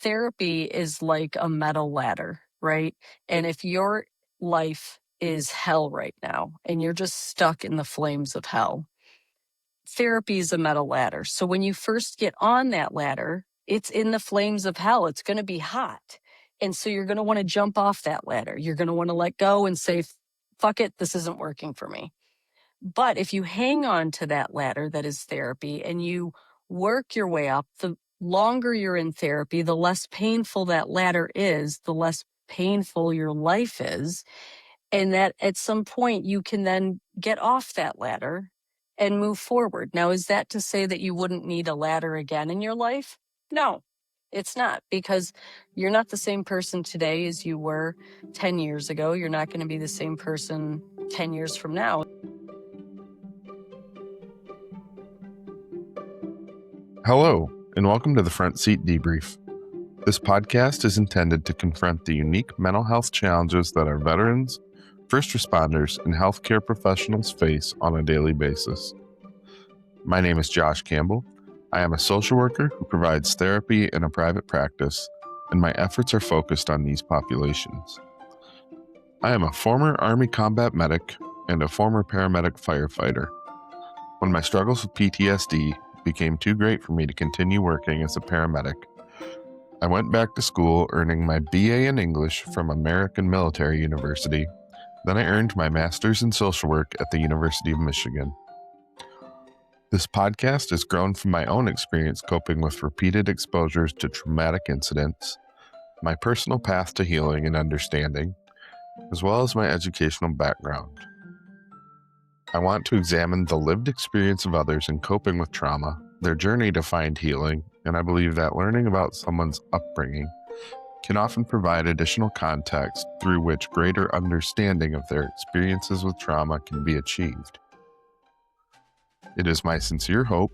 therapy is like a metal ladder, right? And if your life is hell right now and you're just stuck in the flames of hell, therapy is a metal ladder. So when you first get on that ladder, it's in the flames of hell. It's going to be hot. And so you're going to want to jump off that ladder. You're going to want to let go and say, fuck it, this isn't working for me. But if you hang on to that ladder that is therapy and you work your way up, the longer you're in therapy, the less painful that ladder is, the less painful your life is. And that at some point you can then get off that ladder and move forward. Now, is that to say that you wouldn't need a ladder again in your life? No, it's not, because you're not the same person today as you were 10 years ago. You're not going to be the same person 10 years from now. Hello, and welcome to the Front Seat Debrief. This podcast is intended to confront the unique mental health challenges that our veterans, first responders, and healthcare professionals face on a daily basis. My name is Josh Campbell. I am a social worker who provides therapy in a private practice, and my efforts are focused on these populations. I am a former Army combat medic and a former paramedic firefighter. When my struggles with PTSD became too great for me to continue working as a paramedic, I went back to school earning my BA in English from American Military University. Then I earned my master's in social work at the University of Michigan. This podcast has grown from my own experience coping with repeated exposures to traumatic incidents, my personal path to healing and understanding, as well as my educational background. I want to examine the lived experience of others in coping with trauma, their journey to find healing, and I believe that learning about someone's upbringing can often provide additional context through which greater understanding of their experiences with trauma can be achieved. It is my sincere hope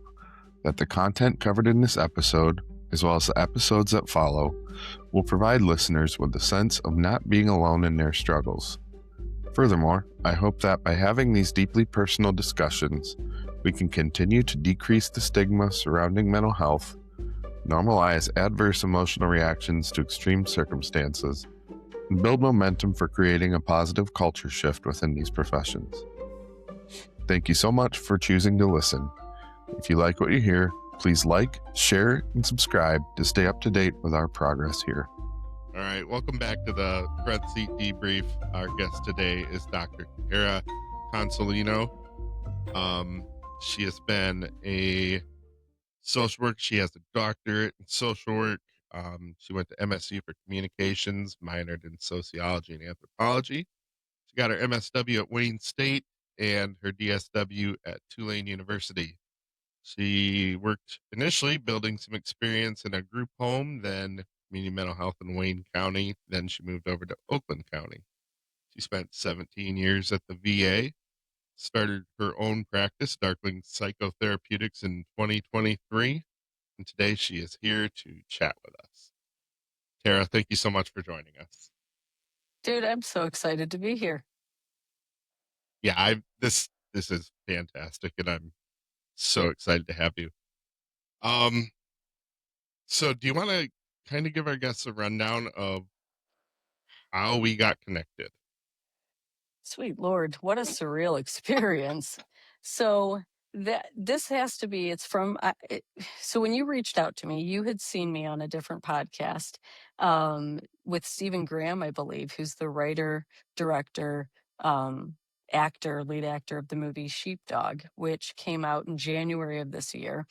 that the content covered in this episode, as well as the episodes that follow, will provide listeners with a sense of not being alone in their struggles. Furthermore, I hope that by having these deeply personal discussions, we can continue to decrease the stigma surrounding mental health, normalize adverse emotional reactions to extreme circumstances, and build momentum for creating a positive culture shift within these professions. Thank you so much for choosing to listen. If you like what you hear, please like, share, and subscribe to stay up to date with our progress here. All right, welcome back to the Front Seat Debrief. Our guest today is Dr. Tara Consolino. She has been a social worker. She has a doctorate in social work. She went to MSU for communications, minored in sociology and anthropology. She got her MSW at Wayne State and her DSW at Tulane University. She worked initially building some experience in a group home, then community mental health in Wayne County. Then she moved over to Oakland County. She spent 17 years at the VA, started her own practice, Darkling Psychotherapeutics, in 2023. And today she is here to chat with us. Tara, thank you so much for joining us. Dude, I'm so excited to be here. Yeah, this is fantastic, and I'm so excited to have you. So do you want to kind of give our guests a rundown of how we got connected? Sweet Lord, what a surreal experience. So this has to be, so when you reached out to me, you had seen me on a different podcast with Stephen Graham, I believe, who's the writer, director, lead actor of the movie Sheepdog, which came out in January of this year.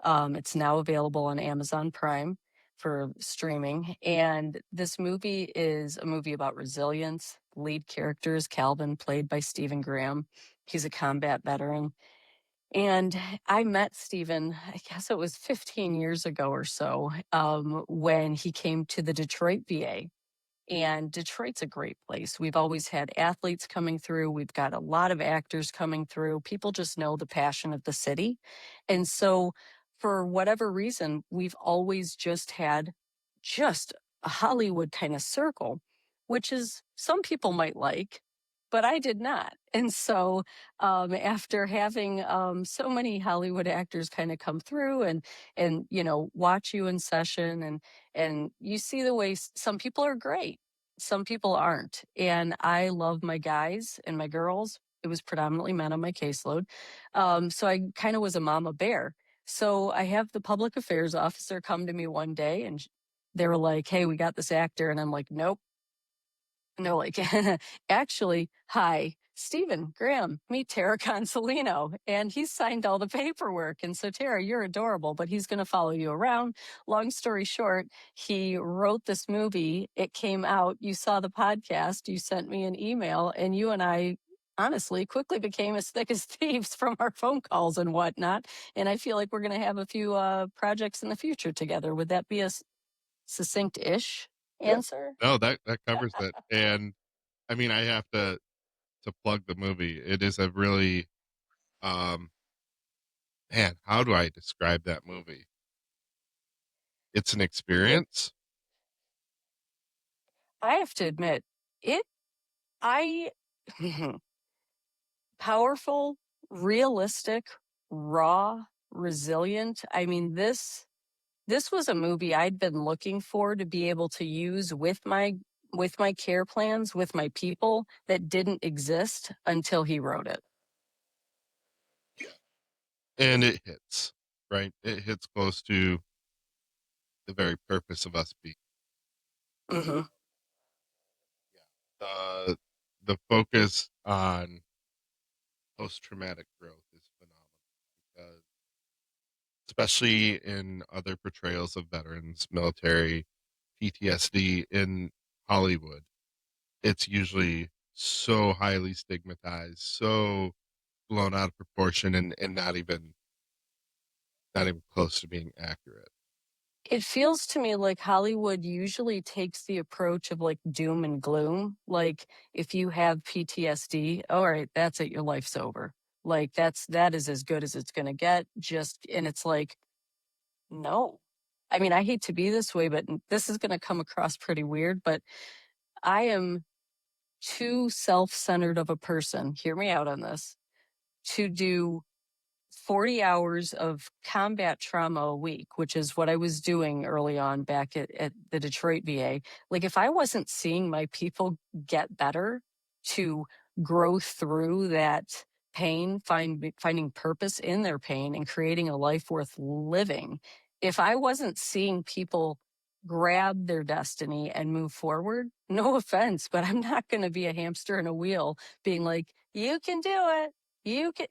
It's now available on Amazon Prime for streaming. And this movie is a movie about resilience. Lead character is Calvin, played by Stephen Graham. He's a combat veteran. And I met Stephen, I guess it was 15 years ago or so, when he came to the Detroit VA. And Detroit's a great place. We've always had athletes coming through. We've got a lot of actors coming through. People just know the passion of the city. And so for whatever reason, we've always just had just a Hollywood kind of circle, which is some people might like, but I did not. And so, after having so many Hollywood actors kind of come through and watch you in session, and you see the way some people are great, some people aren't, and I love my guys and my girls. It was predominantly men on my caseload, so I kind of was a mama bear. So I have the public affairs officer come to me one day, and they were like, "Hey, we got this actor," and I'm like, "Nope." And they're like, actually, hi, Stephen Graham, meet Tara Consolino. And he's signed all the paperwork. And so, Tara, you're adorable, but he's going to follow you around. Long story short, he wrote this movie. It came out. You saw the podcast. You sent me an email, and you and I honestly quickly became as thick as thieves from our phone calls and whatnot. And I feel like we're going to have a few projects in the future together. Would that be a succinct ish answer? No, that covers it. And I mean, I have to plug the movie. It is a really um man, how do I describe that movie? It's an It experience. I have to admit, it I powerful, realistic, raw, resilient. I mean, this was a movie I'd been looking for to be able to use with my care plans, with my people that didn't exist until he wrote it. And it hits, right? It hits close to the very purpose of us being. Hmm. The the focus on post traumatic growth is phenomenal because especially in other portrayals of veterans, military, PTSD in Hollywood, it's usually so highly stigmatized, so blown out of proportion and not even close to being accurate. It feels to me like Hollywood usually takes the approach of like doom and gloom. Like if you have PTSD, all right, that's it, your life's over. Like that is as good as it's going to get. Just and it's like no. I mean, I hate to be this way, but this is going to come across pretty weird, but I am too self-centered of a person. Hear me out on this. To do 40 hours of combat trauma a week, which is what I was doing early on back at the Detroit VA. Like, if I wasn't seeing my people get better to grow through that pain, finding purpose in their pain and creating a life worth living, if I wasn't seeing people grab their destiny and move forward, no offense, but I'm not going to be a hamster in a wheel being like, you can do it. You can.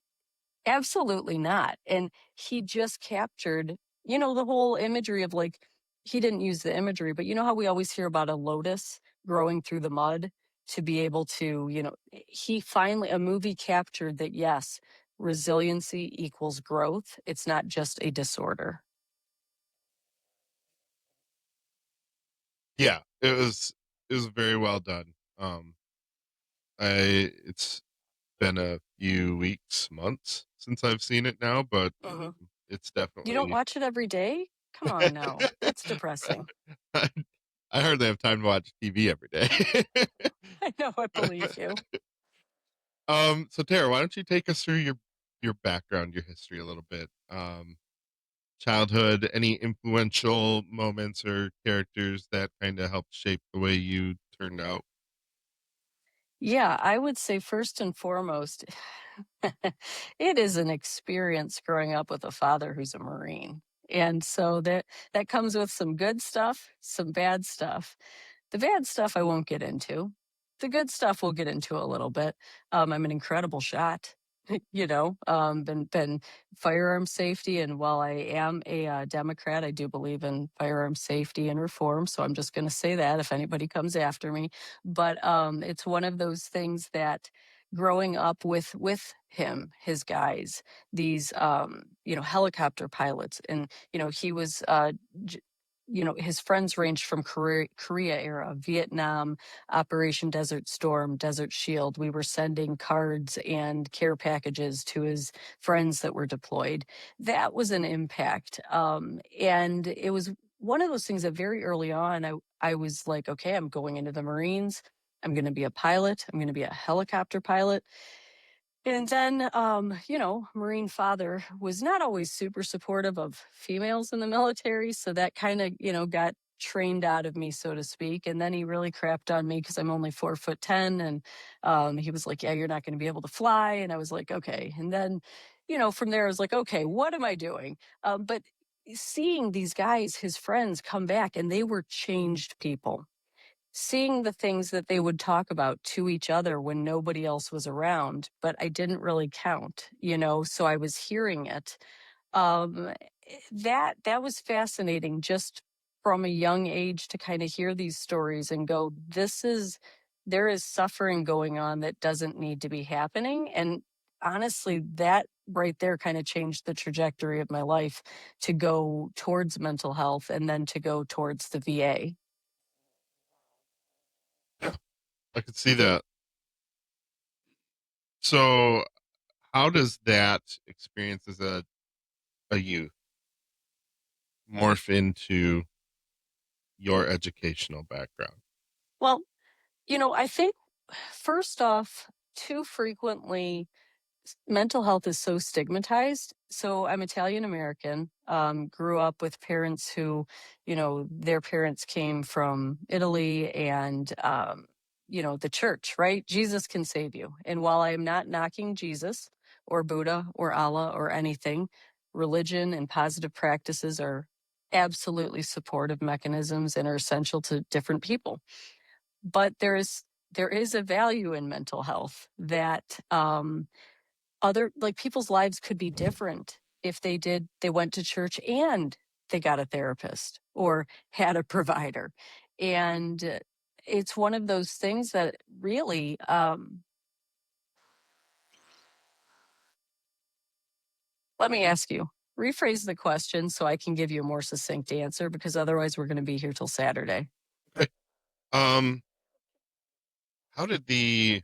Absolutely not. And he just captured, the whole imagery of like, he didn't use the imagery, but you know how we always hear about a lotus growing through the mud to be able to, he finally, a movie captured that, yes, resiliency equals growth. It's not just a disorder. Yeah, it was very well done. I it's been a few weeks, months since I've seen it now, but Hmm. it's You don't definitely watch it every day? Come on now. That's depressing. I, I hardly have time to watch TV every day. I know, I believe you. So Tara, why don't you take us through your background, your history a little bit? Childhood, any influential moments or characters that kind of helped shape the way you turned out? Yeah, I would say first and foremost, it is an experience growing up with a father who's a Marine. And so that comes with some good stuff, some bad stuff. The bad stuff I won't get into. The good stuff we'll get into a little bit. I'm an incredible shot. Been firearm safety, and while I am a Democrat, I do believe in firearm safety and reform. So I'm just going to say that if anybody comes after me, but it's one of those things that growing up with him, his guys, these helicopter pilots, and he was his friends ranged from Korea era, Vietnam, Operation Desert Storm, Desert Shield. We were sending cards and care packages to his friends that were deployed. That was an impact. And it was one of those things that very early on, I was like, okay, I'm going into the Marines. I'm going to be a pilot. I'm going to be a helicopter pilot. And then, Marine father was not always super supportive of females in the military. So that kind of, got trained out of me, so to speak. And then he really crapped on me because I'm only 4'10". And he was like, yeah, you're not going to be able to fly. And I was like, okay. And then, from there, I was like, okay, what am I doing? But seeing these guys, his friends, come back, and they were changed people, seeing the things that they would talk about to each other when nobody else was around, but I didn't really count, so I was hearing it. um that was fascinating, just from a young age, to kind of hear these stories and go, there is suffering going on that doesn't need to be happening. And honestly, that right there kind of changed the trajectory of my life, to go towards mental health and then to go towards the VA. I could see that. So, how does that experience as a youth morph into your educational background? Well, I think, first off, too frequently, mental health is so stigmatized. So I'm Italian American, grew up with parents who, their parents came from Italy, and, the church, right? Jesus can save you. And while I am not knocking Jesus or Buddha or Allah or anything, religion and positive practices are absolutely supportive mechanisms and are essential to different people. But there is a value in mental health that, other, like, people's lives could be different if they went to church and they got a therapist or had a provider. And it's one of those things that really, let me ask you, rephrase the question so I can give you a more succinct answer, because otherwise we're going to be here till Saturday. Okay. Um, how did the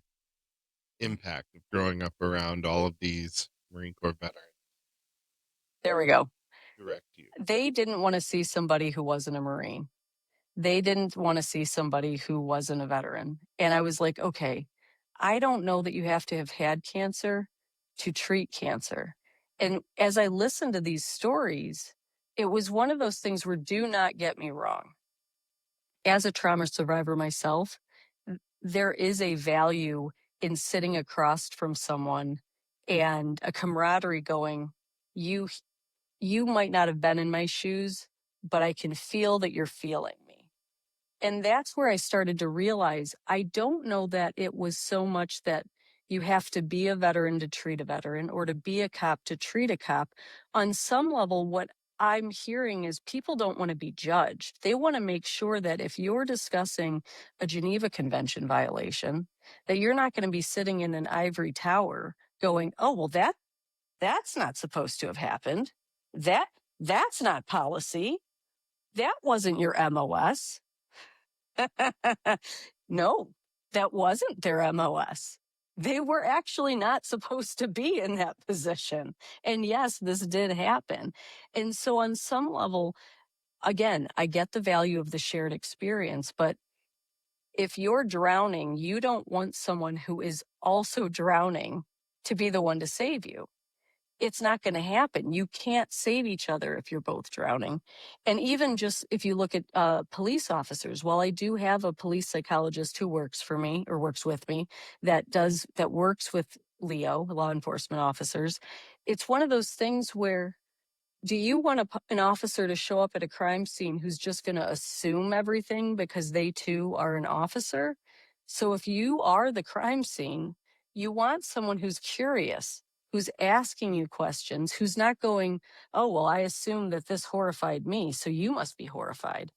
impact of growing up around all of these Marine Corps veterans There we go. direct you? They didn't want to see somebody who wasn't a Marine. They didn't want to see somebody who wasn't a veteran. And I was like, okay, I don't know that you have to have had cancer to treat cancer. And as I listened to these stories, it was one of those things where, do not get me wrong, as a trauma survivor myself, there is a value in sitting across from someone and a camaraderie going, you you might not have been in my shoes, but I can feel that you're feeling me. And that's where I started to realize, I don't know that it was so much that you have to be a veteran to treat a veteran, or to be a cop to treat a cop. On some level, what I'm hearing is people don't want to be judged. They want to make sure that if you're discussing a Geneva Convention violation, that you're not going to be sitting in an ivory tower going, oh, well, that's not supposed to have happened. That's not policy. That wasn't your MOS. No, that wasn't their MOS. They were actually not supposed to be in that position. And yes, this did happen. And so, on some level, again, I get the value of the shared experience, but if you're drowning, you don't want someone who is also drowning to be the one to save you. It's not going to happen. You can't save each other if you're both drowning. And even just if you look at police officers, while I do have a police psychologist who works for me, or works with me, that works with Leo, law enforcement officers, it's one of those things where, do you want an officer to show up at a crime scene who's just going to assume everything because they too are an officer? So if you are the crime scene, you want someone who's curious, who's asking you questions, who's not going, oh, well, I assume that this horrified me, so you must be horrified.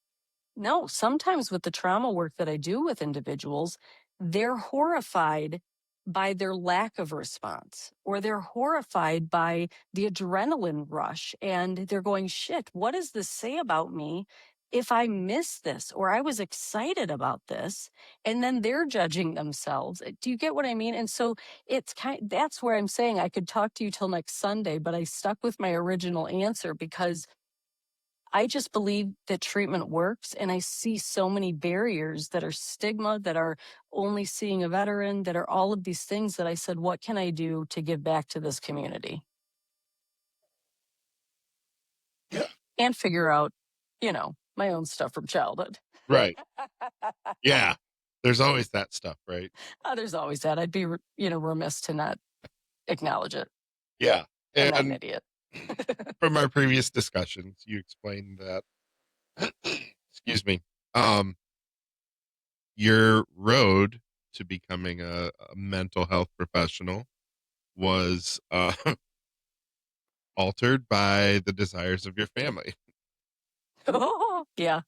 No, sometimes with the trauma work that I do with individuals, they're horrified by their lack of response, or they're horrified by the adrenaline rush. And they're going, shit, what does this say about me if I miss this? Or I was excited about this. And then they're judging themselves. Do you get what I mean? And so that's where I'm saying I could talk to you till next Sunday, but I stuck with my original answer because I just believe that treatment works, and I see so many barriers that are stigma, that are only seeing a veteran, that are all of these things that I said, what can I do to give back to this community? Yeah. And figure out, my own stuff from childhood. Right. Yeah. There's always that stuff, right? There's always that. I'd be, remiss to not acknowledge it. Yeah. I'm not an And idiot. from our previous discussions, you explained that, excuse me, um, your road to becoming a mental health professional was altered by the desires of your family. Yeah.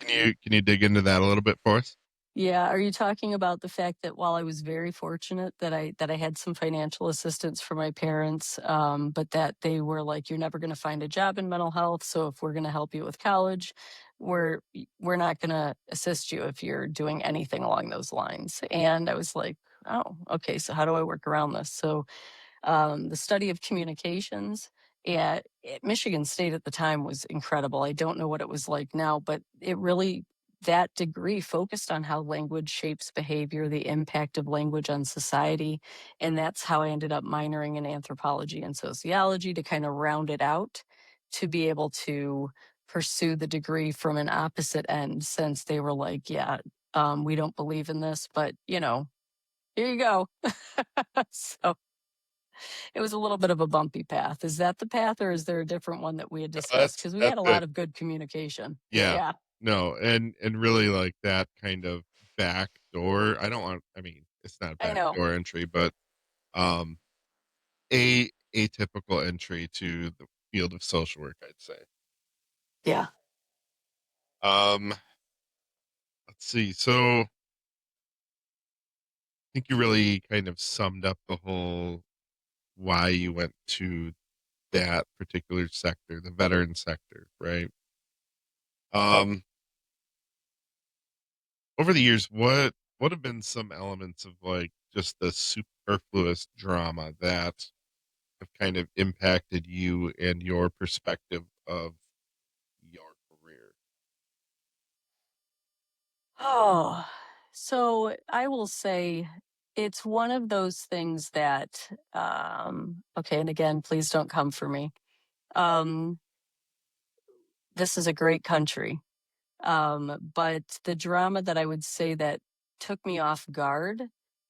Can you dig into that a little bit for us? Yeah, are you talking about the fact that while I was very fortunate that I had some financial assistance from my parents, but that they were like, "You're never going to find a job in mental health, so if we're going to help you with college, we're not going to assist you if you're doing anything along those lines." And I was like, "Oh, okay. So how do I work around this?" So the study of communications at Michigan State at the time was incredible. I don't know what it was like now, but that degree focused on how language shapes behavior, the impact of language on society. And that's how I ended up minoring in anthropology and sociology to kind of round it out to be able to pursue the degree from an opposite end, since they were like, yeah, we don't believe in this, but here you go. So it was a little bit of a bumpy path. Is that the path, or is there a different one that we had No, discussed? Because we that's had a lot it. of good communication. Yeah. Yeah, No, and really like that kind of back door. I mean, it's not a I back know. door entry, but um a atypical entry to the field of social work, I'd say. Yeah. Um, let's see. So I think you really kind of summed up the whole why you went to that particular sector, the veteran sector, right? Um, over the years, what have been some elements of like just the superfluous drama that have kind of impacted you and your perspective of your career? Oh, so I will say it's one of those things that, okay, and again, please don't come for me. Um, this is a great country. But the drama that I would say that took me off guard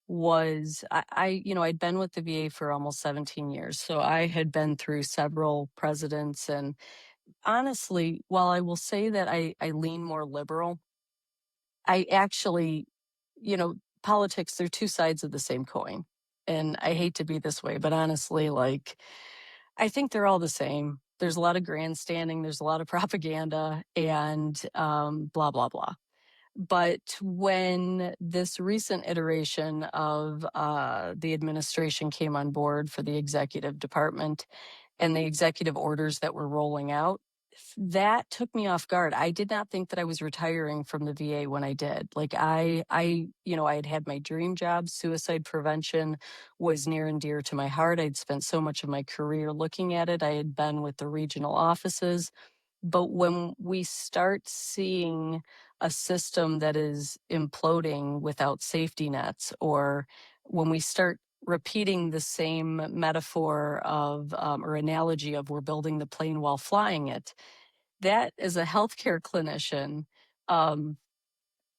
was I'd been with the VA for almost 17 years. So I had been through several presidents. And honestly, while I will say that I lean more liberal, I actually, politics, they're two sides of the same coin. And I hate to be this way, but honestly, like, I think they're all the same. There's a lot of grandstanding, there's a lot of propaganda, and blah, blah, blah. But when this recent iteration of the administration came on board for the executive department and the executive orders that were rolling out, that took me off guard. I did not think that I was retiring from the VA when I did. Like I had had my dream job. Suicide prevention was near and dear to my heart. I'd spent so much of my career looking at it. I had been with the regional offices. But when we start seeing a system that is imploding without safety nets, or when we start repeating the same metaphor of or analogy of we're building the plane while flying it, that as a healthcare clinician, um,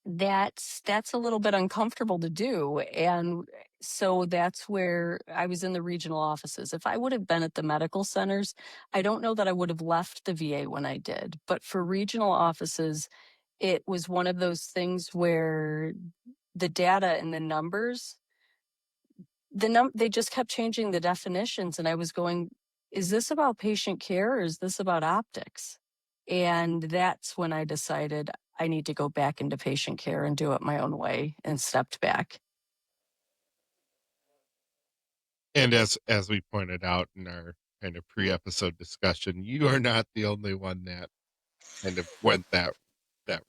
that's a little bit uncomfortable to do. And so that's where I was in the regional offices. If I would have been at the medical centers, I don't know that I would have left the VA when I did. But for regional offices, it was one of those things where the data and the numbers, they just kept changing the definitions. And I was going, is this about patient care or is this about optics? And that's when I decided I need to go back into patient care and do it my own way, and stepped back. And as we pointed out in our kind of pre-episode discussion, you are not the only one that kind of went that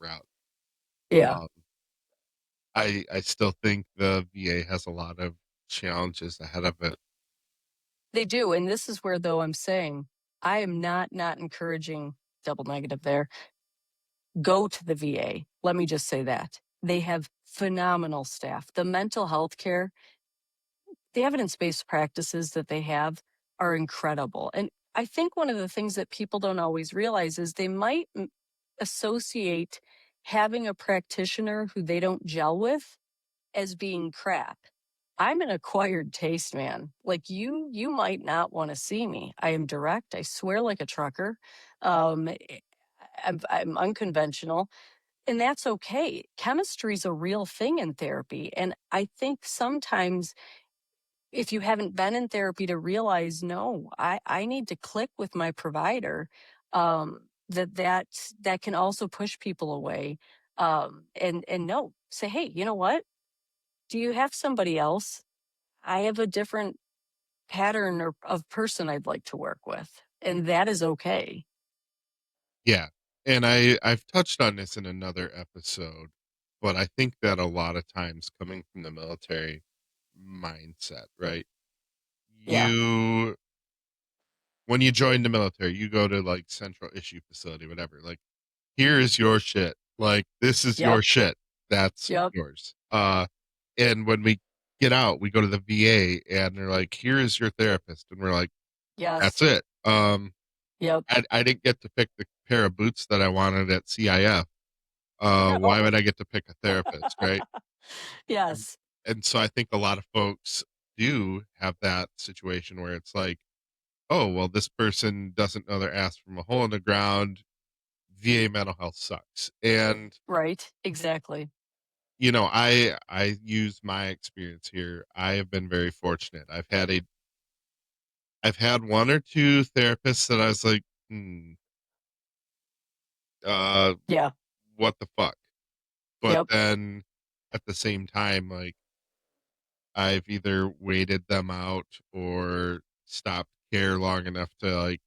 route. Yeah, Um, I still think the VA has a lot of challenges ahead of it. they do. And this is where, though, I'm saying I am not encouraging double negative there. Go to the VA. Let me just say that. They have phenomenal staff. The mental health care, the evidence-based practices that they have are incredible. And I think one of the things that people don't always realize is they might associate having a practitioner who they don't gel with as being crap. I'm an acquired taste, man. Like you might not want to see me. I am direct. I swear like a trucker. Um, I'm unconventional, and that's okay. Chemistry is a real thing in therapy, and I think sometimes if you haven't been in therapy to realize, no, I need to click with my provider, that can also push people away. And no, say, hey, you know what? Do you have somebody else? I have a different pattern of person I'd like to work with, and that is okay. Yeah. And I've touched on this in another episode, but I think that a lot of times coming from the military mindset, right? Yeah. You when you join the military, you go to like central issue facility, whatever. Like, here is your shit. Like, this is Yep. your shit. That's Yep. yours. And when we get out, we go to the VA and they're like, here is your therapist. And we're like, that's Yes. it. Yep. I didn't get to pick the pair of boots that I wanted at CIF. No. Why would I get to pick a therapist, right? And, Yes. and so I think a lot of folks do have that situation where it's like, oh, well, this person doesn't know their ass from a hole in the ground. VA mental health sucks. And Right. Exactly. I use my experience here. I have been very fortunate. I've had one or two therapists that I was like, uh, Yeah. what the fuck? But Yep. then at the same time, like, I've either waited them out or stopped care long enough to like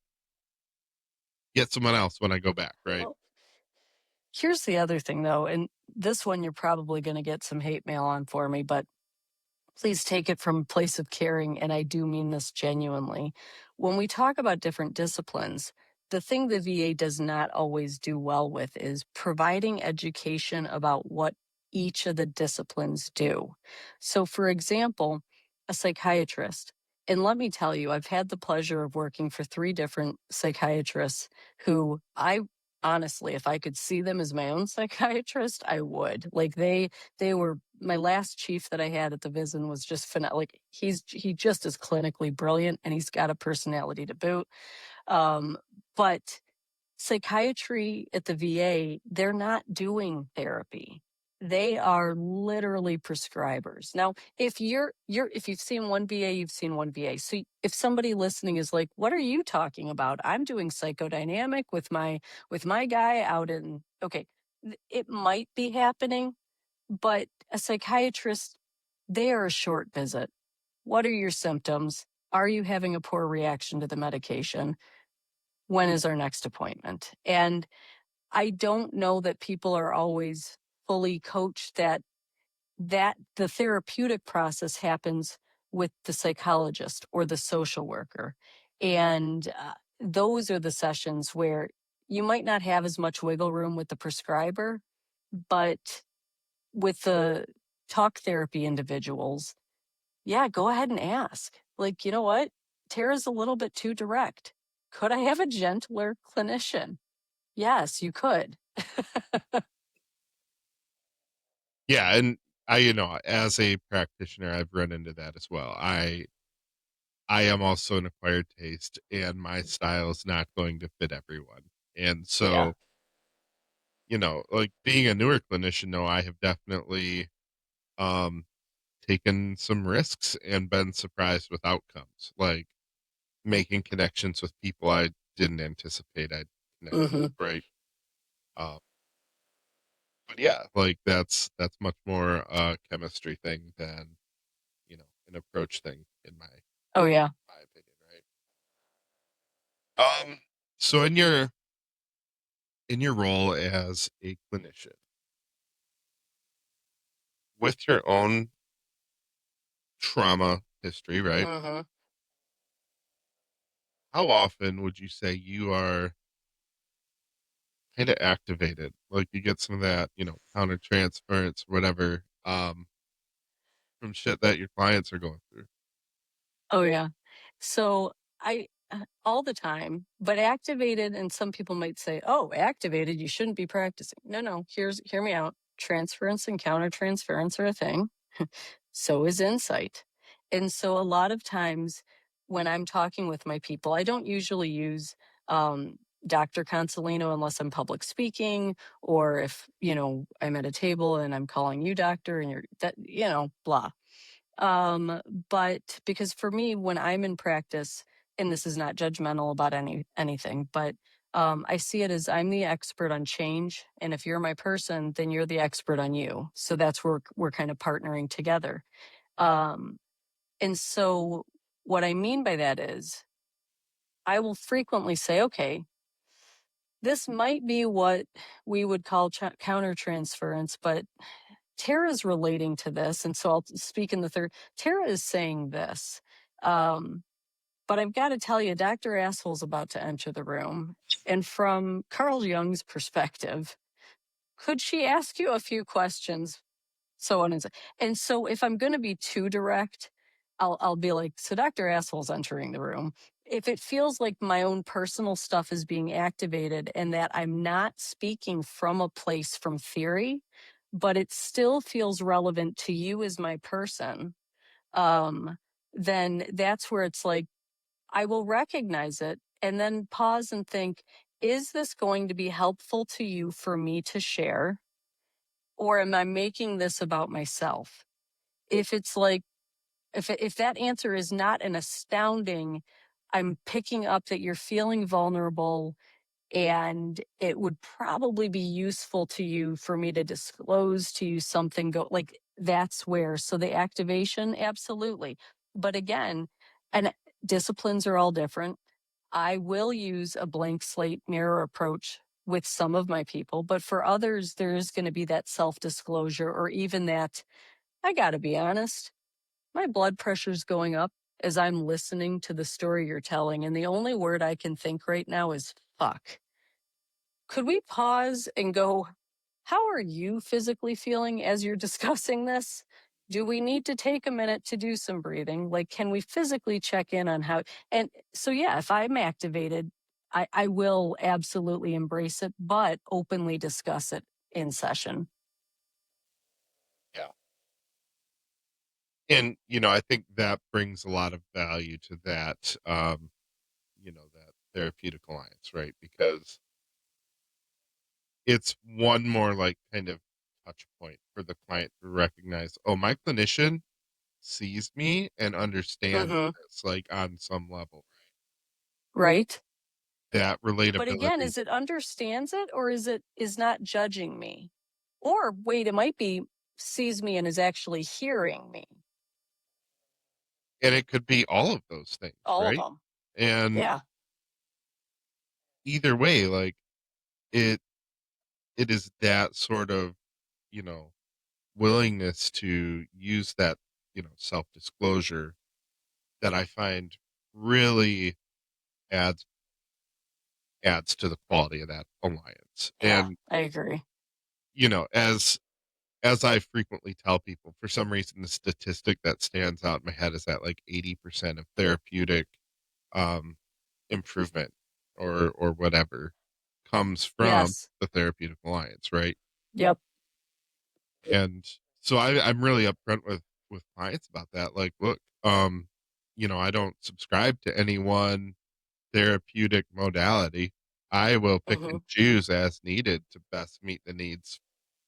get someone else when I go back, right? Well, here's the other thing though, and this one you're probably going to get some hate mail on for me, but please take it from a place of caring, and I do mean this genuinely. When we talk about different disciplines, the thing the VA does not always do well with is providing education about what each of the disciplines do. So, for example, a psychiatrist, and let me tell you, I've had the pleasure of working for 3 different psychiatrists who I honestly, if I could see them as my own psychiatrist, I would. Like they were my last chief that I had at the Vision was just like he just is clinically brilliant and he's got a personality to boot. But psychiatry at the VA, they're not doing therapy. They are literally prescribers. Now, if you've seen one VA, you've seen one VA. So if somebody listening is like, "What are you talking about? I'm doing psychodynamic with my guy out in," okay, it might be happening, but a psychiatrist, they are a short visit. What are your symptoms? Are you having a poor reaction to the medication? When is our next appointment? And I don't know that people are always fully coached that the therapeutic process happens with the psychologist or the social worker. And those are the sessions where you might not have as much wiggle room with the prescriber, but with the talk therapy individuals, yeah, go ahead and ask. Like, you know what? Tara's a little bit too direct. Could I have a gentler clinician? Yes, you could. Yeah, and as a practitioner, I've run into that as well. I am also an acquired taste, and my style is not going to fit everyone. And Yeah. so, like being a newer clinician, though, I have definitely um taken some risks and been surprised with outcomes, like making connections with people I didn't anticipate I'd connect Hmm. with, right? Um, but yeah, like that's much more a chemistry thing than an approach thing in Oh, yeah. my opinion, right? So in your role as a clinician, with your own trauma history, right? Hmm. How often would you say you are kind of activated. Like you get some of that, counter transference, whatever, from shit that your clients are going through. Oh yeah. So I all the time, but activated, and some people might say, "Oh, activated, you shouldn't be practicing." No, no, hear me out. Transference and countertransference are a thing. So is insight. And so a lot of times when I'm talking with my people, I don't usually use Dr. Consolino unless I'm public speaking, or if, I'm at a table and I'm calling you doctor and you're that, blah. But because for me, when I'm in practice, and this is not judgmental about anything, but I see it as I'm the expert on change, and if you're my person, then you're the expert on you. So that's where we're kind of partnering together. Um, and so what I mean by that is I will frequently say, okay, this might be what we would call countertransference, but Tara's relating to this. And so I'll speak in the third. Tara is saying this. But I've got to tell you, Dr. Asshole's about to enter the room. And from Carl Jung's perspective, could she ask you a few questions? So on and so. And so if I'm going to be too direct, I'll be like, so Dr. Asshole's entering the room. If it feels like my own personal stuff is being activated and that I'm not speaking from a place from theory, but it still feels relevant to you as my person, then that's where it's like, I will recognize it and then pause and think, is this going to be helpful to you for me to share? Or am I making this about myself? If it's like, if that answer is not an astounding, I'm picking up that you're feeling vulnerable and it would probably be useful to you for me to disclose to you something, go like that's where. So the activation, absolutely. But again, and disciplines are all different. I will use a blank slate mirror approach with some of my people, but for others, there's going to be that self disclosure, or even that, I got to be honest, my blood pressure's going up as I'm listening to the story you're telling. And the only word I can think right now is fuck. Could we pause and go, how are you physically feeling as you're discussing this? Do we need to take a minute to do some breathing? Like, can we physically check in on how? And so, yeah, if I'm activated, I will absolutely embrace it, but openly discuss it in session. Yeah. And, I think that brings a lot of value to that, that therapeutic alliance, right? Because it's one more like kind of touch point for the client to recognize, oh, my clinician sees me and understands Hmm. this, like on some level. Right. That But again, relatability. is it understands it, or is not judging me? Or wait, it might be sees me and is actually hearing me. And it could be all of those things, All of right? them. And Yeah. either way, like it it is that sort of, you know, willingness to use that, self-disclosure that I find really adds adds to the quality of that alliance. Yeah, And, I agree. as I frequently tell people, for some reason the statistic that stands out in my head is that like 80% of therapeutic um improvement or whatever comes from Yes. the therapeutic alliance, right? Yep. And so I'm really upfront with clients about that. Like, look, I don't subscribe to any one therapeutic modality. I will pick Hmm. and choose as needed to best meet the needs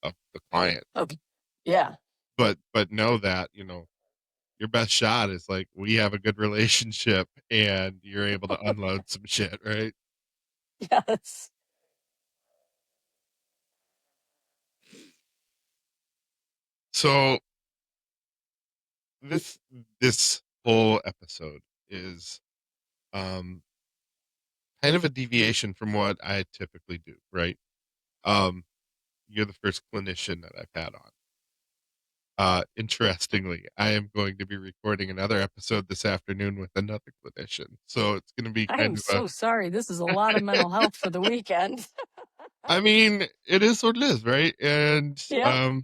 of the client. Okay. Yeah. But know that, your best shot is like we have a good relationship and you're able to unload some shit, right? Yes. So this this whole episode is um kind of a deviation from what I typically do, right? Um, you're the first clinician that I've had on. Interestingly, I am going to be recording another episode this afternoon with another clinician. So it's going to be I kind am of a, so sorry. This is a lot of mental health for the weekend. I mean, it is what it is, right? And Yeah.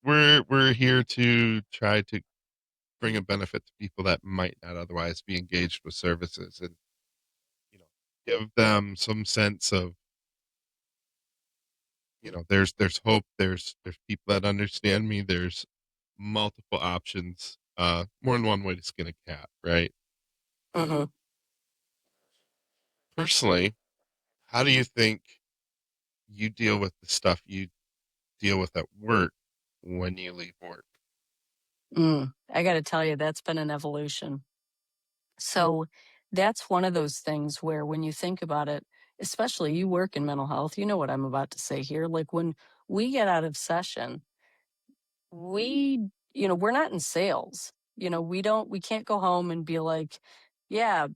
we're here to try to bring a benefit to people that might not otherwise be engaged with services, and you know, give them some sense of, there's hope, there's people that understand me, there's multiple options, more than one way to skin a cat, right? Hmm. Personally, how do you think you deal with the stuff you deal with at work when you leave work? I got to tell you, that's been an evolution. So that's one of those things where when you think about it, especially you work in mental health, you know what I'm about to say here. Like when we get out of session, we're not in sales. We can't go home and be like, yeah,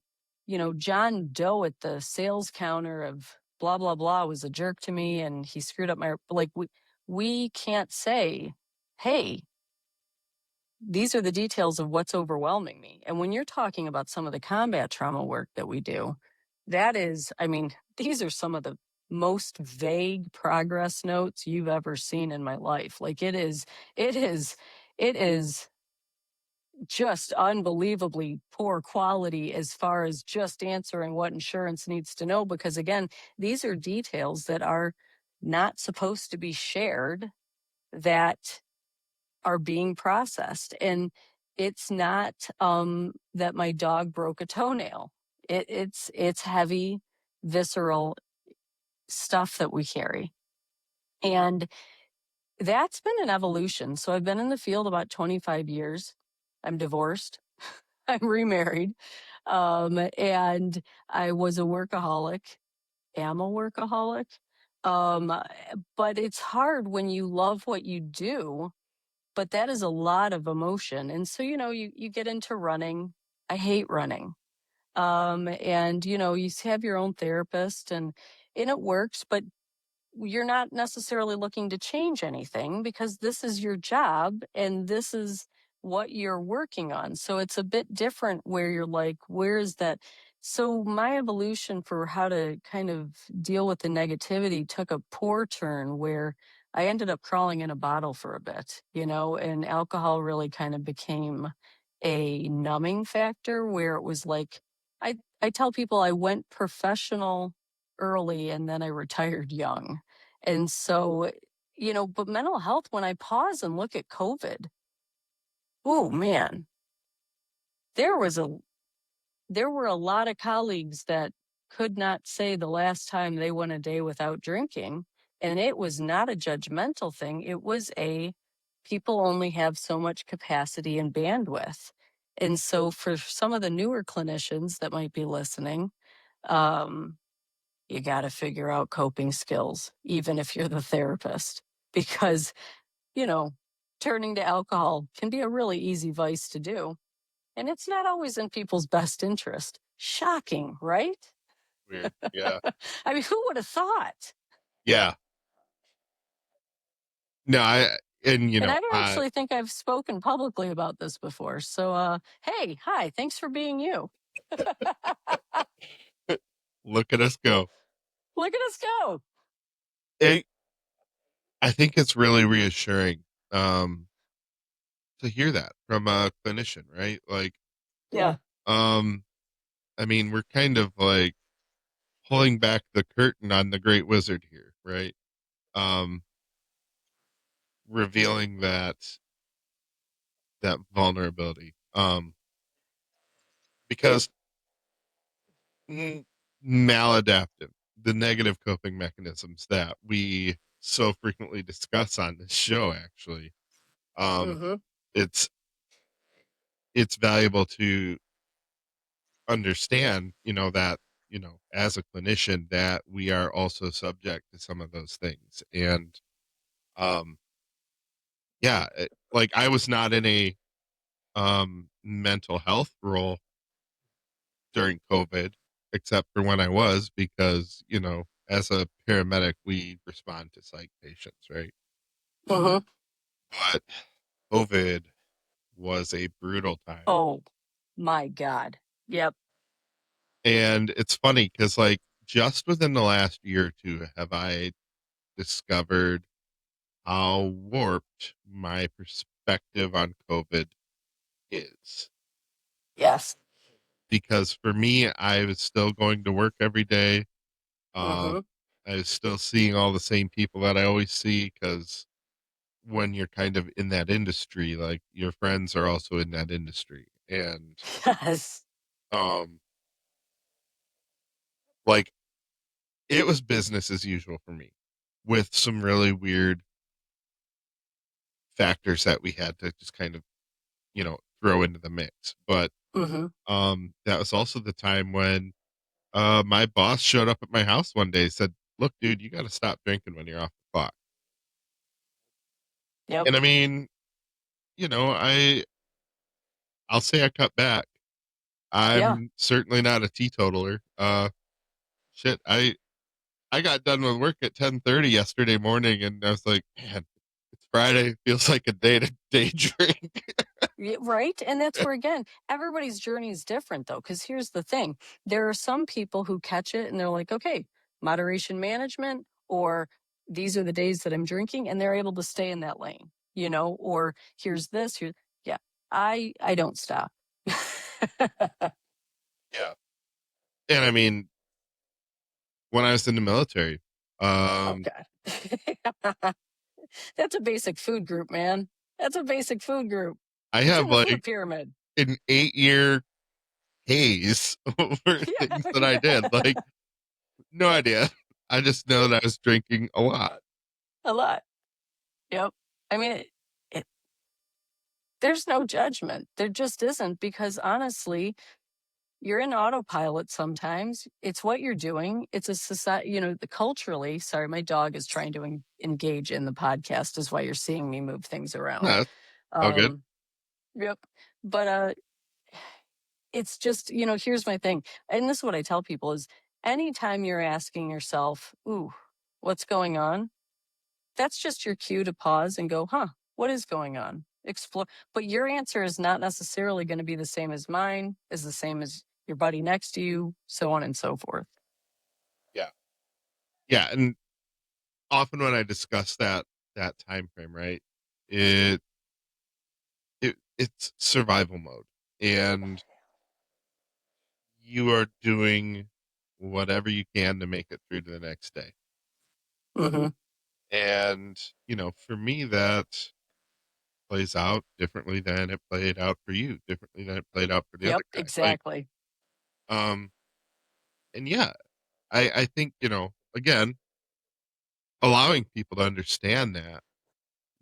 John Doe at the sales counter of blah, blah, blah was a jerk to me and he screwed up like, we can't say, hey, these are the details of what's overwhelming me. And when you're talking about some of the combat trauma work that we do, that is, I mean, these are some of the most vague progress notes you've ever seen in my life. Like it is, it is just unbelievably poor quality as far as just answering what insurance needs to know. Because again, these are details that are not supposed to be shared that are being processed. And it's not that my dog broke a toenail. It's heavy, visceral stuff that we carry. And that's been an evolution. So I've been in the field about 25 years. I'm divorced. I'm remarried. And I was a workaholic, am a workaholic. Um, but it's hard when you love what you do, but that is a lot of emotion. And so, you get into running. I hate running. And you have your own therapist and it works, but you're not necessarily looking to change anything because this is your job and this is what you're working on. So it's a bit different where you're like, where is that? So my evolution for how to kind of deal with the negativity took a poor turn where I ended up crawling in a bottle for a bit, and alcohol really kind of became a numbing factor where it was like, I tell people I went professional early and then I retired young. And so, but mental health, when I pause and look at COVID, oh man, there was a there were a lot of colleagues that could not say the last time they went a day without drinking. And it was not a judgmental thing. It was people only have so much capacity and bandwidth. And so for some of the newer clinicians that might be listening, um, you got to figure out coping skills, even if you're the therapist, because, you know, turning to alcohol can be a really easy vice to do. And it's not always in people's best interest. Shocking, right? Weird. Yeah. I mean, who would have thought? Yeah. No, And I don't actually think I've spoken publicly about this before. So, hey, hi, thanks for being you. look at us go. Look at us go. It, I think it's really reassuring, to hear that from a clinician, right? Like, Yeah. um, I mean, we're kind of like pulling back the curtain on the great wizard here, right? Um, revealing that vulnerability. Because maladaptive, the negative coping mechanisms that we so frequently discuss on this show, actually, um, Mm-hmm. it's it's valuable to understand, that, as a clinician, that we are also subject to some of those things. And um, yeah, like I was not in a mental health role during COVID, except for when I was, because, as a paramedic, we respond to psych patients, right? Mm-hmm. But COVID was a brutal time. Oh, my God. Yep. And it's funny because, like, just within the last year or two have I discovered how warped my perspective on COVID is. Yes. Because for me, I was still going to work every day. Um, Mm-hmm. I was still seeing all the same people that I always see because when you're kind of in that industry, like your friends are also in that industry. And Yes. um like it was business as usual for me with some really weird factors that we had to just kind of, throw into the mix. But Mm-hmm. that was also the time when my boss showed up at my house one day, said, "Look, dude, you got to stop drinking when you're off the clock." Yep. And I mean, I'll say I cut back. Yeah. I'm certainly not a teetotaler. Shit, I got done with work at 10:30 yesterday morning, and I was like, man, it's Friday. Feels like a day to day drink. Right. And that's where, again, everybody's journey is different, though, because here's the thing, there are some people who catch it and they're like, okay, moderation management, or these are the days that I'm drinking, and they're able to stay in that lane, or here's this, here. Yeah. I don't stop. Yeah. And I mean, when I was in the military, Oh, um, God. That's a basic food group, man. That's a basic food group. I It's in have the like food pyramid. an 8-year haze over Yeah. things that I did. Yeah. Like, no idea. I just know that I was drinking a lot. A lot. Yep. I mean, it, there's no judgment. There just isn't, because honestly, you're in autopilot sometimes. It's what you're doing. It's a society, the culturally. Sorry, my dog is trying to engage in the podcast, is why you're seeing me move things around. Yeah, that's all good. Um, yep. But it's just, here's my thing. And this is what I tell people is anytime you're asking yourself, ooh, what's going on? That's just your cue to pause and go, huh, what is going on? Explore. But your answer is not necessarily going to be the same as mine, is the same as your buddy next to you, so on and so forth. Yeah. Yeah. And often when I discuss that time frame, right? It it's survival mode. And you are doing whatever you can to make it through to the next day. Hmm. And, for me, that plays out differently than it played out for you, differently than it played out for the other Yep, guy. Like, exactly. um, and yeah, I think, again, allowing people to understand that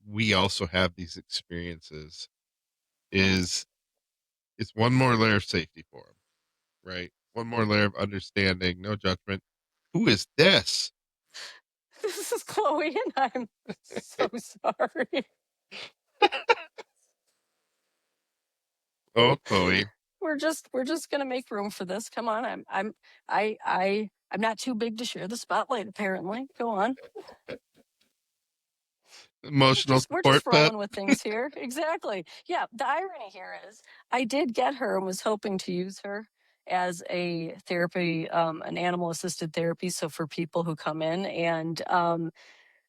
we also have these experiences is it's one more layer of safety for them, right? One more layer of understanding, no judgment. Who is this? This is Chloe, and I'm so sorry. Oh, Chloe. We're just gonna make room for this. Come on, I'm not too big to share the spotlight. Apparently, go on. We're Emotional just we're just support pet. rolling with things here. Exactly. Yeah. The irony here is I did get her and was hoping to use her as a therapy, an animal assisted therapy. So for people who come in, and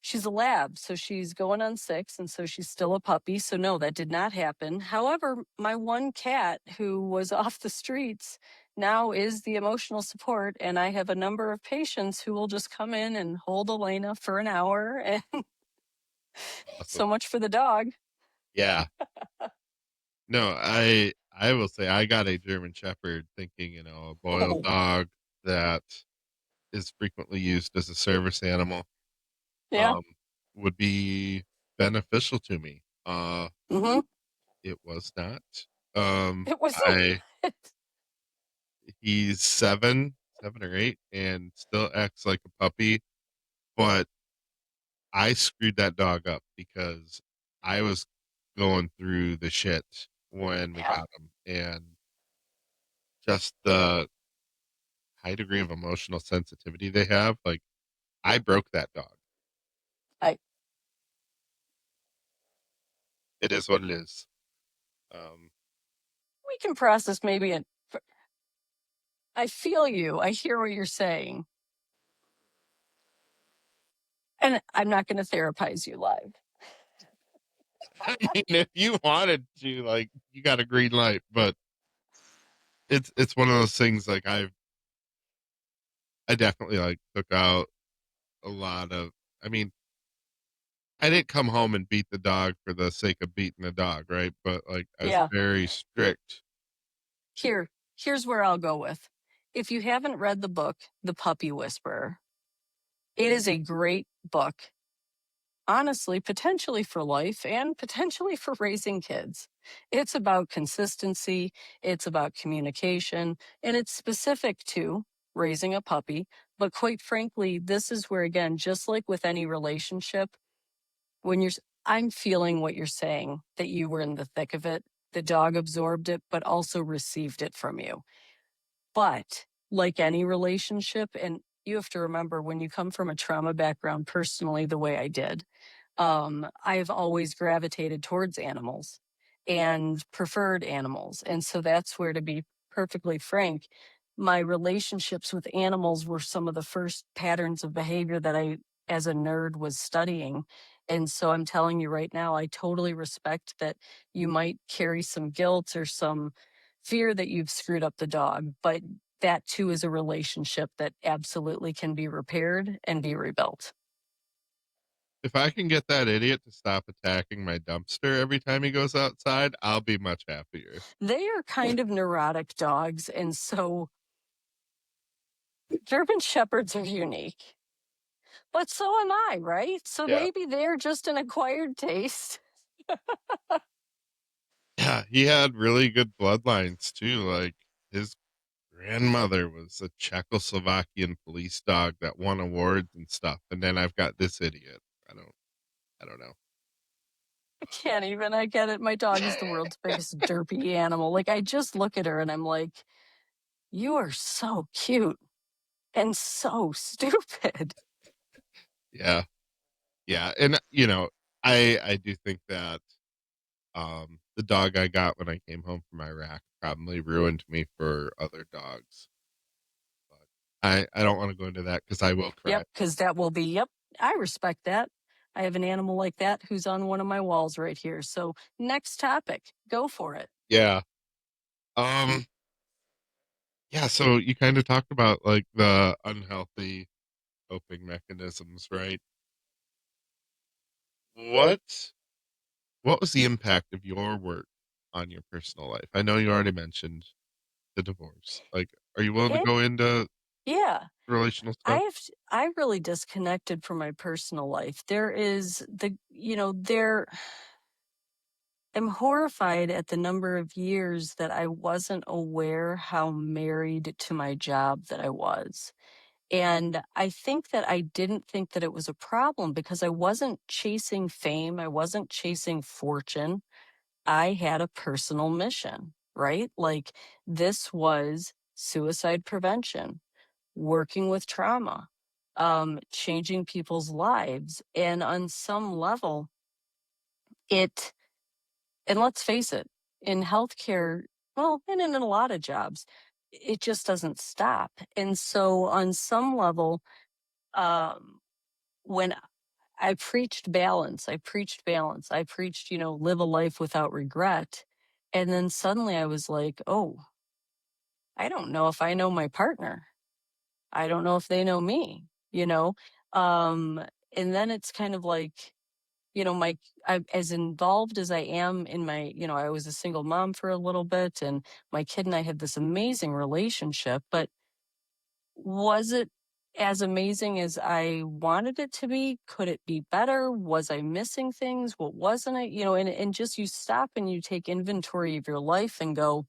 she's a lab, so she's going on 6, and so she's still a puppy. So no, that did not happen. However, my one cat who was off the streets now is the emotional support, and I have a number of patients who will just come in and hold Elena for an hour, and Awesome. so much for the dog. Yeah. No, I will say I got a German Shepherd thinking, a boiled Oh, dog that is frequently used as a service animal, yeah. um, would be beneficial to me. Hmm. It was not. It was I not. He's 7 or 8, and still acts like a puppy, but I screwed that dog up because I was going through the shit when we Yeah. got him, and just the high degree of emotional sensitivity they have. Like, I broke that dog. I It is what it is. Um, We can process maybe it. I feel you. I hear what you're saying. And I'm not going to therapize you live. I mean, if you wanted to, like, you got a green light, but it's one of those things. Like, I definitely like took out a lot of. I mean, I didn't come home and beat the dog for the sake of beating the dog, right? But like, I was Yeah. very strict. Here's where I'll go with. If you haven't read the book, The Puppy Whisperer, it is a great book, honestly, potentially for life and potentially for raising kids. It's about consistency, it's about communication, and it's specific to raising a puppy. But quite frankly, this is where, again, just like with any relationship, when I'm feeling what you're saying, that you were in the thick of it. The dog absorbed it, but also received it from you. But like any relationship, and you have to remember when you come from a trauma background personally, the way I did, I've always gravitated towards animals and preferred animals. And so that's where, to be perfectly frank, my relationships with animals were some of the first patterns of behavior that I, as a nerd, was studying. And so I'm telling you right now, I totally respect that you might carry some guilt or some fear that you've screwed up the dog, but that too is a relationship that absolutely can be repaired and be rebuilt. If I can get that idiot to stop attacking my dumpster every time he goes outside, I'll be much happier. They are kind of neurotic dogs, and so German Shepherds are unique. But so am I, right? So Yeah. maybe they're just an acquired taste. Yeah, he had really good bloodlines too. Like, his grandmother was a Czechoslovakian police dog that won awards and stuff. And then I've got this idiot. I don't know. I can't even. I get it. My dog is the world's biggest derpy animal. Like, I just look at her and I'm like, you are so cute and so stupid. Yeah. Yeah. And I do think that the dog I got when I came home from Iraq probably ruined me for other dogs. But I don't want to go into that because I will cry. Yep, because that will be, yep, I respect that. I have an animal like that who's on one of my walls right here. So, next topic, go for it. Yeah. Um yeah, so you kind of talked about like the unhealthy coping mechanisms, right? What what was the impact of your work on your personal life? I know you already mentioned the divorce. Like, are you willing to It, go into yeah, relational stuff? I really disconnected from my personal life. There is there, I'm horrified at the number of years that I wasn't aware how married to my job that I was. And I think that I didn't think that it was a problem because I wasn't chasing fame, I wasn't chasing fortune. I had a personal mission, right? Like, this was suicide prevention, working with trauma, changing people's lives. And on some level, it, and let's face it, in healthcare, well, and in a lot of jobs, it just doesn't stop. And so on some level, um, when I preached balance, I preached, live a life without regret. And then suddenly I was like, oh, I don't know if I know my partner. I don't know if they know me, you know? Um, and then it's kind of like, as involved as I am in my, I was a single mom for a little bit, and my kid and I had this amazing relationship, but was it as amazing as I wanted it to be? Could it be better? Was I missing things? What wasn't I? And just you stop and you take inventory of your life and go,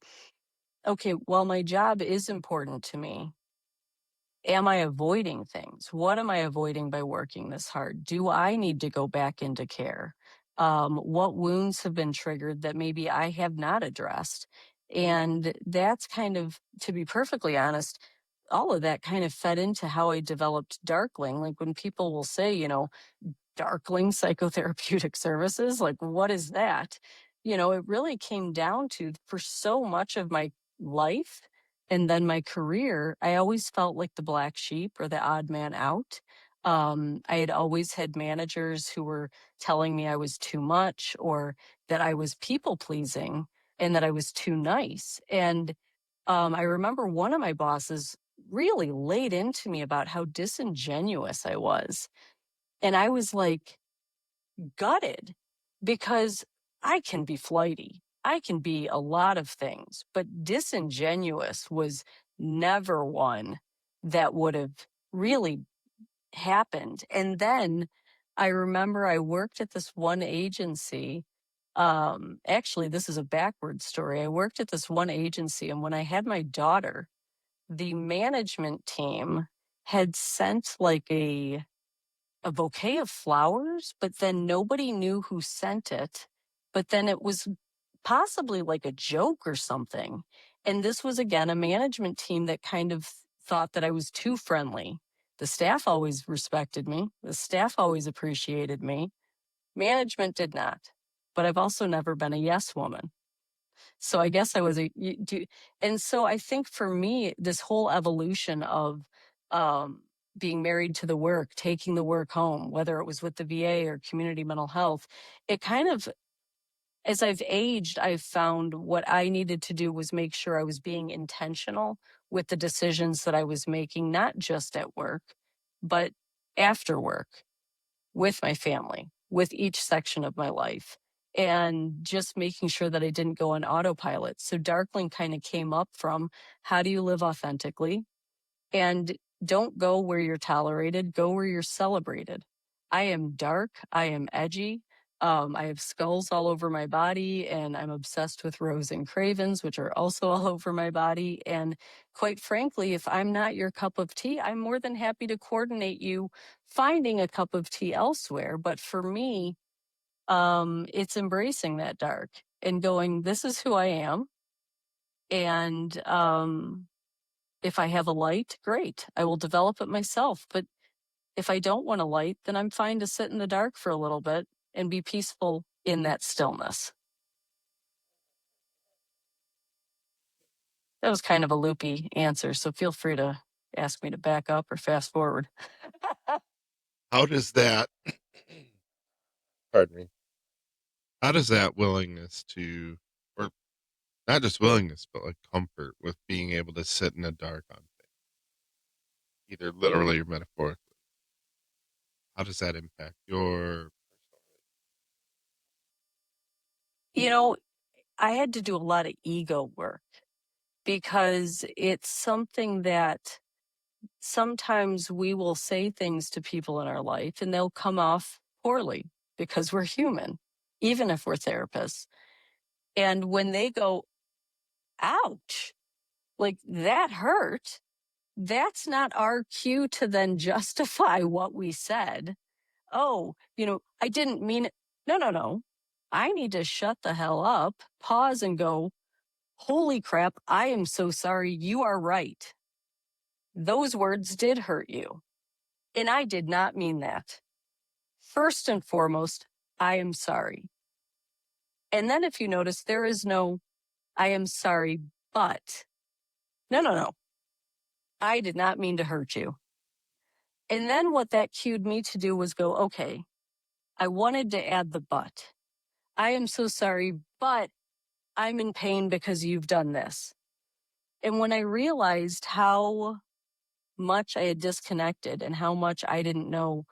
okay, well, my job is important to me. Am I avoiding things? What am I avoiding by working this hard? Do I need to go back into care? What wounds have been triggered that maybe I have not addressed? And that's kind of, to be perfectly honest, all of that kind of fed into how I developed Darkling. Like, when people will say, Darkling Psychotherapeutic Services, like, what is that? It really came down to, for so much of my life and then my career, I always felt like the black sheep or the odd man out. I had always had managers who were telling me I was too much or that I was people pleasing and that I was too nice. And I remember one of my bosses really laid into me about how disingenuous I was. And I was like gutted because I can be flighty. I can be a lot of things, but disingenuous was never one that would have really happened. And then I remember I worked at this one agency. Actually, this is a backward story. I worked at this one agency, and when I had my daughter, the management team had sent like a bouquet of flowers, but then nobody knew who sent it. But then it was possibly like a joke or something. And this was again a management team that kind of thought that I was too friendly. The staff always respected me. The staff always appreciated me. Management did not. But I've also never been a yes woman. So I guess I was and so I think for me, this whole evolution of um, being married to the work, taking the work home, whether it was with the VA or community mental health, it kind of, as I've aged, I've found what I needed to do was make sure I was being intentional with the decisions that I was making, not just at work, but after work with my family, with each section of my life, and just making sure that I didn't go on autopilot. So Darkling kind of came up from how do you live authentically? And don't go where you're tolerated, go where you're celebrated. I am dark, I am edgy. I have skulls all over my body, and I'm obsessed with rose and cravens, which are also all over my body. And quite frankly, if I'm not your cup of tea, I'm more than happy to coordinate you finding a cup of tea elsewhere. But for me, it's embracing that dark and going, this is who I am. And if I have a light, great. I will develop it myself. But if I don't want a light, then I'm fine to sit in the dark for a little bit and be peaceful in that stillness. That was kind of a loopy answer, so feel free to ask me to back up or fast forward. How does that, pardon me, how does that willingness to, or not just willingness, but like comfort with being able to sit in the dark on things, either literally or metaphorically, how does that impact your You know, I had to do a lot of ego work because it's something that sometimes we will say things to people in our life and they'll come off poorly because we're human, even if we're therapists. And when they go, ouch, like that hurt, that's not our cue to then justify what we said. Oh, I didn't mean it. No, no, no. I need to shut the hell up, pause and go, holy crap, I am so sorry. You are right. Those words did hurt you. And I did not mean that. First and foremost, I am sorry. And then if you notice, there is no, I am sorry, but no, no, no. I did not mean to hurt you. And then what that cued me to do was go, okay, I wanted to add the but. I am so sorry, but I'm in pain because you've done this. And when I realized how much I had disconnected and how much I didn't know,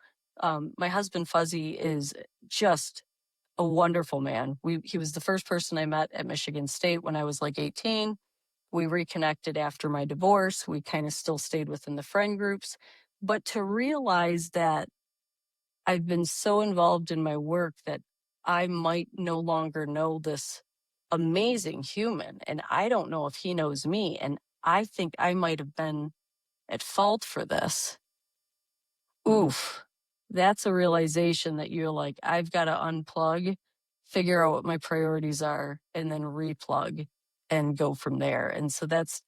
my husband Fuzzy is just a wonderful man. He was the first person I met at Michigan State when I was like 18. We reconnected after my divorce. We kind of still stayed within the friend groups. But to realize that I've been so involved in my work that I might no longer know this amazing human. And I don't know if he knows me. And I think I might have been at fault for this. Oof. That's a realization that you're like, I've got to unplug, figure out what my priorities are, and then replug and go from there. And so that's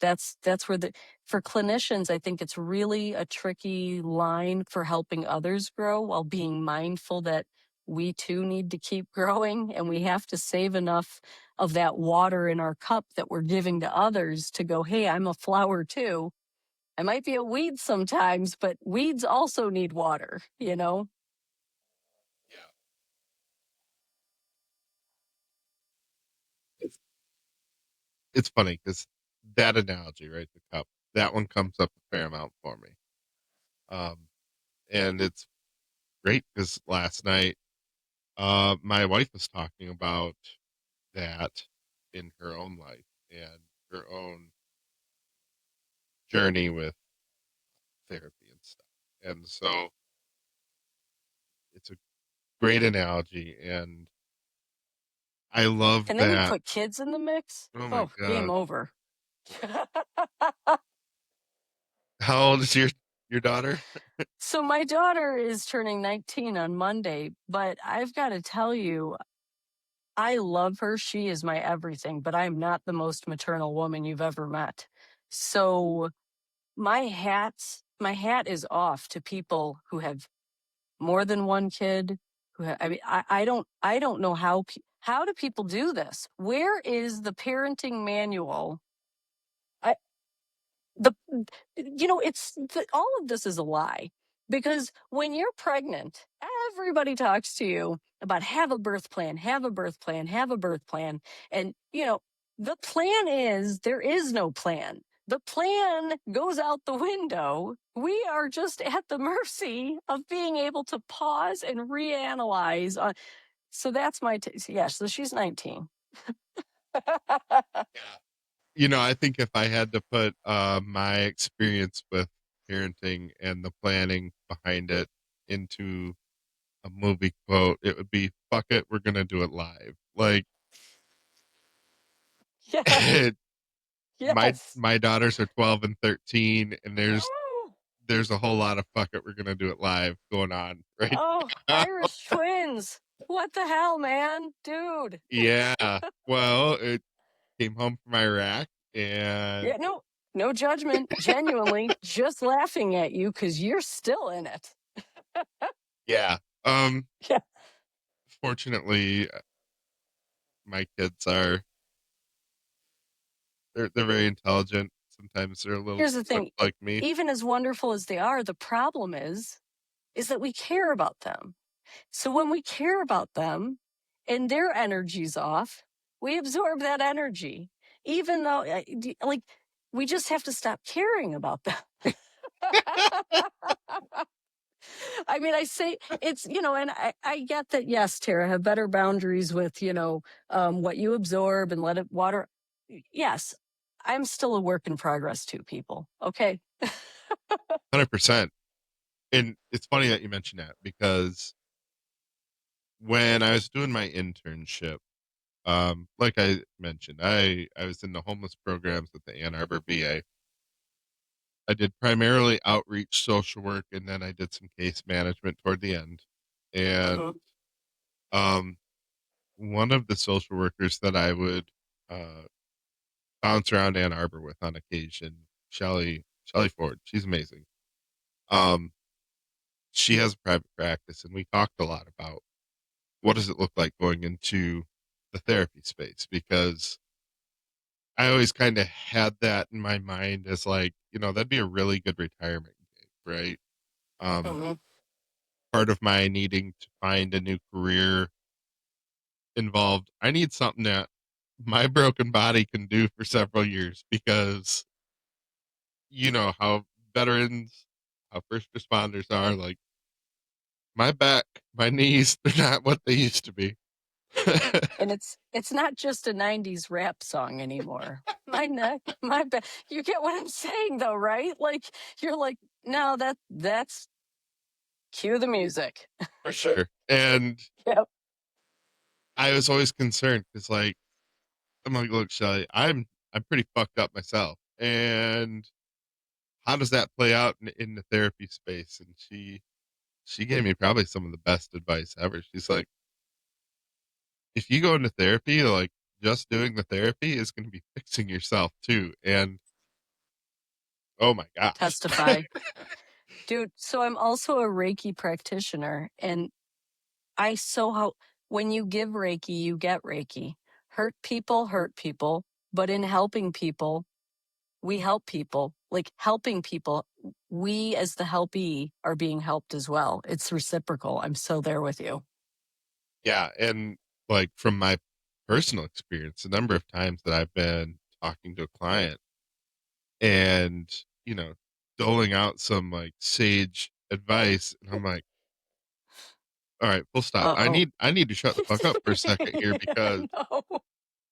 where for clinicians, I think it's really a tricky line for helping others grow while being mindful that we too need to keep growing and we have to save enough of that water in our cup that we're giving to others to go, hey, I'm a flower too. I might be a weed sometimes, but weeds also need water, you know? Yeah. It's funny because that analogy, right? The cup, that one comes up a fair amount for me. And it's great because last night, my wife was talking about that in her own life and her own journey with therapy and stuff. And so it's a great analogy. And I love And then you that. put kids in the mix. Oh my Oh, game God. over. How old is your daughter? So my daughter is turning 19 on Monday, but I've got to tell you, I love her. She is my everything, but I am not the most maternal woman you've ever met. So my hat is off to people who have more than one kid. I mean, I don't know how do people do this? Where is the parenting manual? I the all of this is a lie, because when you're pregnant, everybody talks to you about have a birth plan, have a birth plan, have a birth plan. And the plan is there is no plan. The plan goes out the window. We are just at the mercy of being able to pause and reanalyze. So that's yeah, so she's 19. I think if I had to put my experience with parenting and the planning behind it into a movie quote, it would be "fuck it, we're gonna do it live." Like Yes. my Yes. my daughters are 12 and 13, and there's a whole lot of "fuck it, we're gonna do it live" going on right Oh, now. Irish twins. What the hell, man? Dude. Yeah. Well, it came home from Iraq, Yeah, and no judgment. Genuinely just laughing at you because you're still in it. yeah. Yeah. Fortunately, my kids are they're very intelligent. Sometimes they're a little Here's too the much thing. like me. Even as wonderful as they are, the problem is that we care about them. So when we care about them and their energy's off, we absorb that energy, even though, like, we just have to stop caring about them. I mean, I say it's, and I get that, yes, Tara, have better boundaries with, what you absorb and let it water. Yes, I'm still a work in progress too, people. Okay. 100%. And it's funny that you mention that because when I was doing my internship, like I mentioned, I was in the homeless programs at the Ann Arbor VA. I did primarily outreach social work, and then I did some case management toward the end. And Mhm. um, one of the social workers that I would uh, bounce around Ann Arbor with on occasion, Shelly Ford, she's amazing. Um, she has a private practice, and we talked a lot about what does it look like going into the therapy space, because I always kind of had that in my mind as like, that'd be a really good retirement gig, right? Um, Mhm. Part of my needing to find a new career involved, I need something that my broken body can do for several years, because you know how veterans, how first responders are, like my back, my knees, they're not what they used to be. And it's not just a 90s rap song anymore. My neck, my back. You get what I'm saying though, right? Like you're like, no, that's cue the music. For sure. And Yep. I was always concerned because, like, I'm like, look, Shelly, I'm pretty fucked up myself, and how does that play out in the therapy space? And she gave me probably some of the best advice ever. She's like, if you go into therapy, like, just doing the therapy is going to be fixing yourself too. And oh my gosh. Testify. Dude, so I'm also a Reiki practitioner, and I so how when you give Reiki, you get Reiki. Hurt people, but in helping people, we help people. like helping people, we as the helpee are being helped as well. It's reciprocal. I'm so there with you. Yeah, and like from my personal experience, a number of times that I've been talking to a client and, you know, doling out some like sage advice, and I'm like, all right, full stop. Uh-oh. I need to shut the fuck up for a second here because No.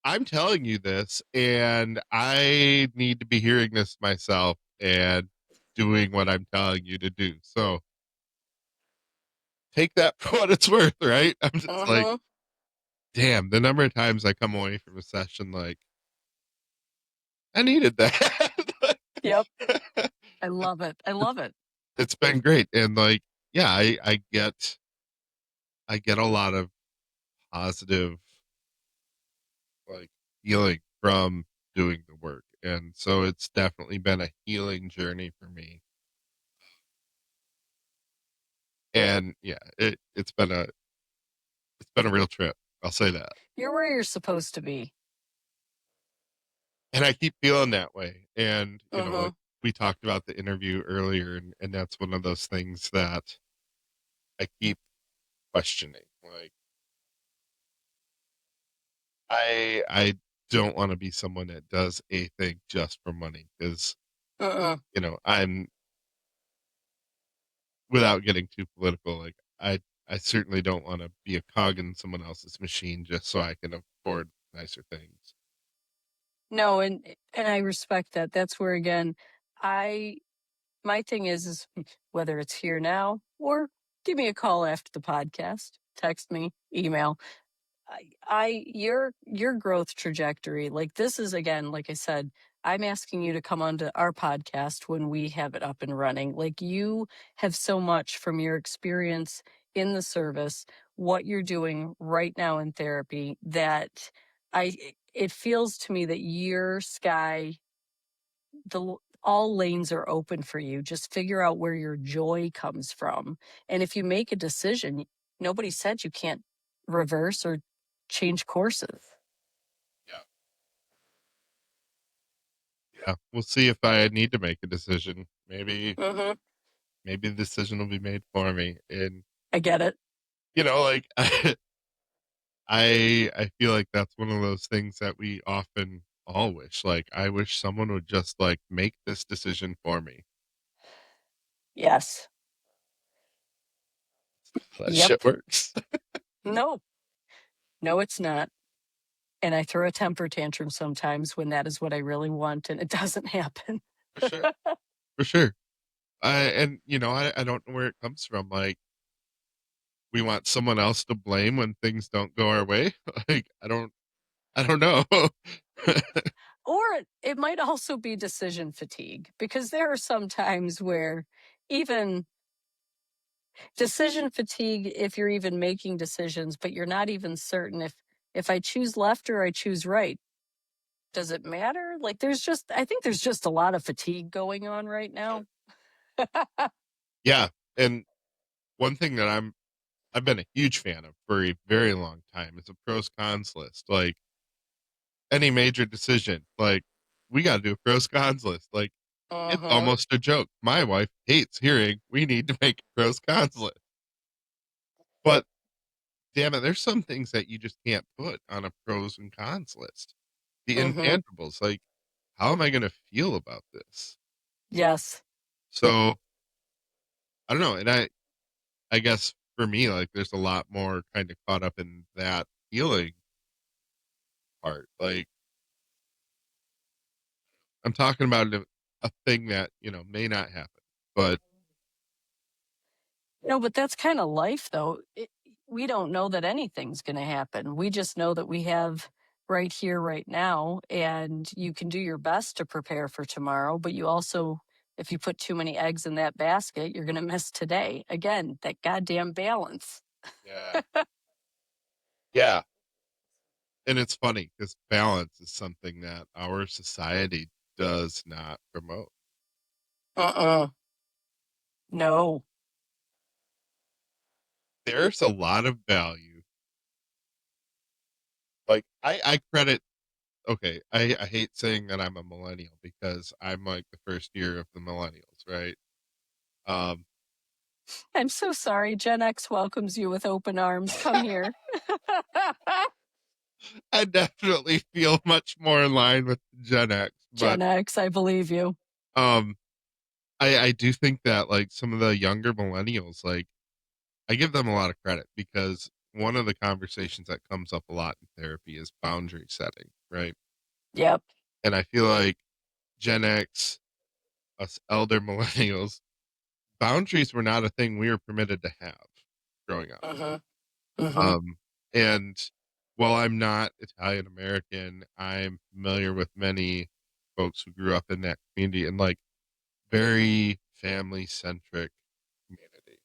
I'm telling you this and I need to be hearing this myself and doing what I'm telling you to do. So take that for what it's worth, right? I'm just like, Uh-huh. damn, the number of times I come away from a session like, I needed that. Yep. I love it. I love it. It's been great. And like, yeah, I get a lot of positive like feeling from doing the work. And so it's definitely been a healing journey for me. And yeah, it's been a real trip. I'll say that. You're where you're supposed to be. And I keep feeling that way. And, you know, Uh-huh. like we talked about the interview earlier, and that's one of those things that I keep questioning. Like, I don't want to be someone that does a thing just for money because, Uh-uh. you know, I'm without getting too political, like I certainly don't want to be a cog in someone else's machine just so I can afford nicer things. No, and I respect that. That's where again, I my thing is whether it's here now or give me a call after the podcast, text me, email. Your growth trajectory, like this is again, like I said, I'm asking you to come onto our podcast when we have it up and running. Like you have so much from your experience in the service, what you're doing right now in therapy that it feels to me that your sky, all lanes are open for you. Just figure out where your joy comes from. And if you make a decision, nobody said you can't reverse or change courses. Yeah. Yeah. We'll see if I need to make a decision. Hmm. Maybe the decision will be made for me. And I get it. you know, like I feel like that's one of those things that we often all wish. Like I wish someone would just like make this decision for me. Yes. That shit Yep. works. No, no, it's not. And I throw a temper tantrum sometimes when that is what I really want and it doesn't happen. For sure. For sure. And you know, I don't know where it comes from. Like we want someone else to blame when things don't go our way. Like I don't know. Or it might also be decision fatigue because there are some times where even decision fatigue, if you're even making decisions, but you're not even certain if I choose left or I choose right, does it matter? Like I think there's just a lot of fatigue going on right Sure. now. Yeah. And one thing that I've been a huge fan of for a very long time is a pros cons list. Like any major decision, like we got to do a pros cons list. Like it's Uh-huh. almost a joke. My wife hates hearing we need to make a pros cons list. But damn it, there's some things that you just can't put on a pros and cons list. The Mm-hmm. intangibles, like how am I going to feel about this? Yes. So I don't know. And I guess for me, like there's a lot more kind of caught up in that feeling part. Like I'm talking about a thing that, you know, may not happen, but No, but that's kind of life, though. We don't know that anything's going to happen. We just know that we have right here, right now, and you can do your best to prepare for tomorrow. But you also, if you put too many eggs in that basket, you're going to miss today. Again, that goddamn balance. yeah. Yeah. And it's funny because balance is something that our society does not promote. Uh-uh. No. There's a lot of value. Like I credit okay, I hate saying that I'm a millennial because I'm like the first year of the millennials, right? Um, I'm so sorry. Gen X welcomes you with open arms. Come here. I definitely feel much more in line with Gen X, but Gen X, I believe you. um, I do think that like some of the younger millennials, like I give them a lot of credit because one of the conversations that comes up a lot in therapy is boundary setting, right? Yep. And I feel like Gen X, us elder millennials, boundaries were not a thing we were permitted to have growing up. Mm-hmm. Mm-hmm. Um, and while I'm not Italian American, I'm familiar with many folks who grew up in that community and like very family centric community.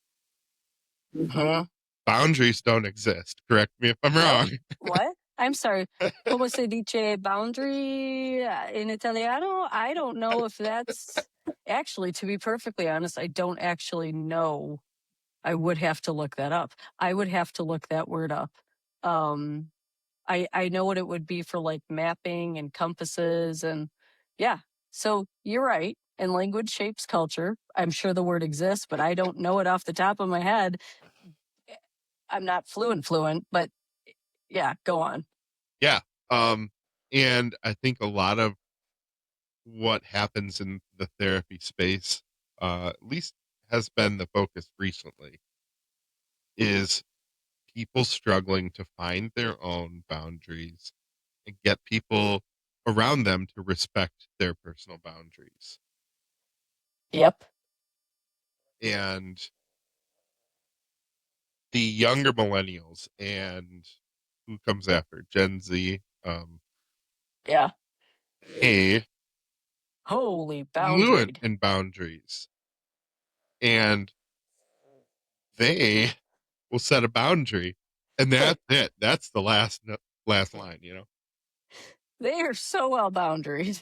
Mm-hmm. Boundaries don't exist. Correct me if I'm Nope. wrong. What? I'm sorry. Come si dice boundary in Italiano? I don't know if that's actually, to be perfectly honest, I don't actually know. I would have to look that up. I would have to look that word up. Um, I know what it would be for like mapping and compasses and yeah. So you're right. And language shapes culture. I'm sure the word exists, but I don't know it off the top of my head. I'm not fluent, but yeah, go on. Yeah. Um, and I think a lot of what happens in the therapy space, at least has been the focus recently, is people struggling to find their own boundaries and get people around them to respect their personal boundaries. Yep. And the younger millennials and who comes after Gen Z, Yeah. a Holy fluent boundaried. in boundaries, and they will set a boundary, and that's it. That's the last line, you know. They are so well boundaried.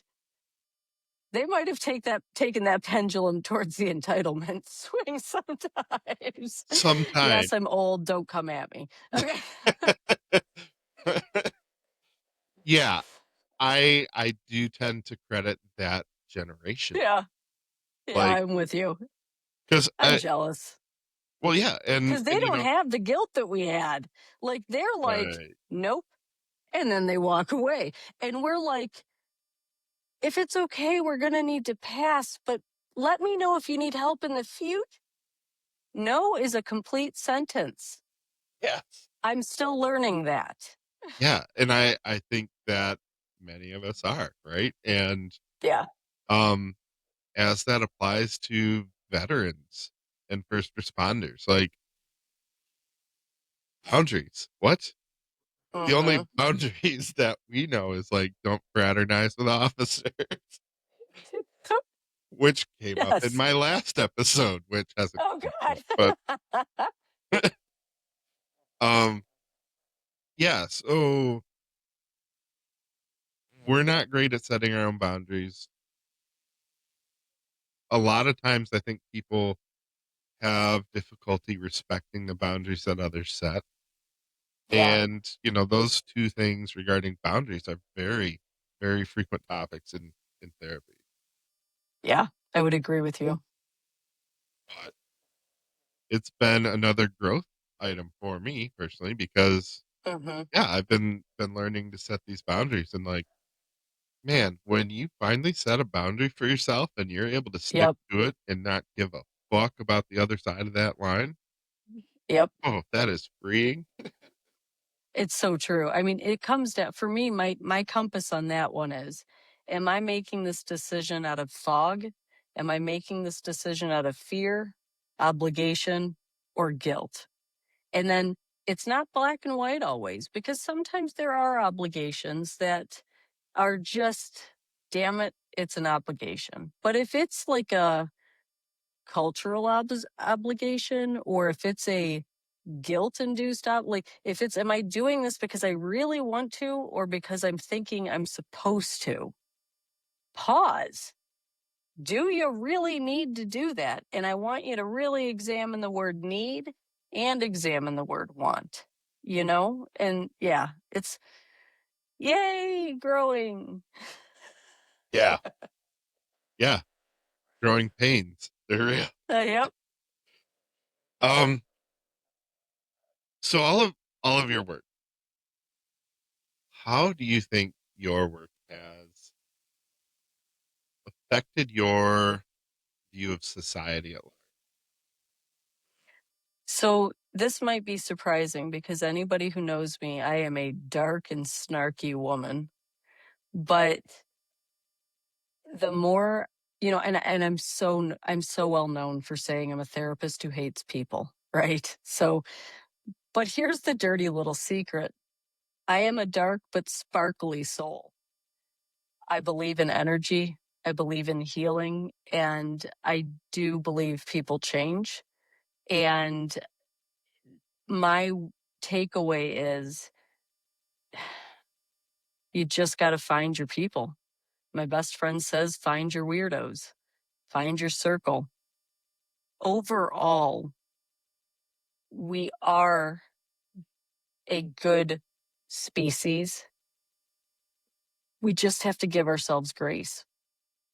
They might have taken that pendulum towards the entitlement swing sometimes. Sometime, Yes, I'm old. Don't come at me. Okay. yeah, I do tend to credit that generation, Yeah. Yeah, like I'm with you. because I'm jealous well, yeah, because they and you don't know, have the guilt that we had. Like, they're like, right, nope. And then they walk away. And we're like, if it's okay, we're going to need to pass, but let me know if you need help in the future. No is a complete sentence. yeah, I'm still learning that. yeah, and I think that many of us are right, and Yeah. um, as that applies to veterans and first responders, like boundaries. What? The only Mm-hmm. boundaries that we know is like don't fraternize with officers, which came up in Yes. my last episode, which hasn't Oh, come up yet. God. But yeah, so we're not great at setting our own boundaries. A lot of times I think people have difficulty respecting the boundaries that others set. Yeah. And, you know, those two things regarding boundaries are very, very frequent topics in therapy. Yeah. I would agree with you. But it's been another growth item for me personally because Mm-hmm. yeah, I've been learning to set these boundaries and like, man, when you finally set a boundary for yourself and you're able to stick Yep. to it and not give a fuck about the other side of that line, Yep. oh, that is freeing. It's so true. I mean, it comes down for me, my compass on that one is, am I making this decision out of fog? Am I making this decision out of fear, obligation, or guilt? And then it's not black and white always, because sometimes there are obligations that are just, damn it, it's an obligation. But if it's like a cultural obligation, or if it's a guilt induced like if it's, am I doing this because I really want to or because I'm thinking I'm supposed to? Pause. Do you really need to do that? And I want you to really examine the word need and examine the word want, you know? And yeah, Yay, growing. Yeah. Yeah. Growing pains. They're real. Yep. So all of your work, how do you think your work has affected your view of society at large? So this might be surprising because anybody who knows me, I am a dark and snarky woman. But the more, and I'm so well known for saying I'm a therapist who hates people, right? So, but here's the dirty little secret. I am a dark but sparkly soul. I believe in energy. I believe in healing, and I do believe people change. And my takeaway is you just got to find your people. My best friend says, find your weirdos, find your circle. Overall, we are a good species. We just have to give ourselves grace.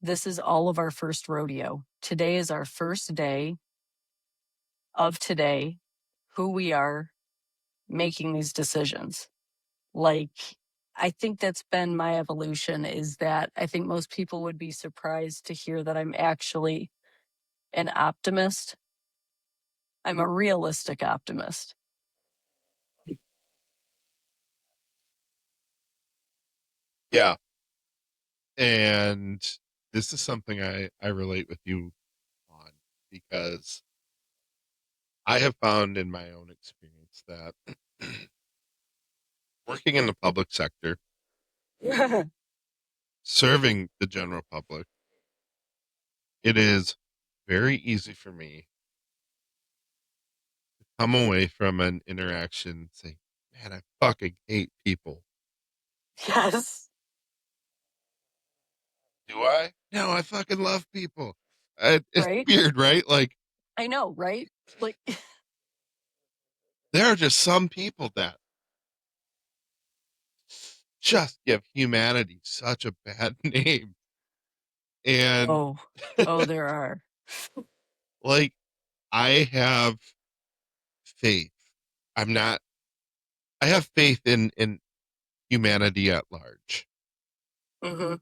This is all of our first rodeo. Today is our first day of today, who we are making these decisions. Like, I think that's been my evolution, is that I think most people would be surprised to hear that I'm actually an optimist. I'm a realistic optimist. Yeah. And this is something I relate with you on, because I have found in my own experience that working in the public sector, serving the general public, it is very easy for me to come away from an interaction saying, man, I fucking hate people. Yes. Do I? No, I fucking love people. It's Right? weird, right? Like, I know, right? Like, there are just some people that just give humanity such a bad name. And oh, there are. like, I have faith. I'm not, I have faith in humanity at large. Hmm.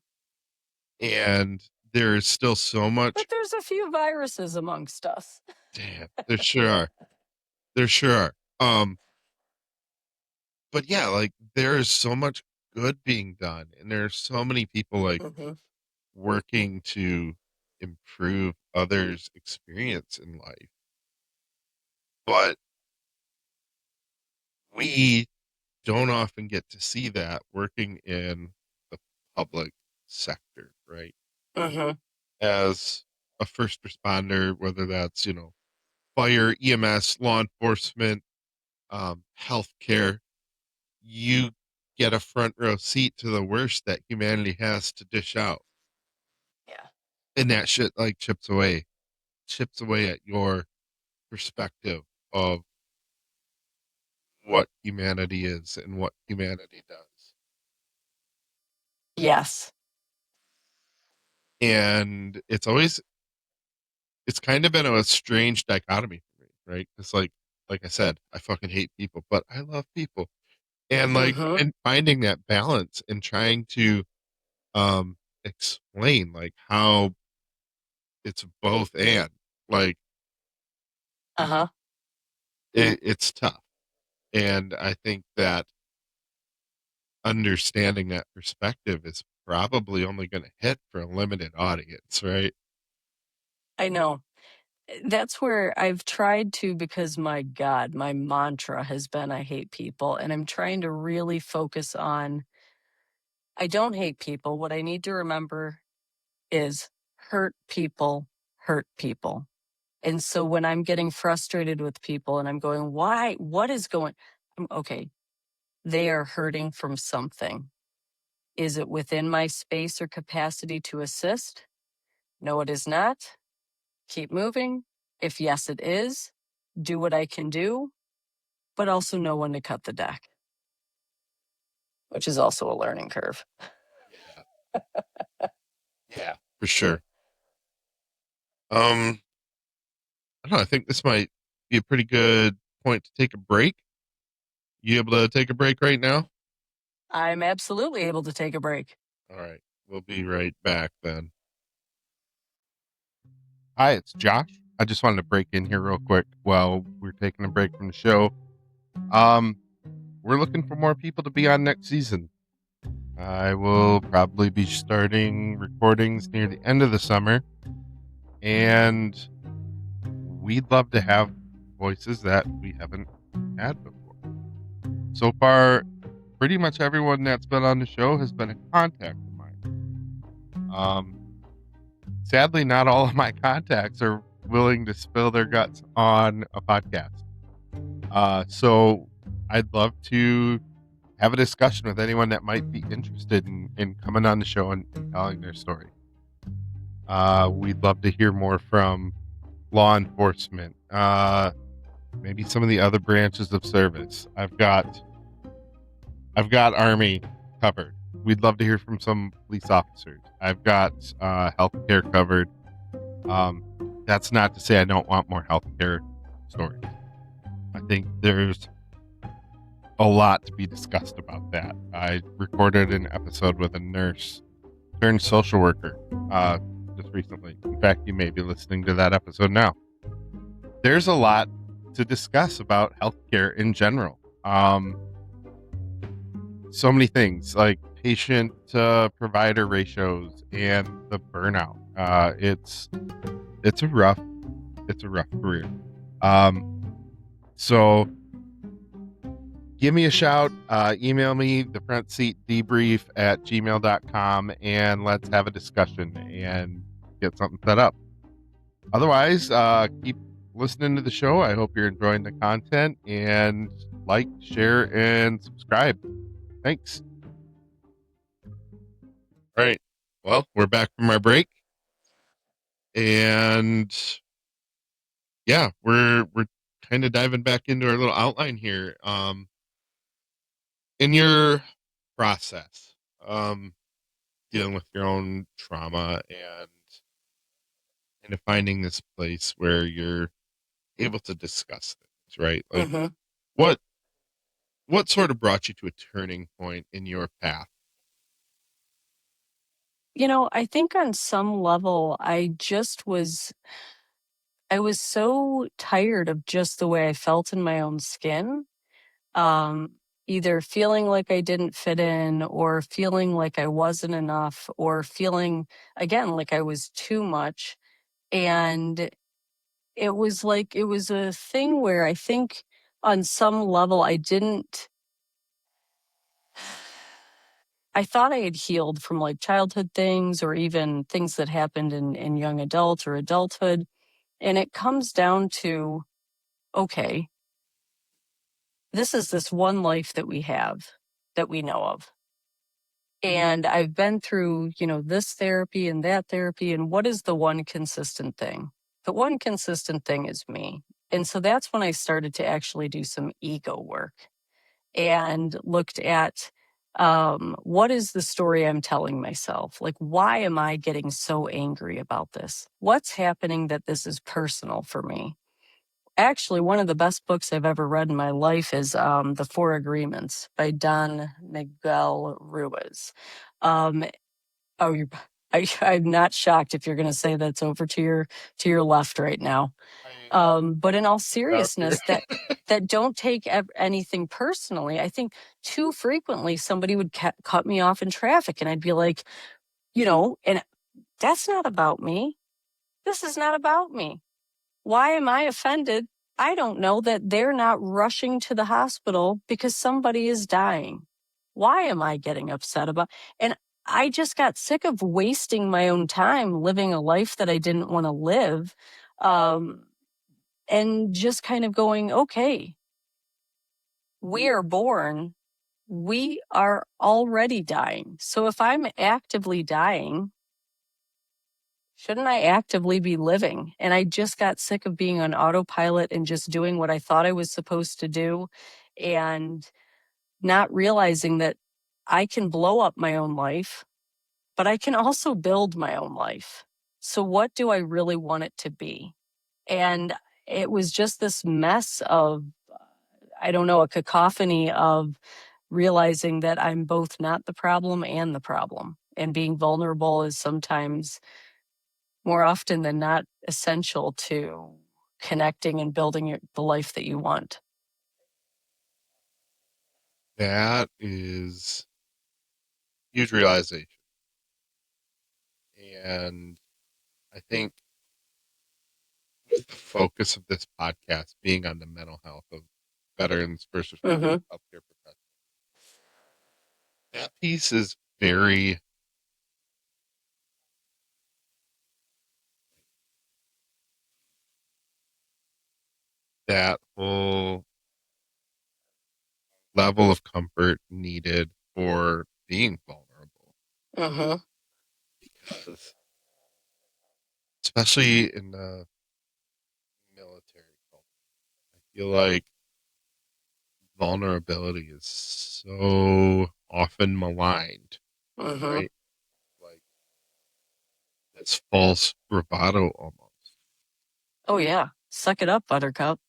And there is still so But much, there's a few viruses amongst us. damn, there sure are. There sure are. But yeah, like, there is so much good being done. And there's so many people like Hmm. working to improve others' experience in life. But we don't often get to see that working in the public sector, right? Hmm. As a first responder, whether that's, fire, EMS, law enforcement, healthcare, you get a front row seat to the worst that humanity has to dish out. Yeah. And that shit like chips away at your perspective of what humanity is and what humanity does. Yes. And it's kind of been a strange dichotomy for me, right? It's like I said, I fucking hate people, but I love people. And like, Hmm. and finding that balance and trying to explain like how it's both, and like Uh-huh. it's tough. And I think that understanding that perspective is probably only going to hit for a limited audience, right? I know. That's where I've tried to, because my God, my mantra has been I hate people. And I'm trying to really focus on I don't hate people. What I need to remember is hurt people hurt people. And so when I'm getting frustrated with people and I'm going, why? What is going? Okay, they are hurting from something. Is it within my space or capacity to assist? No, it is not. Keep moving. If yes, it is, do what I can do, but also know when to cut the deck. which is also a learning curve. Yeah, for sure. I don't know, I think this might be a pretty good point to take a break. You able to take a break right now? I'm absolutely able to take a break. All right. We'll be right back then. Hi, it's Josh. I just wanted to break in here real quick while we're taking a break from the show. We're looking for more people to be on next season. I will probably be starting recordings near the end of the summer, and we'd love to have voices that we haven't had before. So far, pretty much everyone that's been on the show has been a contact of mine. Sadly, not all of my contacts are willing to spill their guts on a podcast. So I'd love to have a discussion with anyone that might be interested in coming on the show and telling their story. We'd love to hear more from law enforcement, maybe some of the other branches of service. I've got Army covered. We'd love to hear from some police officers. I've got healthcare covered. That's not to say I don't want more healthcare stories. I think there's a lot to be discussed about that. I recorded an episode with a nurse turned social worker just recently. In fact, you may be listening to that episode now. There's a lot to discuss about healthcare in general. So many things like patient provider ratios and the burnout. It's a rough career. So give me a shout, email me the front seat debrief at gmail.com, and let's have a discussion and get something set up. Otherwise, keep listening to the show. I hope you're enjoying the content, and like, share, and subscribe. Thanks. All right. Well, we're back from our break, and yeah, we're kind of diving back into our little outline here. In your process, dealing with your own trauma and finding this place where you're able to discuss things, right? Like Mm-hmm. what sort of brought you to a turning point in your path? I think on some level, I was so tired of just the way I felt in my own skin. Um, Either feeling like I didn't fit in, or feeling like I wasn't enough, or feeling again like I was too much. And it was a thing where I think on some level I thought I had healed from like childhood things, or even things that happened in young adult or adulthood. And it comes down to, okay, this is this one life that we have, that we know of. And I've been through, this therapy and that therapy. And what is the one consistent thing? The one consistent thing is me. And so that's when I started to actually do some ego work and looked at what is the story I'm telling myself? Like, why am I getting so angry about this? What's happening that this is personal for me? Actually, one of the best books I've ever read in my life is The Four Agreements by Don Miguel Ruiz. Um, oh, I'm not shocked if you're going to say that's over to your left right now. But in all seriousness, that don't take anything personally. I think too frequently somebody would cut me off in traffic, and I'd be like, and that's not about me. This is not about me. Why am I offended? I don't know that they're not rushing to the hospital because somebody is dying. Why am I getting upset about? And I just got sick of wasting my own time living a life that I didn't want to live. And just kind of going, okay, we are born, we are already dying. So if I'm actively dying, shouldn't I actively be living? And I just got sick of being on autopilot and just doing what I thought I was supposed to do, and not realizing that I can blow up my own life, but I can also build my own life. So what do I really want it to be? And it was just this mess of, I don't know, a cacophony of realizing that I'm both not the problem and the problem. And being vulnerable is sometimes, more often than not, essential to connecting and building the life that you want. That is huge realization. And I think with the focus of this podcast being on the mental health of veterans, first responders, healthcare professionals, that piece is very that whole level of comfort needed for being vulnerable. Because especially in the military culture, I feel like vulnerability is so often maligned, right? Like it's false bravado almost. Oh, yeah. Suck it up, buttercup.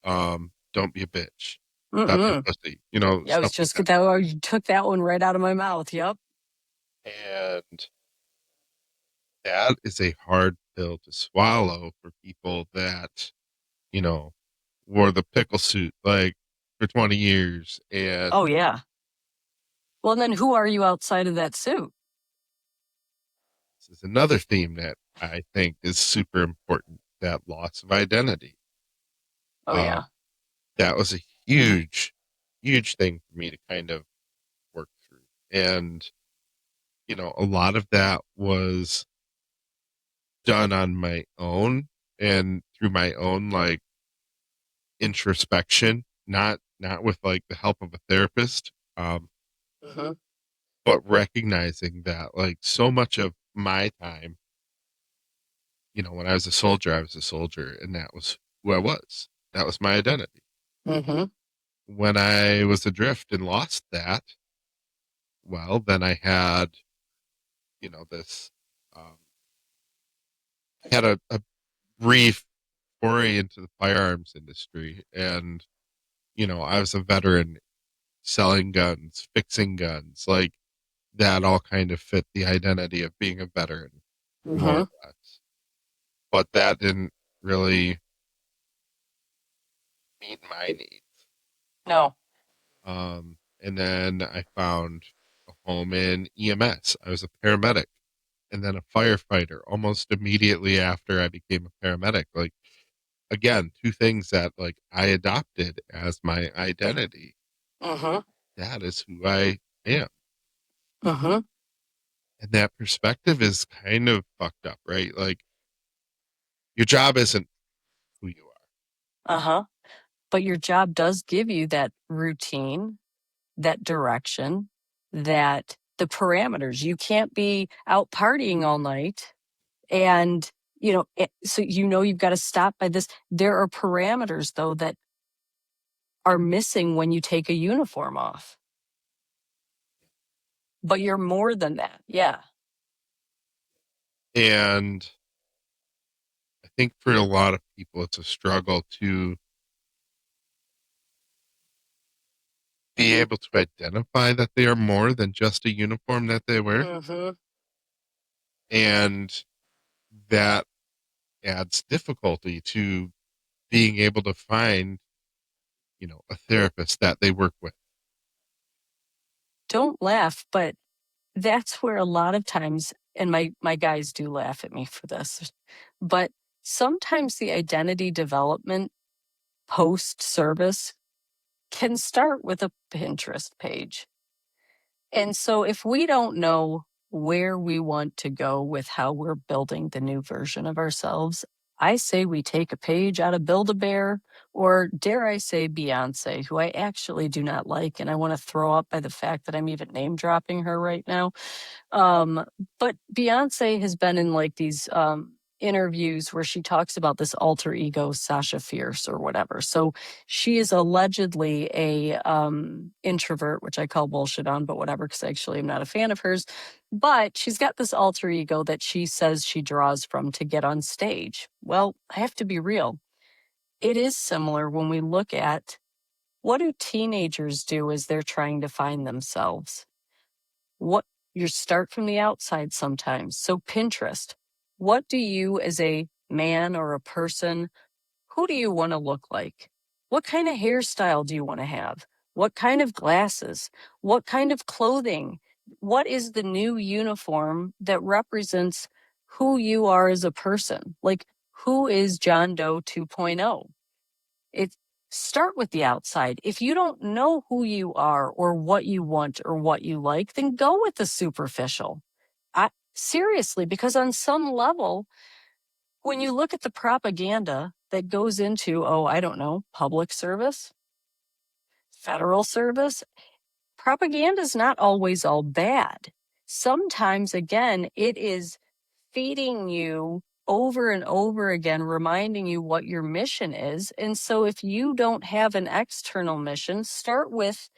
Don't be a bitch. Stop being pussy. You know, Yeah, I was stuff like just that. you took that one right out of my mouth. Yep. And that is a hard pill to swallow for people that, you know, wore the pickle suit like for 20 years. And Oh, yeah. Well, then who are you outside of that suit? this is another theme that I think is super important, that loss of identity. Oh, yeah. That was a huge, huge thing for me to kind of work through. And, you know, a lot of that was done on my own and through my own like introspection, not with like the help of a therapist, but recognizing that like so much of my time, you know, when I was a soldier, I was a soldier, and that was who I was. That was my identity. When I was adrift and lost that, well, then I had, you know, this, I had a brief foray into the firearms industry, and you know, I was a veteran selling guns, fixing guns, like that all kind of fit the identity of being a veteran, more or less. But that didn't really meet my needs. No. And then I found a home in EMS. I was a paramedic and then a firefighter almost immediately after I became a paramedic. Like, again, two things that like I adopted as my identity. That is who I am. And that perspective is kind of fucked up, right? Like, your job isn't who you are. But your job does give you that routine, that direction, that the parameters. You can't be out partying all night and, so you've got to stop by this. There are parameters, though, that are missing when you take a uniform off. But you're more than that. Yeah. And I think for a lot of people, it's a struggle to be able to identify that they are more than just a uniform that they wear. And that adds difficulty to being able to find, you know, a therapist that they work with. Don't laugh, but that's where a lot of times, and my guys do laugh at me for this, but sometimes the identity development post service can start with a Pinterest page. And so if we don't know where we want to go with how we're building the new version of ourselves, I say we take a page out of Build-A-Bear, or dare I say Beyonce, who I actually do not like, and I want to throw up by the fact that I'm even name dropping her right now. But Beyonce has been in like these interviews where she talks about this alter ego, Sasha Fierce or whatever. So she is allegedly a introvert, which I call bullshit on, but whatever, because actually I'm not a fan of hers. But she's got this alter ego that she says she draws from to get on stage. Well, I have to be real. It is similar when we look at what do teenagers do as they're trying to find themselves? What you start from the outside sometimes. So Pinterest, what do you as a man or a person, who do you want to look like? What kind of hairstyle do you want to have? What kind of glasses? What kind of clothing? What is the new uniform that represents who you are as a person? Like, who is John Doe 2.0? It start with the outside. If you don't know who you are or what you want or what you like, then go with the superficial. Seriously, because on some level, when you look at the propaganda that goes into, oh, I don't know, public service, federal service, propaganda is not always all bad. Sometimes, again, it is feeding you over and over again, reminding you what your mission is. And so if you don't have an external mission, start with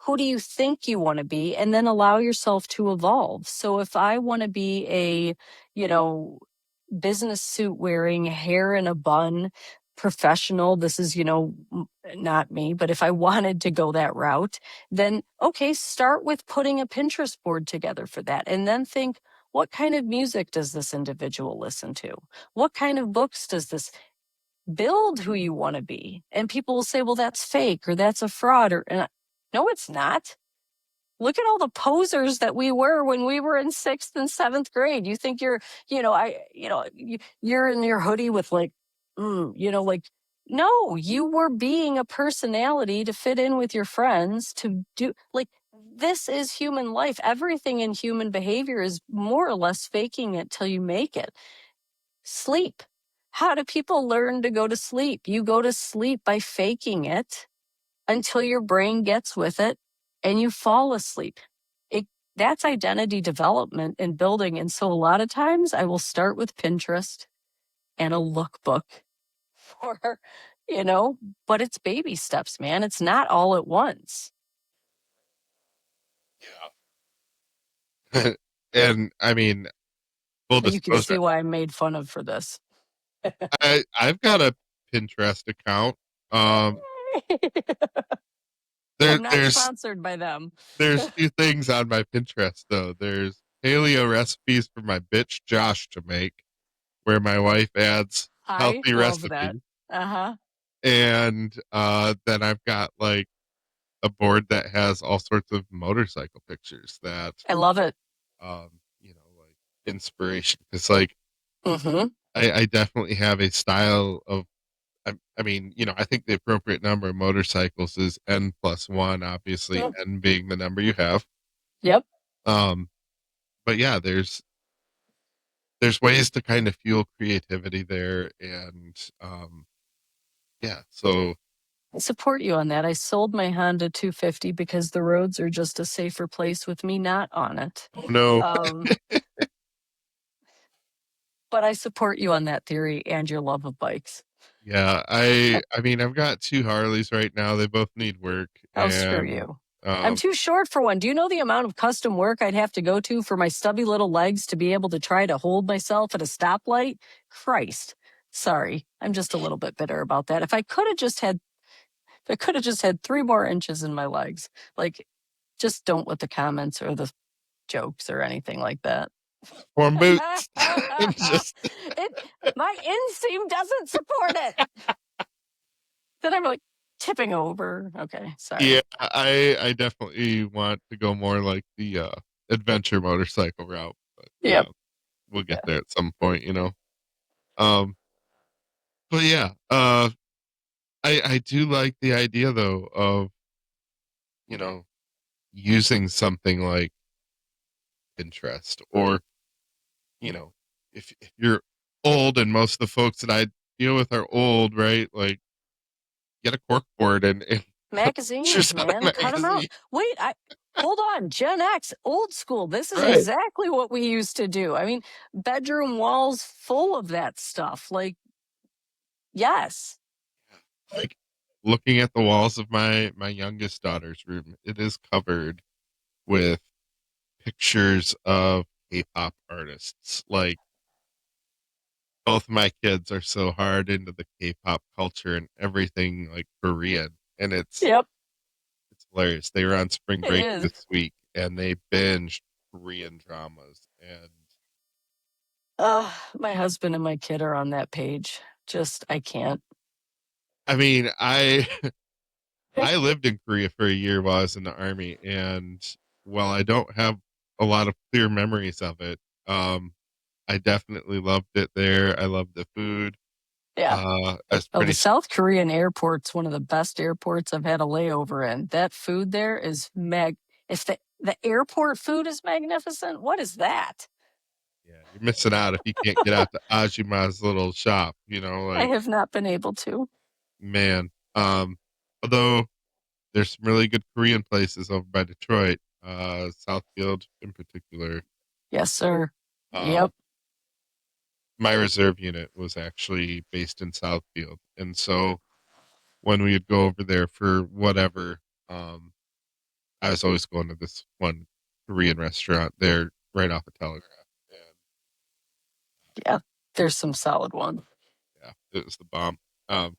who do you think you want to be and then allow yourself to evolve. So if I want to be a, business suit wearing, hair in a bun, professional, this is, not me, but if I wanted to go that route, then okay, start with putting a Pinterest board together for that. And then think, what kind of music does this individual listen to? What kind of books does this build who you want to be? And people will say, well, that's fake or that's a fraud no, it's not. Look at all the posers that we were when we were in 6th and 7th grade. You think you're, you're in your hoodie with no, you were being a personality to fit in with your friends to do this is human life. Everything in human behavior is more or less faking it till you make it. Sleep. How do people learn to go to sleep? You go to sleep by faking it until your brain gets with it and you fall asleep. That's identity development and building. And so a lot of times I will start with Pinterest and a lookbook for, but it's baby steps, man. It's not all at once. Yeah. And I mean, full You can disclosure, see why I'm made fun of for this. I've got a Pinterest account. I'm not There's sponsored by them. there's two things on my Pinterest though. There's paleo recipes for my bitch Josh to make, where my wife adds I healthy love recipes. that. Uh-huh. And then I've got like a board that has all sorts of motorcycle pictures that I love it. Like inspiration. It's like Mm-hmm. I definitely have a style of I think the appropriate number of motorcycles is N+1, obviously, Yep. N being the number you have. Yep. But yeah, there's ways to kind of fuel creativity there. And yeah, so I support you on that. I sold my Honda 250 because the roads are just a safer place with me not on it. no. But I support you on that theory and your love of bikes. Yeah, I mean I've got two Harleys right now. They both need work. Oh, screw And you. I'm too short for one. Do you know the amount of custom work I'd have to go to for my stubby little legs to be able to try to hold myself at a stoplight? Christ. Sorry. I'm just a little bit bitter about that. If I could have just had 3 more inches in my legs, just don't with the comments or the jokes or anything like that. warm boots. My inseam doesn't support it. Then I'm like tipping over. Okay, sorry. Yeah, I definitely want to go more like the adventure motorcycle route. But Yep. we'll get there at some point, But yeah, I do like the idea though of using something like Pinterest, or if you're old, and most of the folks that I deal with are old, right? Like, get a cork board and Magazines, man, cut them out. Wait, Hold on, Gen X, old school. This is Right. exactly what we used to do. I mean, bedroom walls full of that stuff. Like, yes. Like looking at the walls of my youngest daughter's room, it is covered with pictures of K-pop artists. Like both my kids are so hard into the K-pop culture and everything like Korean, and Yep, it's hilarious. They were on spring it break is. this week and they binged Korean dramas, and My husband and my kid are on that page. Just, I can't. I mean, I lived in Korea for a year while I was in the army, and while I don't have a lot of clear memories of it, I definitely loved it there. I loved the food. Yeah. I was Oh, the pretty South Korean airport's one of the best airports I've had a layover in. That food there is If the airport food is magnificent, what is that? yeah, you're missing out if you can't get out to Ajima's little shop, I like have not been able to. man. Although there's some really good Korean places over by Detroit, Southfield in particular. Yes, sir. Um, Yep. my reserve unit was actually based in Southfield, and so when we would go over there for whatever, um, I was always going to this one Korean restaurant there right off of Telegraph. And Yeah. There's some solid ones. yeah, it was the bomb. A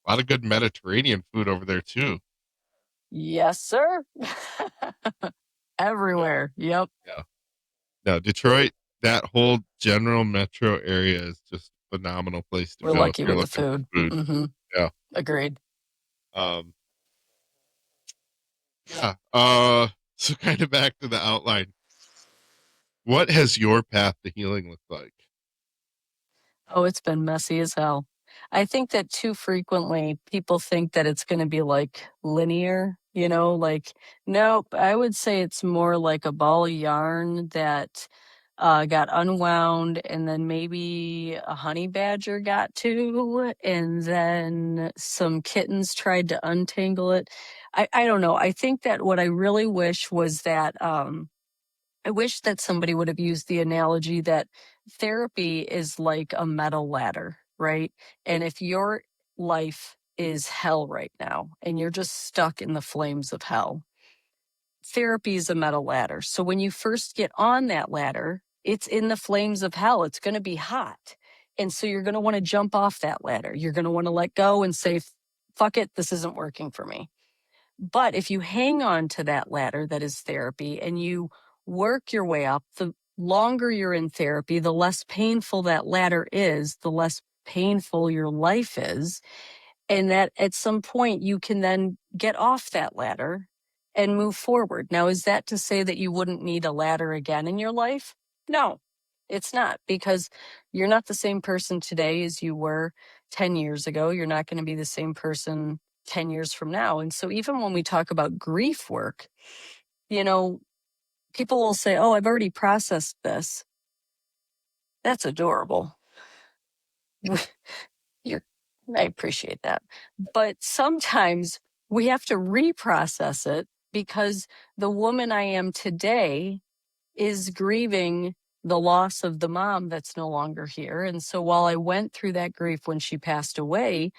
lot of good Mediterranean food over there too. Yes, sir. Everywhere. Yep. Yeah. No, Detroit, that whole general metro area is just a phenomenal place to We're go if lucky you're with the looking for food. food. Mm-hmm. Yeah. Agreed. Um, yeah. So kind of back to the outline. What has your path to healing looked like? Oh, it's been messy as hell. I think that too frequently people think that it's going to be like linear, like, nope, I would say it's more like a ball of yarn that got unwound, and then maybe a honey badger got to, and then some kittens tried to untangle it. I don't know. I think that what I really wish was that I wish that somebody would have used the analogy that therapy is like a metal ladder, right? And if your life is hell right now and you're just stuck in the flames of hell, therapy is a metal ladder. So when you first get on that ladder, it's in the flames of hell. It's going to be hot. And so you're going to want to jump off that ladder. You're going to want to let go and say, fuck it, this isn't working for me. But if you hang on to that ladder that is therapy and you work your way up, the longer you're in therapy, the less painful that ladder is, the less painful your life is. And that at some point you can then get off that ladder and move forward. Now, is that to say that you wouldn't need a ladder again in your life? No, it's not, because you're not the same person today as you were 10 years ago. You're not going to be the same person 10 years from now. And so even when we talk about grief work, you know, people will say, oh, I've already processed this. That's adorable. You're, I appreciate that. But sometimes we have to reprocess it because the woman I am today is grieving the loss of the mom that's no longer here. And so while I went through that grief when she passed away,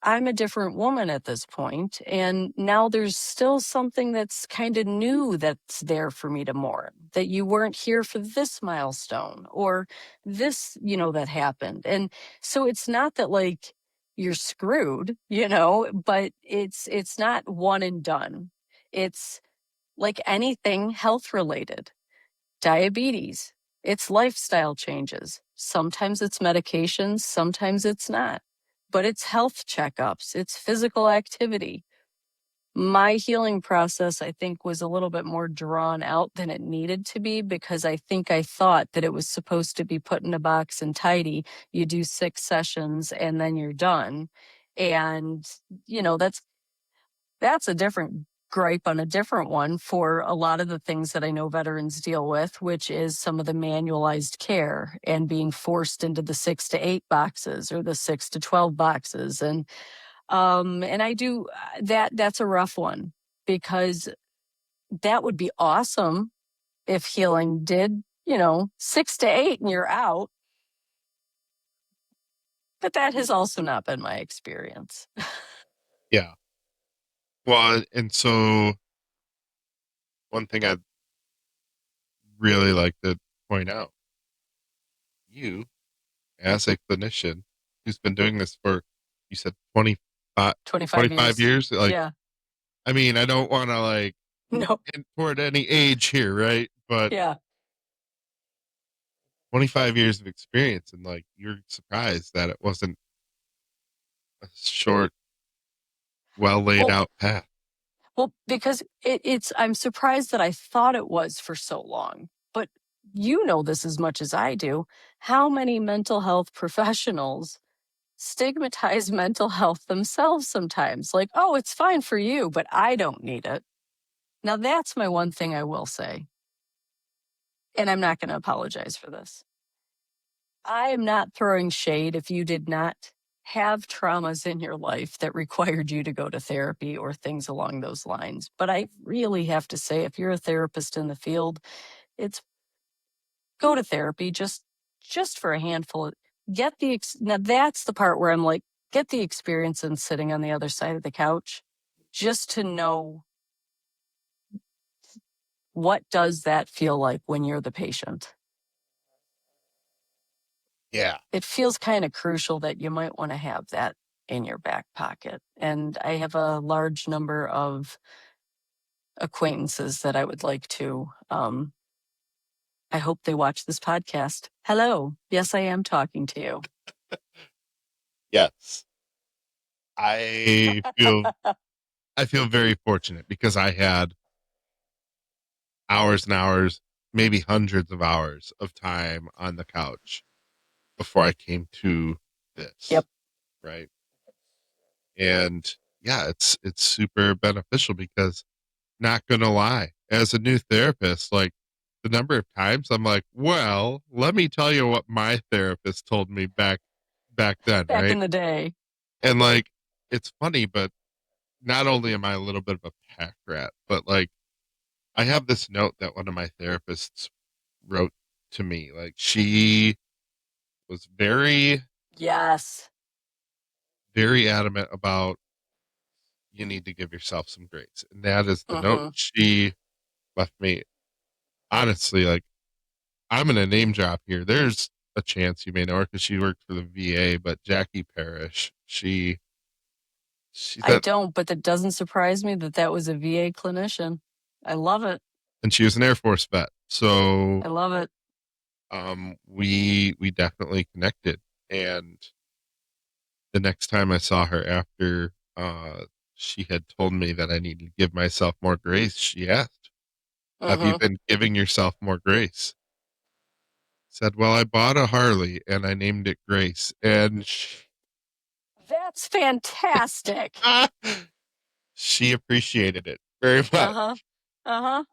I'm a different woman at this point, and now there's still something that's kind of new that's there for me to mourn, that you weren't here for this milestone or this, that happened. And so it's not that like you're screwed, but it's not one and done. It's like anything health related. Diabetes, it's lifestyle changes. Sometimes it's medications, sometimes it's not. But it's health checkups, it's physical activity. My healing process, I think, was a little bit more drawn out than it needed to be, because I think I thought that it was supposed to be put in a box and tidy. You do 6 sessions and then you're done. And, that's a different gripe on a different one for a lot of the things that I know veterans deal with, which is some of the manualized care and being forced into the 6 to 8 boxes or the 6 to 12 boxes. And I do that's a rough one, because that would be awesome if healing did, 6 to 8 and you're out. But that has also not been my experience. Yeah. Well, and so one thing I'd really like to point out, you as a clinician who's been doing this for, you said 25 25 years. years. Like, Yeah. I mean, I don't want to like No. hint toward any age here, right? But Yeah. 25 years of experience, and like you're surprised that it wasn't a short, well laid Well, out path. Well, because I'm surprised that I thought it was for so long. But you know this as much as I do. How many mental health professionals stigmatize mental health themselves sometimes? Like, oh, it's fine for you, but I don't need it. Now, that's my one thing I will say. And I'm not going to apologize for this. I am not throwing shade if you did not have traumas in your life that required you to go to therapy or things along those lines. But I really have to say, if you're a therapist in the field, it's go to therapy just for a handful. Now that's the part where I'm like, get the experience in sitting on the other side of the couch, just to know what does that feel like when you're the patient. Yeah. It feels kind of crucial that you might want to have that in your back pocket. And I have a large number of acquaintances that I would like to, I hope they watch this podcast. Hello. Yes, I am talking to you. Yes. I feel very fortunate because I had hours and hours, maybe hundreds of hours of time on the couch before I came to this. Yep. Right. And yeah, it's super beneficial because, not gonna lie, as a new therapist, like the number of times I'm like, well, let me tell you what my therapist told me back then, Back right? in the day. And like it's funny, but not only am I a little bit of a pack rat, but like I have this note that one of my therapists wrote to me. Like she was very, Yes. very adamant about you need to give yourself some grace. And that is the note Mm-hmm. she left me. Honestly, like I'm gonna name drop here. There's a chance you may know her because she worked for the VA, but Jackie Parrish, she I said, don't, but that doesn't surprise me that was a VA clinician. I love it. and she was an Air Force vet. So I love it. we definitely connected. And the next time I saw her after she had told me that I needed to give myself more grace, she asked, have you Mm-hmm. been giving yourself more grace? Said, well, I bought a Harley and I named it Grace. And That's fantastic. she appreciated it very much. Uh-huh. Uh-huh.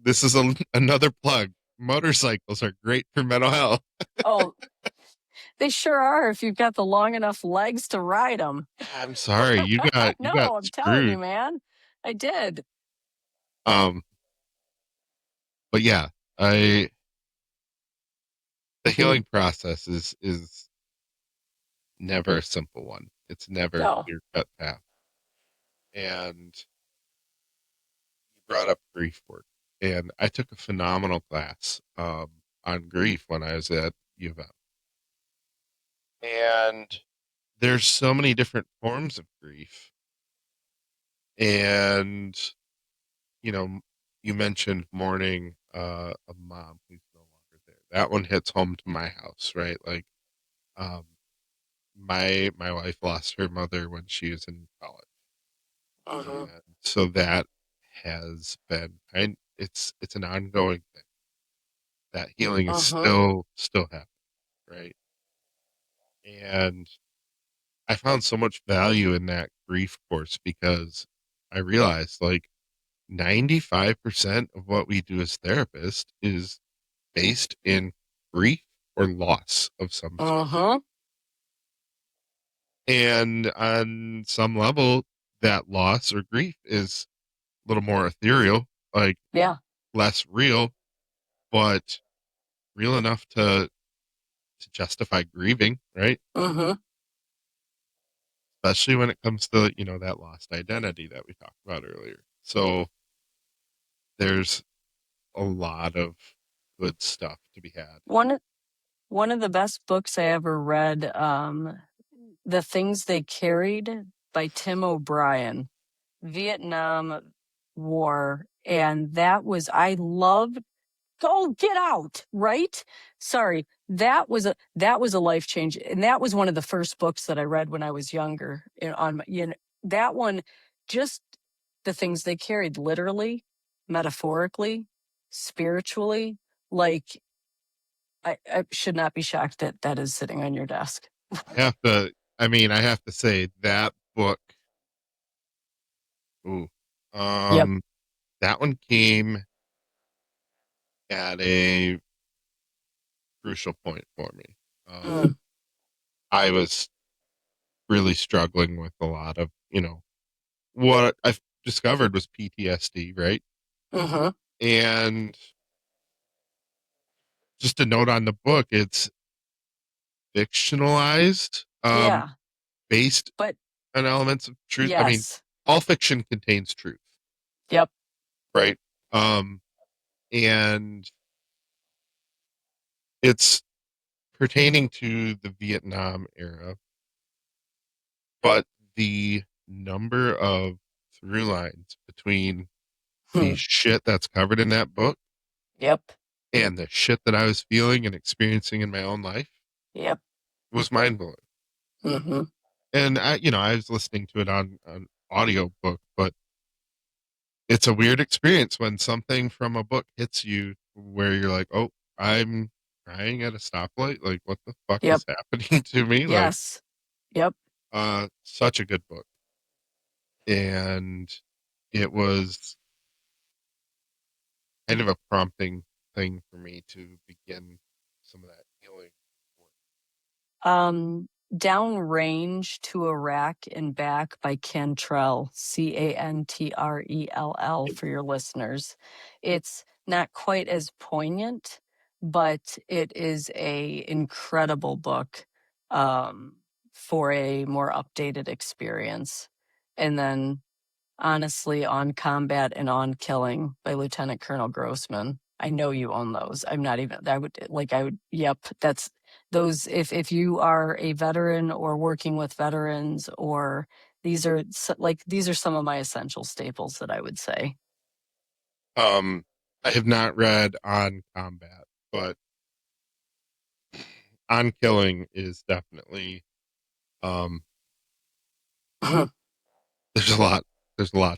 This is another plug. Motorcycles are great for mental health. Oh, they sure are if you've got the long enough legs to ride them. I'm sorry, you got No, I'm telling you, screwed. man. I did. Um, but yeah, I the healing process is never a simple one. It's never a No. clear cut path. And you brought up grief work, and I took a phenomenal class on grief when I was at U of M. And there's so many different forms of grief. And you know, you mentioned mourning a mom who's no longer there. That one hits home to my house, right? Like, um, my wife lost her mother when she was in college, Mm-hmm. and so that has been, and it's an ongoing thing. That healing is Mm-hmm. still happening, right? And I found so much value in that grief course because I realized like 95% of what we do as therapists is based in grief or loss of some sort. Mm-hmm. And on some level, that loss or grief is a little more ethereal Like, Yeah. less real, but real enough to justify grieving, right? Mm-hmm. Especially when it comes to, that lost identity that we talked about earlier. So there's a lot of good stuff to be had. One of the best books I ever read, The Things They Carried by Tim O'Brien, Vietnam War. And I loved, oh, get out, right? Sorry. That was a life change. And that was one of the first books that I read when I was younger. That one, just the things they carried, literally, metaphorically, spiritually, like, I should not be shocked that that is sitting on your desk. I have to say that book, ooh, Yep. that one came at a crucial point for me. Mm. I was really struggling with a lot of, what I've discovered was PTSD, right? Mm-hmm. And just a note on the book, it's fictionalized, Yeah. based But on elements of truth. I mean, yes. all fiction contains truth, Yep. right? Um, and it's pertaining to the Vietnam era, but the number of through lines between the Hmm. shit that's covered in that book Yep. and the shit that I was feeling and experiencing in my own life Yep. was mind blowing. Mm-hmm. And I was listening to it on audio book, but it's a weird experience when something from a book hits you where you're like, oh, I'm crying at a stoplight. Like, what the fuck Yep. is happening to me? Like, Yes. Yep. such a good book. And it was kind of a prompting thing for me to begin some of that healing work. Downrange to Iraq and Back by Cantrell, Cantrell, for your listeners. It's not quite as poignant, but it is a incredible book, for a more updated experience. And then honestly, On Combat and On Killing by Lieutenant Colonel Grossman. I know you own those. I'm not even, yep, that's those. If you are a veteran or working with veterans, or these are some of my essential staples that I would say. I have not read On Combat, but On Killing is definitely, um, there's a lot,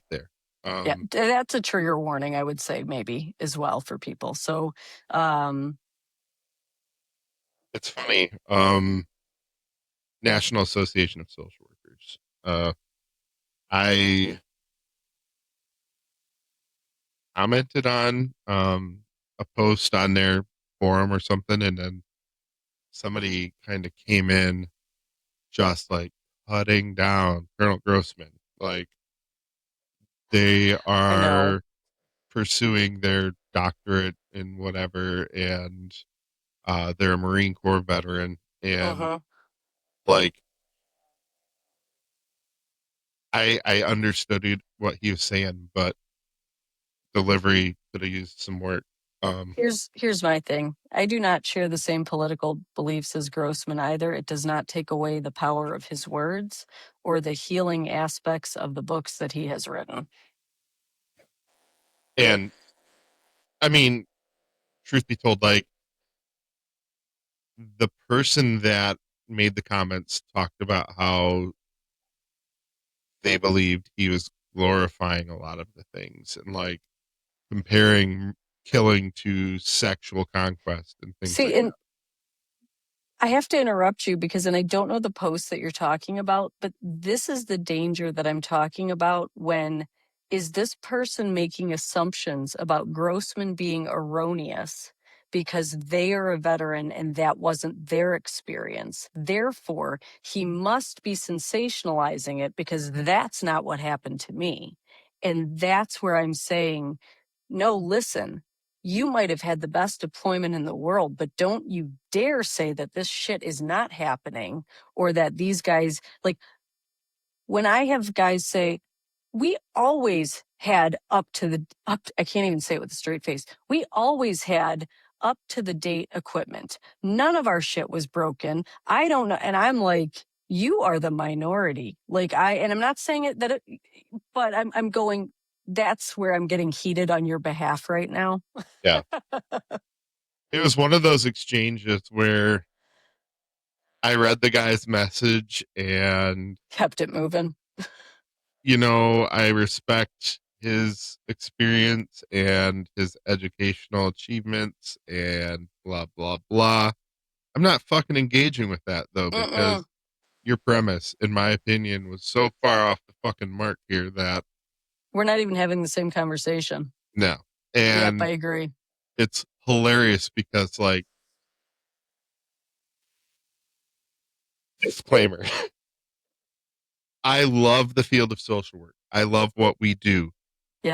there. Yeah, that's a trigger warning, I would say, maybe as well for people. So, It's funny. National Association of Social Workers. I commented on a post on their forum or something, and then somebody kind of came in just like putting down Colonel Grossman. Like, they I know. are pursuing their doctorate in whatever, and they're a Marine Corps veteran, and Uh-huh. like I understood what he was saying, but delivery could have used some work. Here's my thing. I do not share the same political beliefs as Grossman either. It does not take away the power of his words or the healing aspects of the books that he has written. And I mean, truth be told, like, the person that made the comments talked about how they believed he was glorifying a lot of the things and like comparing killing to sexual conquest and things See, like and I have to interrupt you because, and I don't know the post that you're talking about, but this is the danger that I'm talking about. When is this person making assumptions about Grossman being erroneous because they are a veteran and that wasn't their experience? Therefore, he must be sensationalizing it because that's not what happened to me. And that's where I'm saying no, listen, you might have had the best deployment in the world, but don't you dare say that this shit is not happening, or that these guys, like, when I have guys say, we always had I can't even say it with a straight face. We always had up to the date equipment. None of our shit was broken. I don't know. And I'm like, you are the minority. And I'm not saying but I'm going, that's where I'm getting heated on your behalf right now. Yeah. It was one of those exchanges where I read the guy's message and, Kept it moving. I respect his experience and his educational achievements and blah, blah, blah. I'm not fucking engaging with that though, because Mm-mm. your premise, in my opinion, was so far off the fucking mark here that We're not even having the same conversation. no. Yep, I And agree. it's hilarious because, like, disclaimer, I love the field of social work. I love what we do.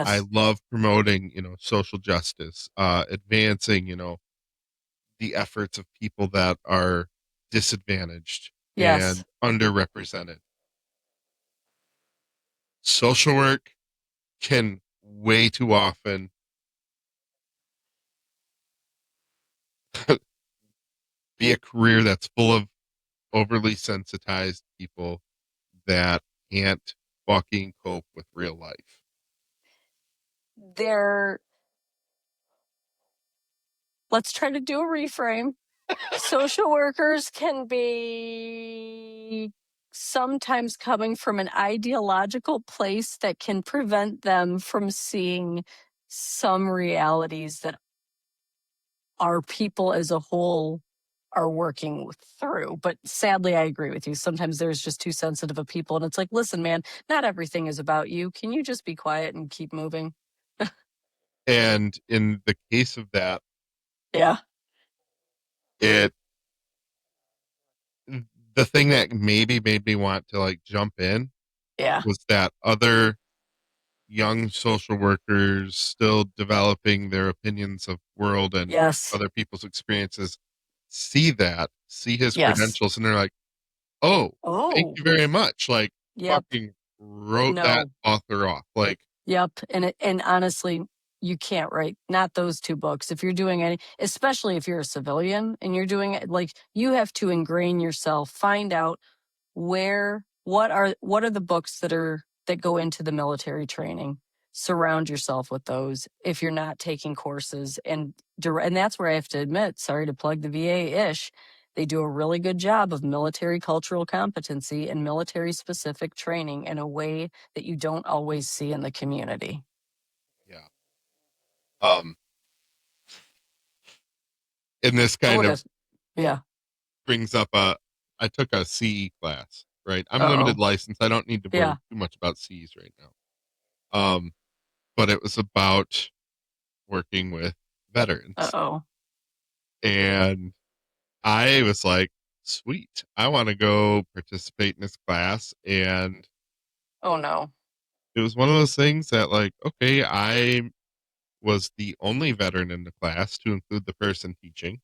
I Yes. love promoting, social justice, advancing, the efforts of people that are disadvantaged Yes. and underrepresented. Social work can way too often be a career that's full of overly sensitized people that can't fucking cope with real life. There, let's try to do a reframe. Social workers can be sometimes coming from an ideological place that can prevent them from seeing some realities that our people as a whole are working through. But sadly, I agree with you. Sometimes there's just too sensitive of people. And it's like, listen, man, not everything is about you. Can you just be quiet and keep moving? And in the case of that, Yeah. it the thing that maybe made me want to, like, jump in Yeah. was that other young social workers still developing their opinions of world and Yes. other people's experiences see his Yes. credentials, and they're like, oh, thank Oh, you very much, like, yep. fucking wrote that No. author off, like, Yep. And honestly, you can't write not those two books. If you're doing any, especially if you're a civilian and you're doing it, like, you have to ingrain yourself, find out what are the books that go into the military training. Surround yourself with those if you're not taking courses. And that's where I have to admit, sorry to plug the VA-ish, they do a really good job of military cultural competency and military specific training in a way that you don't always see in the community. yeah. Um, and this I kind would of have, yeah. brings up I took a CE class, right? I'm limited Uh-oh. license. I don't need to worry Yeah. too much about C's right now. But it was about working with veterans. Uh-oh. And I was like, sweet, I want to go participate in this class. And Oh no. it was one of those things that, like, okay, I was the only veteran in the class to include the person teaching.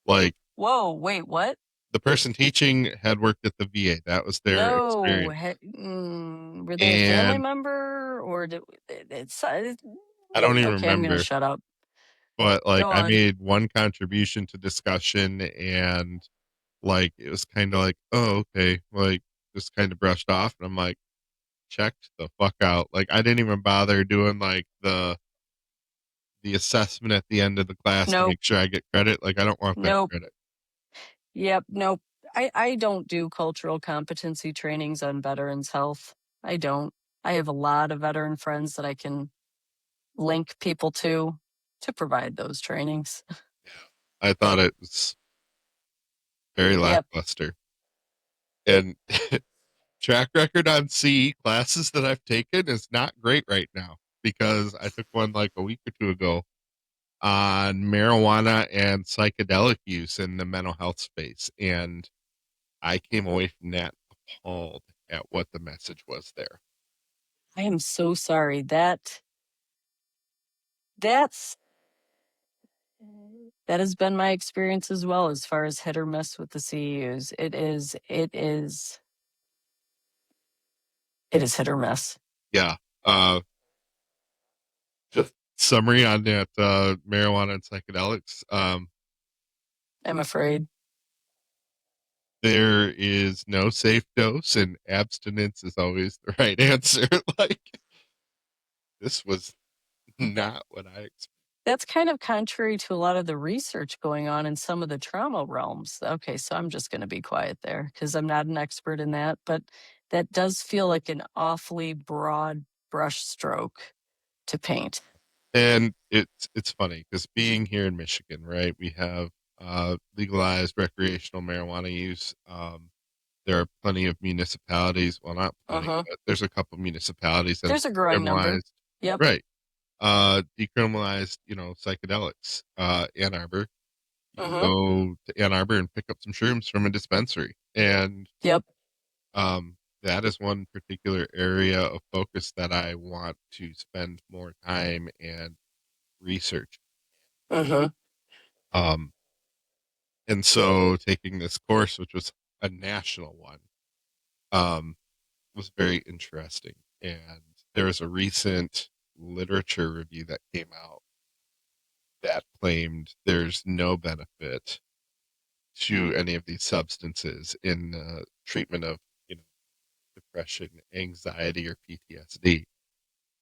Like, Whoa, wait, what? the person teaching had worked at the VA. That was their No. experience. Were they a family And member or I don't even okay, I'm going to remember, shut up. but, like, Go I on. made one contribution to discussion, and, like, it was kind of like, oh, okay, like, just kind of brushed off. And I'm like, checked the fuck out. Like, I didn't even bother doing, like, the assessment at the end of the class to Nope. make sure I get credit. Like, I don't want that Nope. credit. Yep. Nope. I don't do cultural competency trainings on veterans health. I don't. I have a lot of veteran friends that I can link people to provide those trainings. I thought it was very Yep. lackluster. And track record on CE classes that I've taken is not great right now, because I took one like a week or two ago on marijuana and psychedelic use in the mental health space. And I came away from that appalled at what the message was there. I am so sorry. that has been my experience as well, as far as hit or miss with the CEUs. It is hit or miss. Yeah. Just summary on that marijuana and psychedelics. I'm afraid. There is no safe dose, and abstinence is always the right answer. Like, this was not what I expected. That's kind of contrary to a lot of the research going on in some of the trauma realms. Okay, so I'm just going to be quiet there because I'm not an expert in that, but that does feel like an awfully broad brushstroke to paint. And it's funny because being here in Michigan, right, we have legalized recreational marijuana use. There are plenty of municipalities, well, not plenty, but there's a couple municipalities that have There's a growing number. decriminalized, Yep. right? Decriminalized, Psychedelics. Ann Arbor. You can go to Ann Arbor and pick up some shrooms from a dispensary, and Yep. that is one particular area of focus that I want to spend more time and research. Um, and so taking this course, which was a national one, was very interesting. And there was a recent literature review that came out that claimed there's no benefit to any of these substances in the treatment of, depression, anxiety, or PTSD.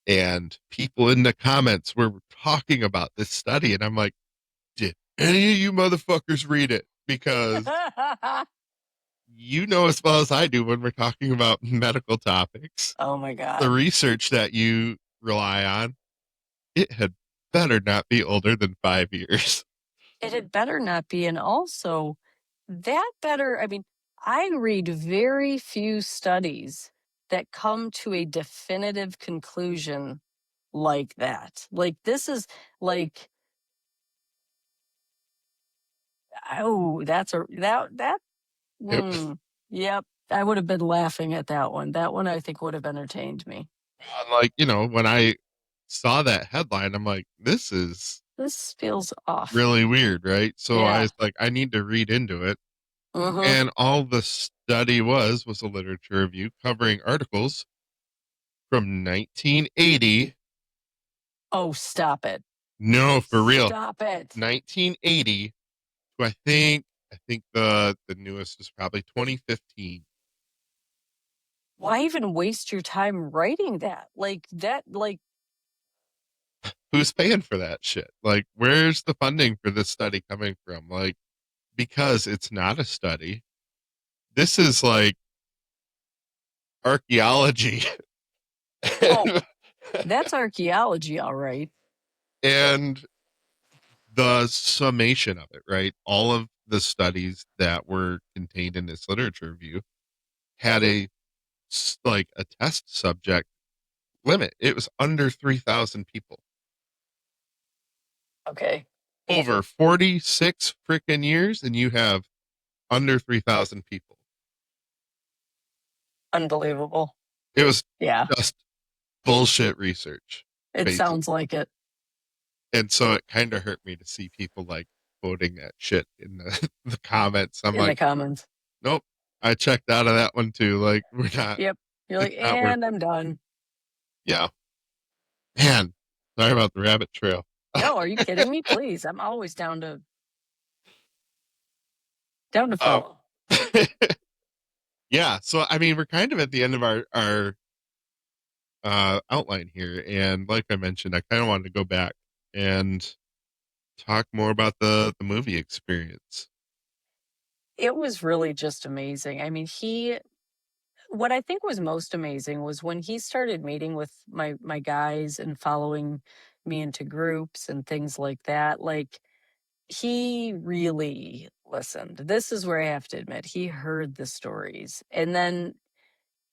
And people in the comments were talking about this study, and I'm like, did any of you motherfuckers read it? Because you know as well as I do when we're talking about medical topics, Oh my the God. research that you rely on, it had better not be older than 5 years. It had better not be. And also, I read very few studies that come to a definitive conclusion like that. Like, this is like, oh, yep. I would have been laughing at that one. That one I think would have entertained me. Like, when I saw that headline, I'm like, this feels off. really weird, right? So I Yeah. was like, I need to read into it. And all the study was a literature review covering articles from 1980. Oh, stop it. No, for real. Stop it. 1980 to I think the newest is probably 2015. Why even waste your time writing that? Who's paying for that shit? Like, where's the funding for this study coming from? Like, because it's not a study. This is like archaeology. Oh, that's archaeology, all right. And the summation of it, right? All of the studies that were contained in this literature review had a test subject limit. It was under 3,000 people. Okay. Over 46 freaking years, and you have under 3,000 people. Unbelievable. It was Yeah. just bullshit research. It basically. sounds like it. And so it kind of hurt me to see people like quoting that shit in the comments. I'm In like, the comments. nope, I checked out of that one too. Like, we're not. Yep. You're like, not worth and I'm done. Yeah. Man, sorry about the rabbit trail. No, are you kidding me? Please. I'm always down to follow. Yeah. So, I mean, we're kind of at the end of our outline here. And like I mentioned, I kind of wanted to go back and talk more about the movie experience. It was really just amazing. I mean, what I think was most amazing was when he started meeting with my guys and following me into groups and things like that. Like, he really listened. This is where I have to admit, he heard the stories. And then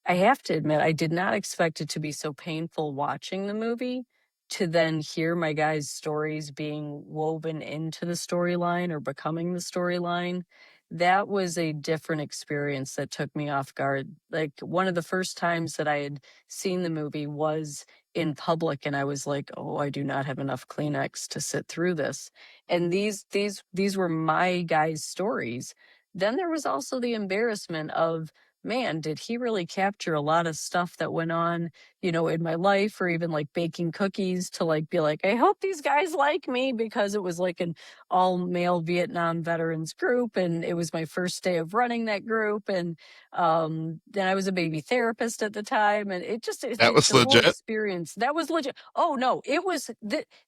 I have to admit, I did not expect it to be so painful watching the movie to then hear my guys' stories being woven into the storyline or becoming the storyline. That was a different experience that took me off guard. Like, one of the first times that I had seen the movie was in public, and I was like, oh, I do not have enough Kleenex to sit through this. And these were my guys' stories. Then there was also the embarrassment of, man, did he really capture a lot of stuff that went on, in my life, or even like baking cookies to like be like, I hope these guys like me, because it was like an all male Vietnam veterans group, and it was my first day of running that group. And then I was a baby therapist at the time, and That like was the whole legit. experience, that was legit. Oh no, it was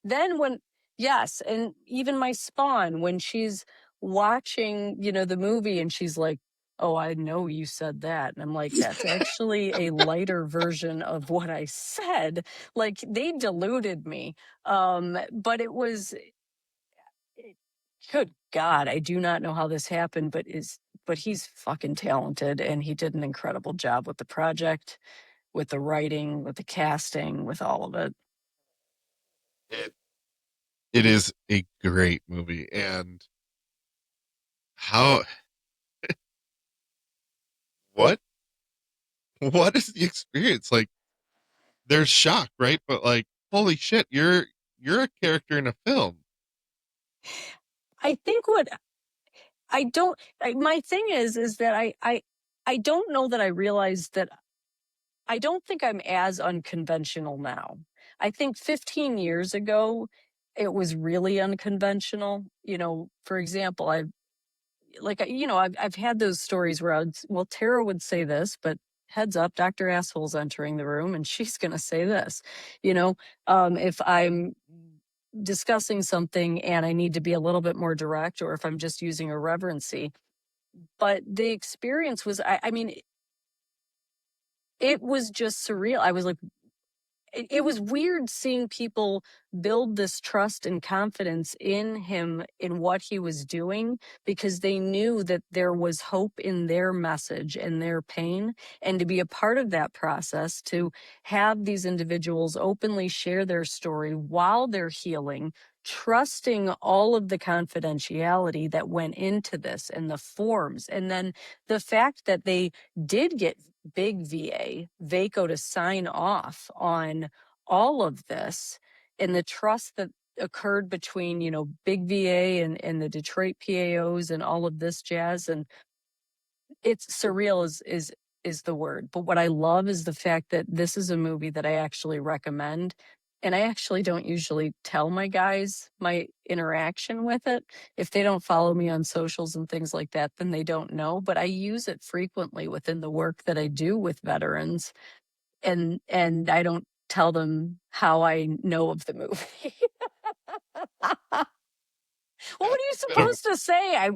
then when, yes. And even my spawn, when she's watching, the movie, and she's like, oh, I know you said that. And I'm like, that's actually a lighter version of what I said. Like, they diluted me. But it was, good God, I do not know how this happened, but he's fucking talented, and he did an incredible job with the project, with the writing, with the casting, with all of it. It, it is a great movie. And how, what, what is the experience? Like, there's shock, right? But like, holy shit, you're a character in a film. I think what I don't, my thing is that I don't know that I realized that. I don't think I'm as unconventional now. I think 15 years ago, it was really unconventional. For example, I've had those stories where Tara would say this, but heads up, Dr. Asshole's entering the room, and she's going to say this. If I'm discussing something and I need to be a little bit more direct, or if I'm just using a reverency. But the experience was, I mean, it was just surreal. I was like, it was weird seeing people build this trust and confidence in him, in what he was doing, because they knew that there was hope in their message and their pain. And to be a part of that process, to have these individuals openly share their story while they're healing, trusting all of the confidentiality that went into this, and the forms, and then the fact that they did get big VACO to sign off on all of this, and the trust that occurred between, big VA and the Detroit PAOs and all of this jazz. And it's surreal is the word. But what I love is the fact that this is a movie that I actually recommend. And I actually don't usually tell my guys my interaction with it. If they don't follow me on socials and things like that, then they don't know. But I use it frequently within the work that I do with veterans. And I don't tell them how I know of the movie. Well, what are you supposed to say?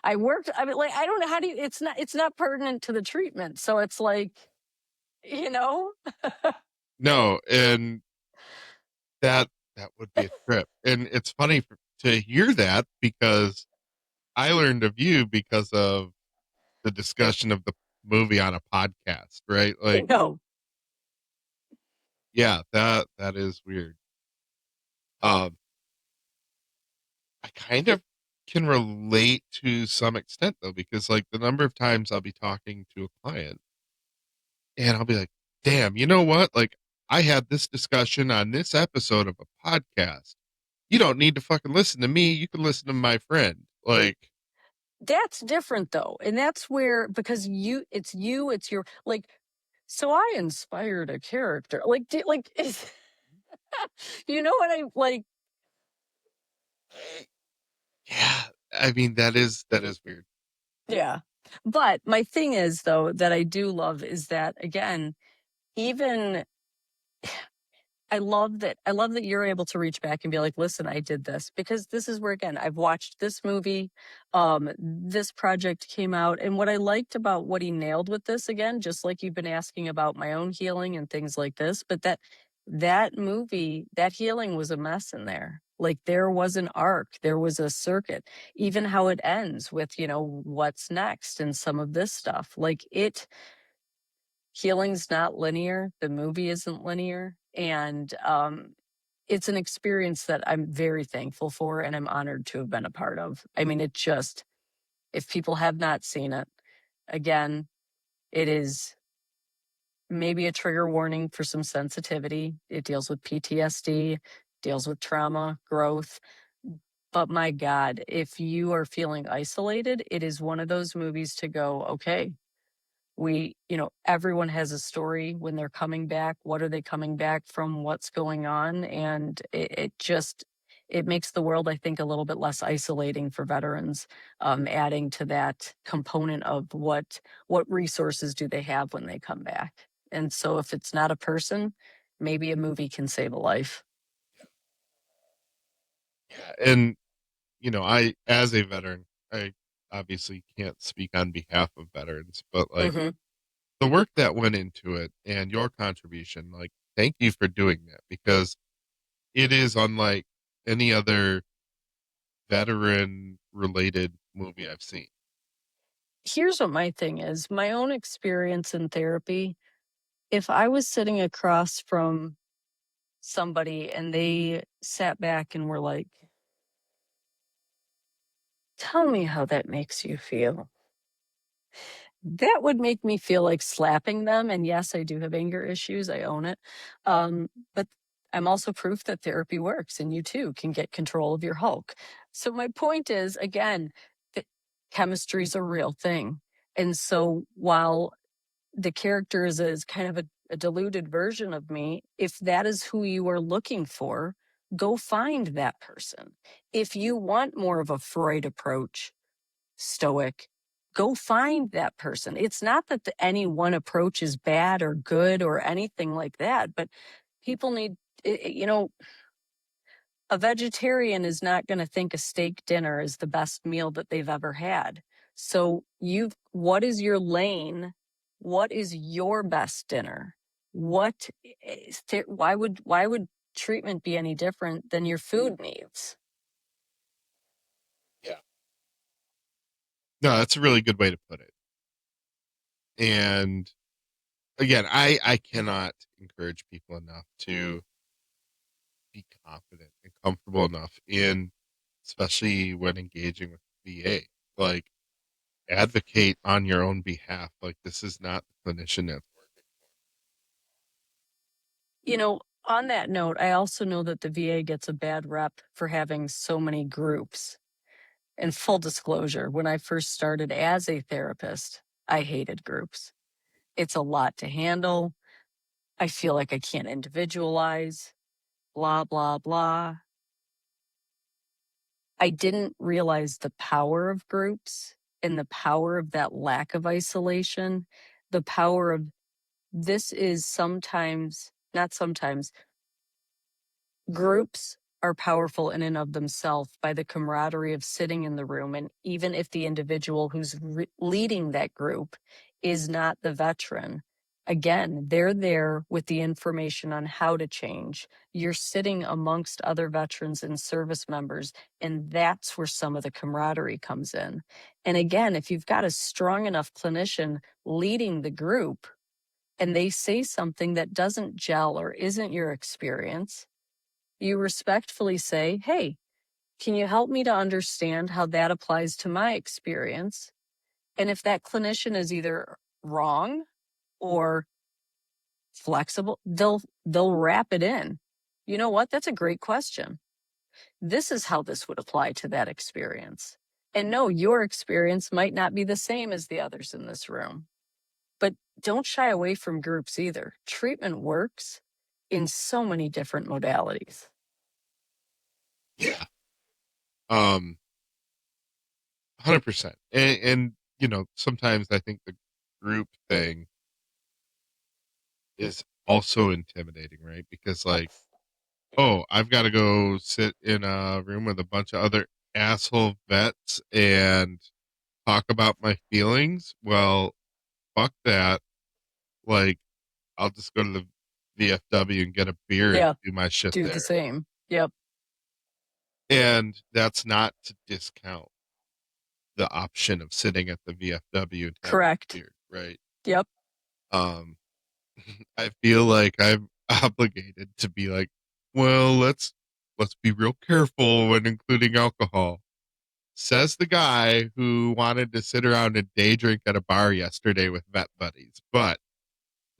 I worked. I mean, like, I don't know how do you. It's not pertinent to the treatment. So it's like, you know. No, and that would be a trip. And it's funny to hear that, because I learned of you because of the discussion of the movie on a podcast, right? Like, No. yeah, that is weird. Um, I kind of can relate to some extent though, because like the number of times I'll be talking to a client and I'll be like, damn, you know what? Like, I had this discussion on this episode of a podcast. You don't need to fucking listen to me. You can listen to my friend. Like, That's different though, and that's where, because it's your, like. So I inspired a character, like, you know what I like. yeah, I mean, that is weird. Yeah. But my thing is, though, that I do love is that, again, even I love that you're able to reach back and be like, listen, I did this, because this is where, again, I've watched this movie. This project came out. And what I liked about what he nailed with this, again, just like you've been asking about my own healing and things like this, but that movie, that healing was a mess in there. Like, there was an arc, there was a circuit, even how it ends with, what's next and some of this stuff. Like, healing's not linear. The movie isn't linear. And it's an experience that I'm very thankful for, and I'm honored to have been a part of. I mean, if people have not seen it, again, it is maybe a trigger warning for some sensitivity. It deals with PTSD, deals with trauma, growth. But my God, if you are feeling isolated, it is one of those movies to go, okay, everyone has a story when they're coming back. What are they coming back from? What's going on? And it makes the world, I think, a little bit less isolating for veterans, adding to that component of what resources do they have when they come back. And so if it's not a person, maybe a movie can save a life. Yeah. And, I, as a veteran, I obviously can't speak on behalf of veterans, but like Hmm. the work that went into it and your contribution, like, thank you for doing that because it is unlike any other veteran related movie I've seen. Here's what my thing is, my own experience in therapy. If I was sitting across from somebody and they sat back and were like, tell me how that makes you feel, that would make me feel like slapping them. And yes, I do have anger issues. I own it. But I'm also proof that therapy works and you too can get control of your Hulk. So my point is, again, that chemistry is a real thing. And so while the character is kind of a diluted version of me, if that is who you are looking for, go find that person. If you want more of a Freud approach, stoic, go find that person. It's not that any one approach is bad or good or anything like that, but people need, a vegetarian is not going to think a steak dinner is the best meal that they've ever had. So what is your lane? What is your best dinner? Why would treatment be any different than your food needs? Yeah. No, that's a really good way to put it. And again, I cannot encourage people enough to be confident and comfortable enough in, especially when engaging with VA, like advocate on your own behalf. Like this is not the clinician that's working. On that note, I also know that the VA gets a bad rep for having so many groups. And full disclosure, when I first started as a therapist, I hated groups. It's a lot to handle. I feel like I can't individualize, blah, blah, blah. I didn't realize the power of groups and the power of that lack of isolation, the power of this is not sometimes, groups are powerful in and of themselves by the camaraderie of sitting in the room. And even if the individual who's leading that group is not the veteran, again, they're there with the information on how to change. You're sitting amongst other veterans and service members, and that's where some of the camaraderie comes in. And again, if you've got a strong enough clinician leading the group and they say something that doesn't gel or isn't your experience, you respectfully say, hey, can you help me to understand how that applies to my experience? And if that clinician is either wrong or flexible, they'll wrap it in. You know what? That's a great question. This is how this would apply to that experience. And no, your experience might not be the same as the others in this room. But don't shy away from groups either. Treatment works in so many different modalities. Yeah. 100%. And sometimes I think the group thing is also intimidating, right? Because like, oh, I've got to go sit in a room with a bunch of other asshole vets and talk about my feelings. Well, fuck that. Like, I'll just go to the VFW and get a beer and Yeah, do my shit do the there. same. Yep. And that's not to discount the option of sitting at the VFW and having a Correct. beer, right? Yep. Um, I feel like I'm obligated to be like, well, let's be real careful when including alcohol. Says the guy who wanted to sit around and day drink at a bar yesterday with vet buddies. But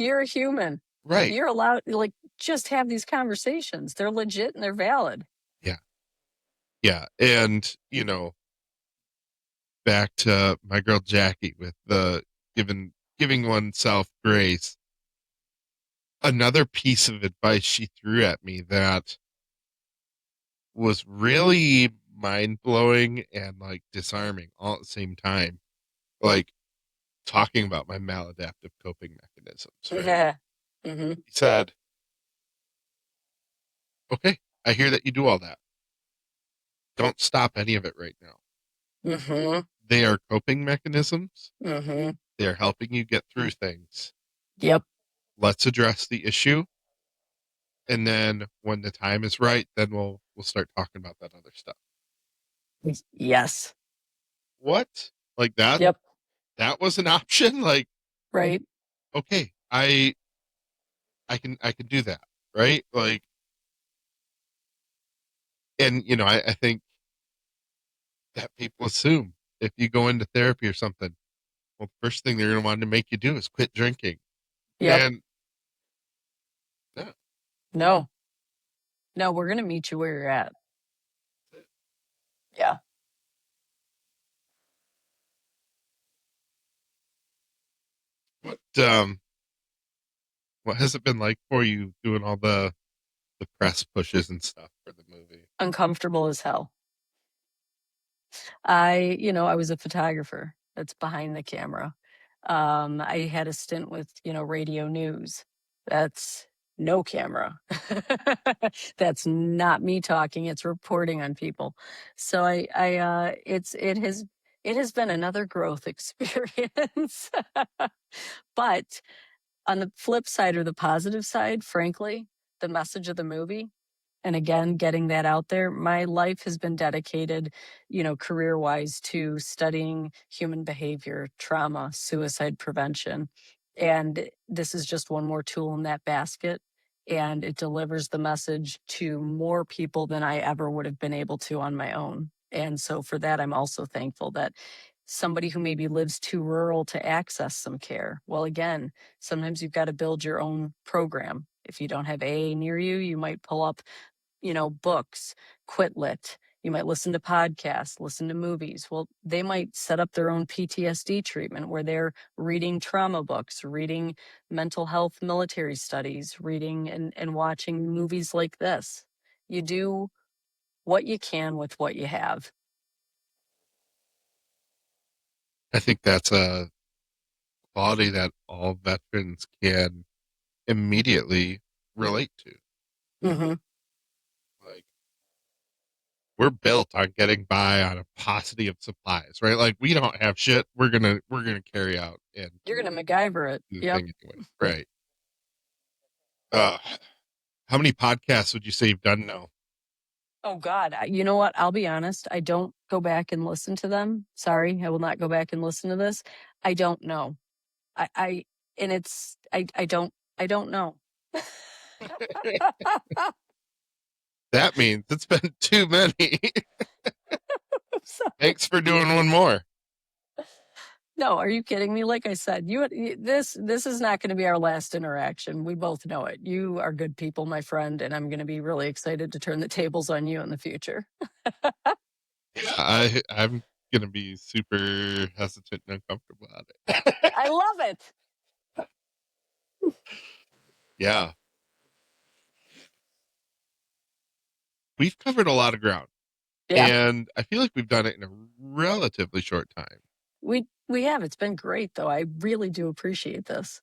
You're a human. Right. You're allowed, like, just have these conversations. They're legit and they're valid. Yeah. Yeah. And, back to my girl Jackie with the giving oneself grace. Another piece of advice she threw at me that was really mind blowing and like disarming all at the same time. Like talking about my maladaptive coping mechanisms, right? Yeah. Mm-hmm. He said, okay, I hear that you do all that. Don't stop any of it right now. Mm-hmm. They are coping mechanisms. Mm-hmm. They're helping you get through things. Yep. Let's address the issue. And then when the time is right, then we'll start talking about that other stuff. Yes. What? Like that? Yep. That was an option? Like, Right. okay, I can do that. Right? Like, and I think that people assume if you go into therapy or something, well, the first thing they're going to want to make you do is quit drinking. Yep. And no, No. No, we're going to meet you where you're at. Yeah. what what has it been like for you doing all the press pushes and stuff for the movie? Uncomfortable as hell. I was a photographer that's behind the camera. I had a stint with, radio news. That's no camera. That's not me talking. It's reporting on people. So it has been another growth experience. But on the flip side or the positive side, frankly, the message of the movie, and again, getting that out there, my life has been dedicated, career wise to studying human behavior, trauma, suicide prevention. And this is just one more tool in that basket. And it delivers the message to more people than I ever would have been able to on my own. And so for that, I'm also thankful that somebody who maybe lives too rural to access some care. Well, again, sometimes you've got to build your own program. If you don't have AA near you, you might pull up books, Quitlet. You might listen to podcasts, listen to movies. Well, they might set up their own PTSD treatment where they're reading trauma books, reading mental health military studies, reading and watching movies like this. You do what you can with what you have. I think that's a quality that all veterans can immediately relate to. Mm-hmm. Like, we're built on getting by on a paucity of supplies, right? Like, we don't have shit. We're gonna carry out and You're going to MacGyver it. do the Yep. thing anyway, right? Uh, how many podcasts would you say you've done now? Oh God, you know what? I'll be honest. I don't go back and listen to them. Sorry, I will not go back and listen to this. I don't know. I and it's I don't know. That means it's been too many. I'm sorry. Thanks for doing one more. No, are you kidding me? Like I said, this is not going to be our last interaction. We both know it. You are good people, my friend, and I'm going to be really excited to turn the tables on you in the future. I'm gonna be super hesitant and uncomfortable about it. I love it. Yeah, we've covered a lot of ground, Yeah, and I feel like we've done it in a relatively short time. we have. It's been great, though. I really do appreciate this.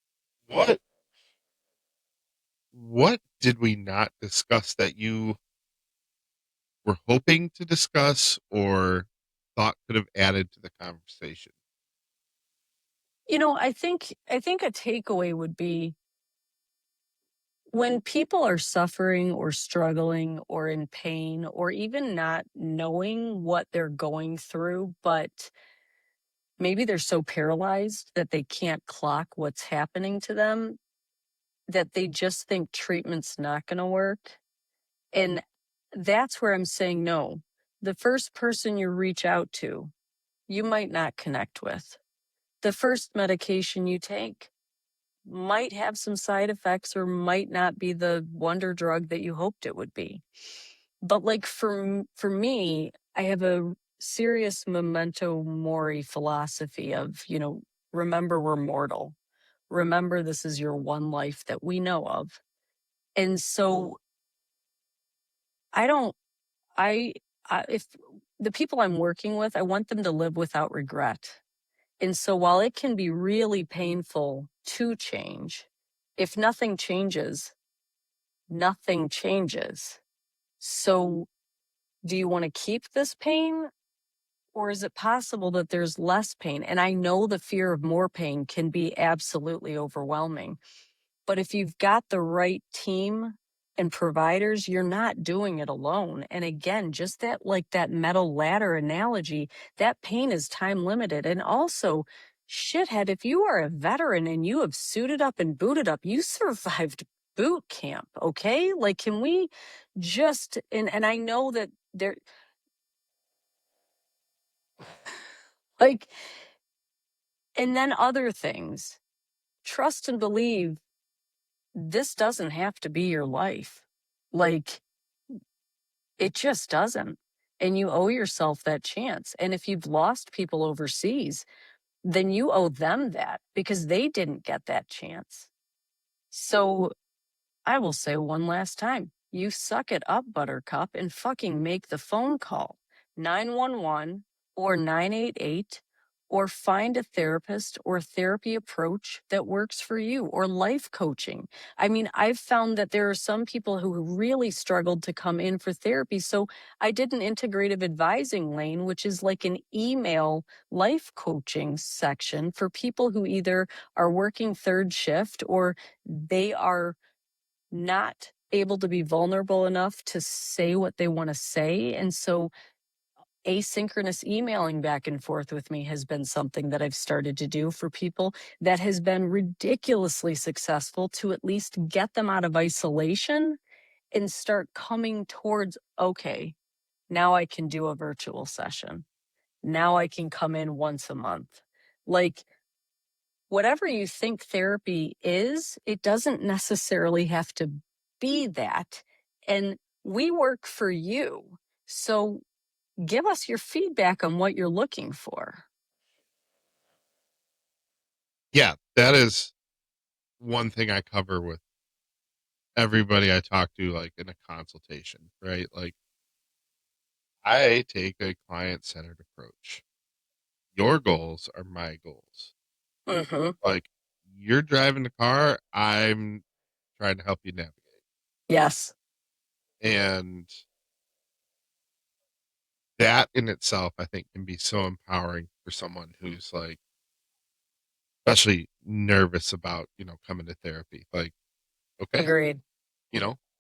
What did we not discuss that you were hoping to discuss or thought could have added to the conversation? I think a takeaway would be when people are suffering or struggling or in pain or even not knowing what they're going through, but maybe they're so paralyzed that they can't clock what's happening to them, that they just think treatment's not going to work. And that's where I'm saying no. The first person you reach out to, you might not connect with. The first medication you take, might have some side effects or might not be the wonder drug that you hoped it would be. But like for me, I have a serious memento mori philosophy of, remember we're mortal. Remember this is your one life that we know of. And so I don't if the people I'm working with, I want them to live without regret. And so while it can be really painful to change, if nothing changes, nothing changes. So do you want to keep this pain, or is it possible that there's less pain? And I know the fear of more pain can be absolutely overwhelming. But if you've got the right team and providers, you're not doing it alone. And again, just that metal ladder analogy, that pain is time limited. And also, shithead, if you are a veteran and you have suited up and booted up, you survived boot camp, okay? Like, can we just, and I know that there, like, and then other things, trust and believe this doesn't have to be your life. Like, it just doesn't. And you owe yourself that chance. And if you've lost people overseas, then you owe them that because they didn't get that chance. So I will say one last time, you suck it up, Buttercup, and fucking make the phone call 911 or 988, or find a therapist or therapy approach that works for you, or life coaching. I mean, I've found that there are some people who really struggled to come in for therapy. So I did an integrative advising lane, which is like an email life coaching section for people who either are working third shift or they are not able to be vulnerable enough to say what they want to say. And so asynchronous emailing back and forth with me has been something that I've started to do for people that has been ridiculously successful to at least get them out of isolation and start coming towards, okay, now I can do a virtual session. Now I can come in once a month. Like, whatever you think therapy is, it doesn't necessarily have to be that. And we work for you. So give us your feedback on what you're looking for. Yeah, that is one thing I cover with everybody I talk to, like in a consultation, right? Like, I take a client centered approach. Your goals are my goals. Mm-hmm. Like, you're driving the car, I'm trying to help you navigate. Yes. And that in itself, I think, can be so empowering for someone who's like, especially nervous about, coming to therapy. Like, okay, Agreed.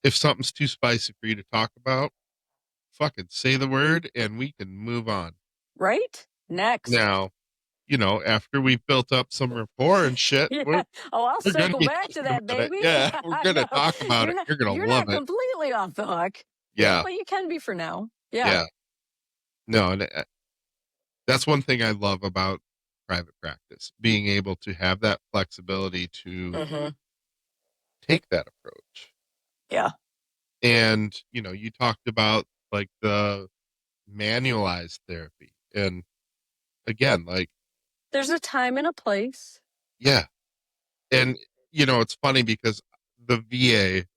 if something's too spicy for you to talk about, fucking say the word and we can move on. Right? Next. Now, after we've built up some rapport and shit, Yeah. we're Oh, I'll we're gonna circle be back to talking that, about it. baby. Yeah, we're gonna No, talk about you're it. not You're gonna you're love not it. completely off the hook. Yeah, Yeah, but you can be for now. Yeah. yeah. No, and that's one thing I love about private practice, being able to have that flexibility to Mm-hmm. take that approach. Yeah. And, you talked about like the manualized therapy. And again, like, There's a time and a place. yeah. And, it's funny because the VA,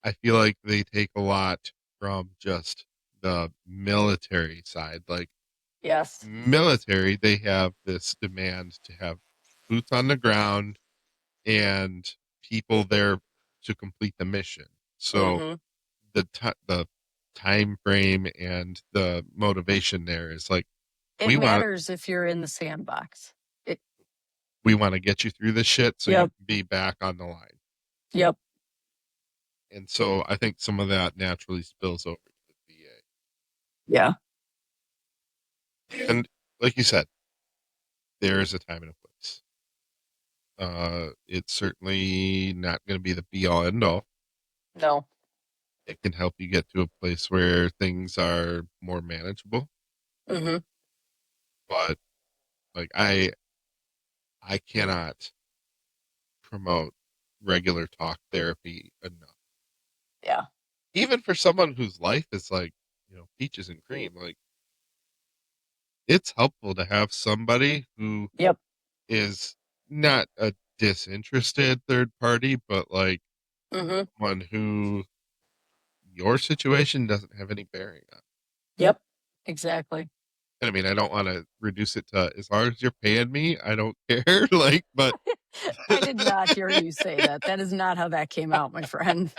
I feel like they take a lot from just the military side. Like, Yes. military, they have this demand to have boots on the ground and people there to complete the mission. So Mm-hmm. the time frame and the motivation there is like, It we want matters if you're in the sandbox. It, we want to get you through this shit so you yep. can be back on the line. Yep. And so I think some of that naturally spills over to the Yeah. VA. And like you said, there is a time and a place. It's certainly not going to be the be all end all. No. It can help you get to a place where things are more manageable. Mm-hmm. But like, I cannot promote regular talk therapy enough. Yeah. Even for someone whose life is like, peaches and cream, like it's helpful to have somebody who Yep. is not a disinterested third party, but like Mm-hmm. one who your situation doesn't have any bearing on. Yep. Exactly. And I mean, I don't want to reduce it to as long as you're paying me, I don't care. Like, but I did not hear you say that. That is not how that came out, my friend.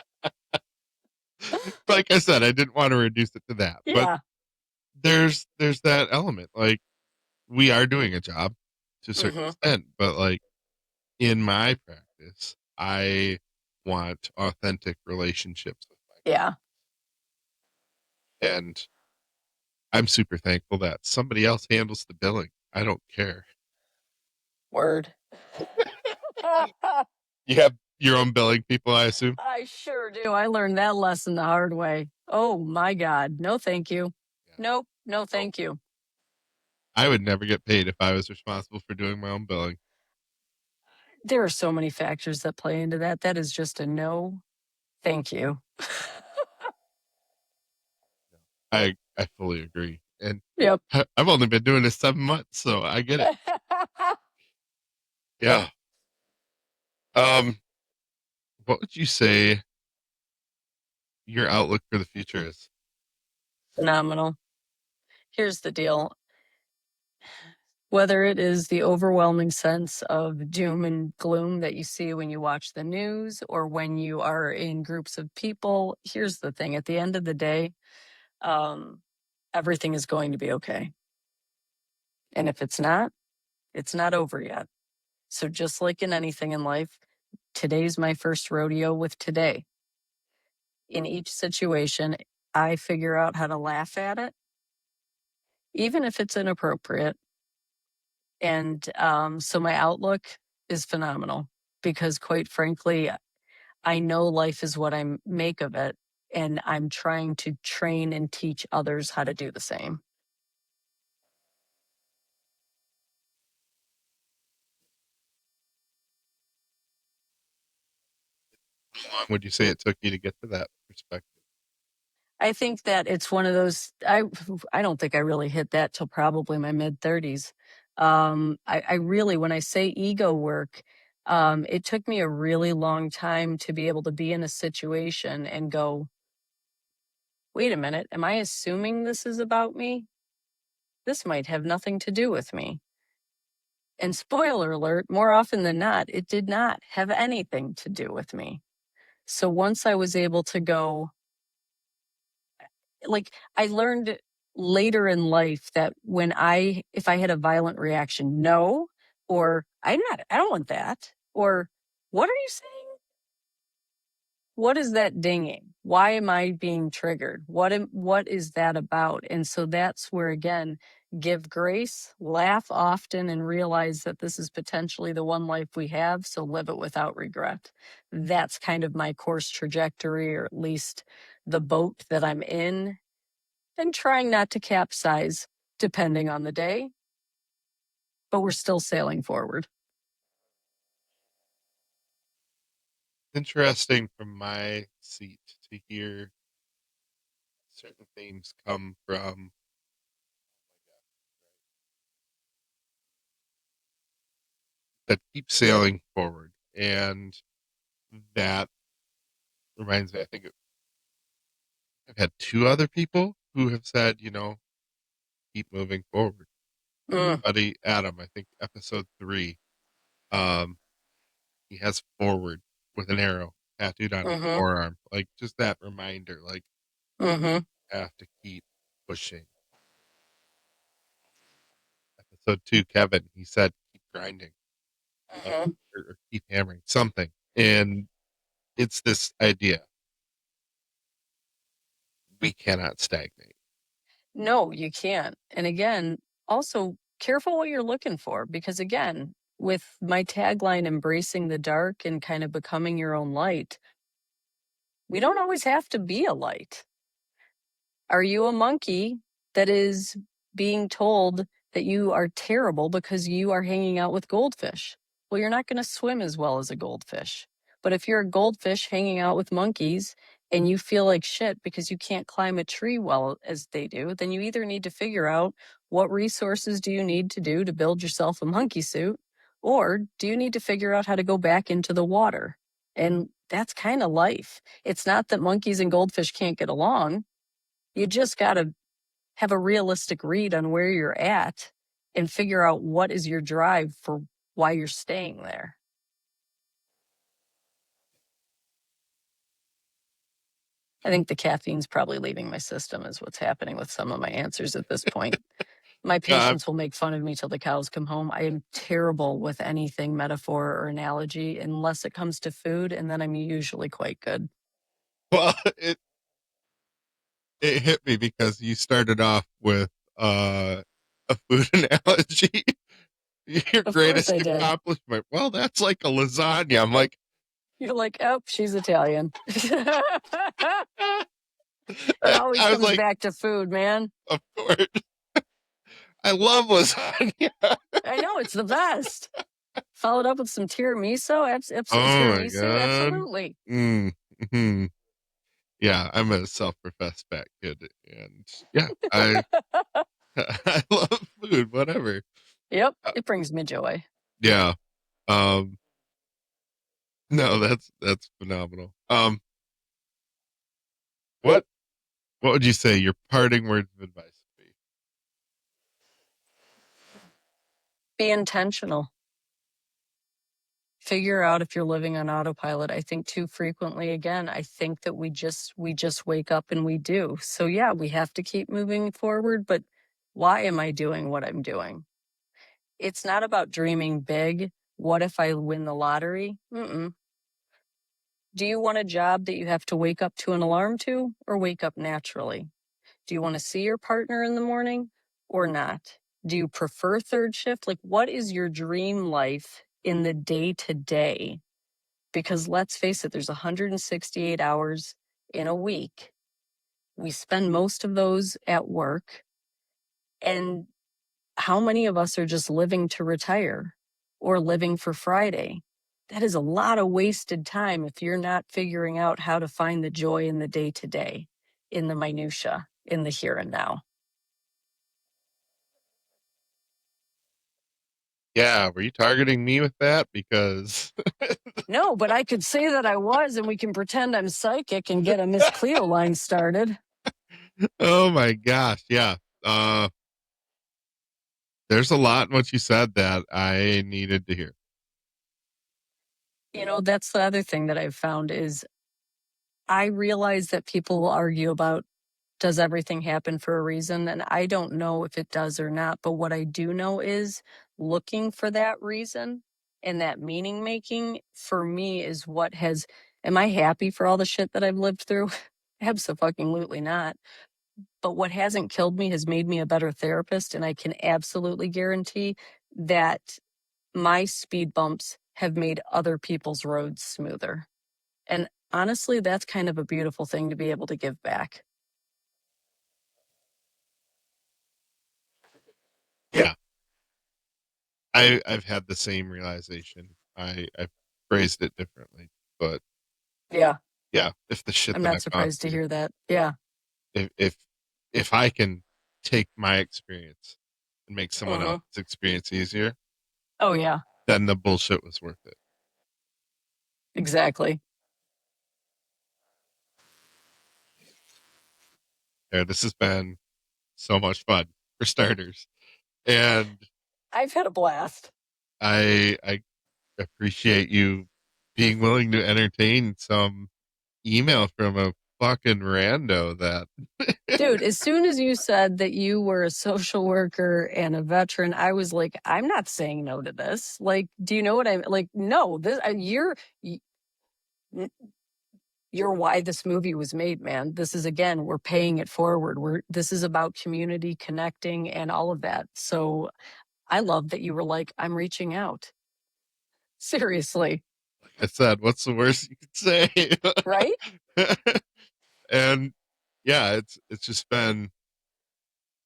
like I said, I didn't want to reduce it to that. But Yeah. there's that element. Like we are doing a job to a certain Mm-hmm. extent, but like in my practice, I want authentic relationships with my Yeah. and I'm super thankful that somebody else handles the billing. I don't care. Word. You have your own billing people, I assume. I sure do. I learned that lesson the hard way. Oh my God. No, thank you. Yeah. Nope. No, Oh, thank you. I would never get paid if I was responsible for doing my own billing. There are so many factors that play into that. That is just a no, thank you. I fully agree. And Yep. I've only been doing this 7 months, so I get it. Yeah. What would you say your outlook for the future is? Phenomenal. Here's the deal. Whether it is the overwhelming sense of doom and gloom that you see when you watch the news or when you are in groups of people, here's the thing. At the end of the day, um, everything is going to be okay. And if it's not over yet. So just like in anything in life, today's my first rodeo with today. In each situation, I figure out how to laugh at it, even if it's inappropriate. And so my outlook is phenomenal because, quite frankly, I know life is what I make of it. And I'm trying to train and teach others how to do the same. How long would you say it took you to get to that perspective? I think that it's one of those. I don't think I really hit that till probably my mid-30s. I really, when I say ego work, it took me a really long time to be able to be in a situation and go, wait a minute, am I assuming this is about me? This might have nothing to do with me. And spoiler alert, more often than not, it did not have anything to do with me. So once I was able to go, like, I learned later in life that if I had a violent reaction, no, or I don't want that, or what are you saying? What is that dinging? Why am I being triggered? What is that about? And so that's where, again, give grace, laugh often, and realize that this is potentially the one life we have. So live it without regret. That's kind of my course trajectory, or at least the boat that I'm in, and trying not to capsize depending on the day, but we're still sailing forward. Interesting from my seat to hear certain themes come from that keep sailing forward. And that reminds me, I think I've had two other people who have said, keep moving forward. Mm, Buddy Adam, I think episode 3, um, he has forward with an arrow tattooed on his mm-hmm, forearm. Like just that reminder, like mm-hmm, have to keep pushing. Episode 2, Kevin, he said keep grinding, mm-hmm. or keep hammering something. And it's this idea we cannot stagnate. No, you can't. And again, also careful what you're looking for, because again, with my tagline, embracing the dark and kind of becoming your own light, we don't always have to be a light. Are you a monkey that is being told that you are terrible because you are hanging out with goldfish? well, you're not going to swim as well as a goldfish. But if you're a goldfish hanging out with monkeys and you feel like shit because you can't climb a tree well as they do, then you either need to figure out what resources do you need to do to build yourself a monkey suit, or do you need to figure out how to go back into the water? And that's kind of life. It's not that monkeys and goldfish can't get along. You just got to have a realistic read on where you're at and figure out what is your drive for why you're staying there. I think the caffeine's probably leaving my system is what's happening with some of my answers at this point. My patients will make fun of me till the cows come home. I am terrible with anything metaphor or analogy unless it comes to food, and then I'm usually quite good. Well, it hit me because you started off with a food analogy. Your Of course greatest I did. accomplishment. Well, that's like a lasagna. I'm like, You're like, oh, she's Italian. It always I was comes like, back to food, man. of course. I love lasagna. I know, it's the best. Followed up with some tiramisu. Oh my Tiramisu, god. absolutely. Mm-hmm. Yeah, I'm a self-professed fat kid, and yeah, I I love food. Whatever. Yep, it brings me joy. Yeah. No, that's phenomenal. What would you say your parting words of advice would be? Be intentional. Figure out if you're living on autopilot. I think too frequently, again, I think that we just wake up and we do. So yeah, we have to keep moving forward, but why am I doing what I'm doing? It's not about dreaming big. What if I win the lottery? Mm-mm. Do you want a job that you have to wake up to an alarm to, or wake up naturally? Do you want to see your partner in the morning or not? Do you prefer third shift? Like, what is your dream life in the day to day? Because let's face it, there's 168 hours in a week. We spend most of those at work. And how many of us are just living to retire or living for Friday? That is a lot of wasted time if you're not figuring out how to find the joy in the day to day, in the minutia, in the here and now. Yeah, were you targeting me with that? Because No, but I could say that I was, and we can pretend I'm psychic and get a Miss Cleo line started. oh my gosh, yeah. There's a lot in what you said that I needed to hear. You know, that's the other thing that I've found is I realize that people will argue about, does everything happen for a reason? And I don't know if it does or not. But what I do know is looking for that reason and that meaning making for me is what has, am I happy for all the shit that I've lived through? Absolutely not. But what hasn't killed me has made me a better therapist. And I can absolutely guarantee that my speed bumps have made other people's roads smoother. And honestly, that's kind of a beautiful thing to be able to give back. Yeah. I've had the same realization. I've phrased it differently, but Yeah. yeah, if the shit I'm that not I've gone surprised to through, hear that. Yeah. if I can take my experience and make someone Mhm. else's experience easier, Oh, yeah. then the bullshit was worth it. Exactly. Yeah, this has been so much fun for starters, and I've had a blast. I appreciate you being willing to entertain some email from a fucking rando that Dude, as soon as you said that you were a social worker and a veteran, I was like, I'm not saying no to this. Like, do you know what I'm like? No, this you're why this movie was made, man. This is again, we're paying it forward. This is about community connecting and all of that. So I love that you were like, I'm reaching out. Seriously. I said, what's the worst you could say? Right? And yeah, it's just been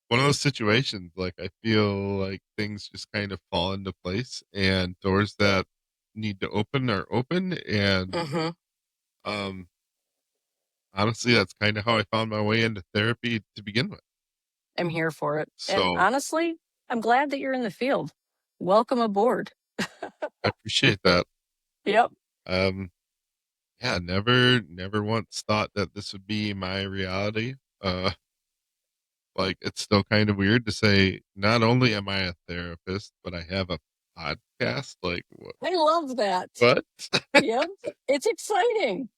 one of those situations. Like I feel like things just kind of fall into place, and doors that need to open are open, and Mm-hmm. honestly, that's kind of how I found my way into therapy to begin with. I'm here for it. And So honestly, I'm glad that you're in the field. Welcome aboard. I appreciate that. Yep. Yeah, never once thought that this would be my reality. Like, it's still kind of weird to say, not only am I a therapist, but I have a podcast. Like, what? I love that. What? Yep. It's exciting.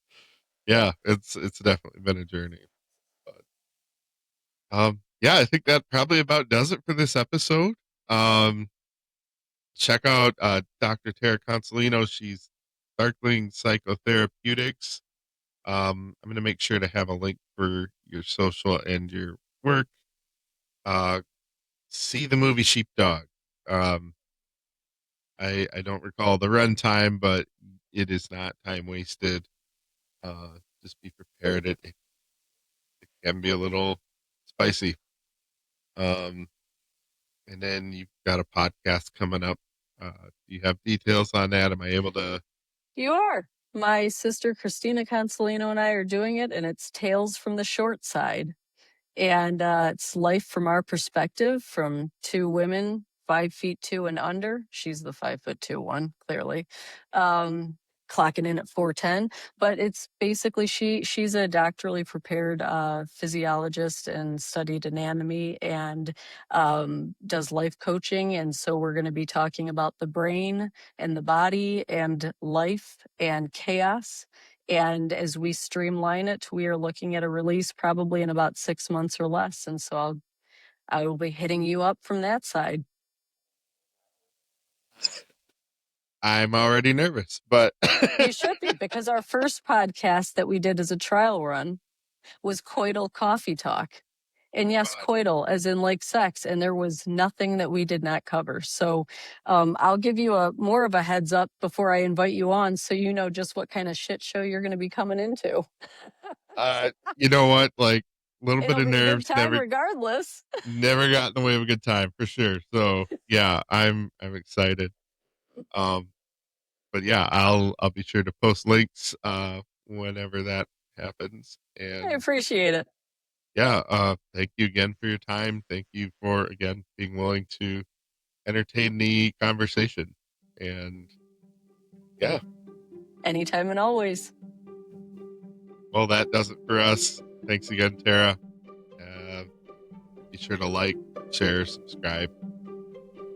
Yeah, it's definitely been a journey. But yeah, I think that probably about does it for this episode. Um, check out Dr. Tara Consolino. She's Sparkling Psychotherapeutics. I'm gonna make sure to have a link for your social and your work. Uh, see the movie Sheepdog. Um, I don't recall the runtime, but it is not time wasted. Just be prepared. It can be a little spicy. Um, and then you've got a podcast coming up. Do you have details on that? Am I able to? You are. My sister Christina Consolino and I are doing it, and it's Tales from the Short Side. And it's life from our perspective, from two women, 5'2" and under. She's the 5'2" one, clearly. Clocking in at 4'10". But it's basically she's a doctorally prepared physiologist and studied anatomy and does life coaching. And so we're going to be talking about the brain and the body and life and chaos. And as we streamline it, we are looking at a release probably in about 6 months or less. And so I will be hitting you up from that side. I'm already nervous, but You should be, because our first podcast that we did as a trial run was coital coffee talk. And yes, coital as in like sex, and there was nothing that we did not cover. So I'll give you a more of a heads up before I invite you on, so you know just what kind of shit show you're going to be coming into. you know what? Like, a little bit It'll of be a good nerves time regardless. never got in the way of a good time for sure. So yeah, I'm excited. Um, but yeah, I'll be sure to post links whenever that happens. I And appreciate it. yeah, thank you again for your time. Thank you for again being willing to entertain the conversation. And yeah, Anytime and always. well, that does it for us. Thanks again, Tara. Be sure to like, share, subscribe.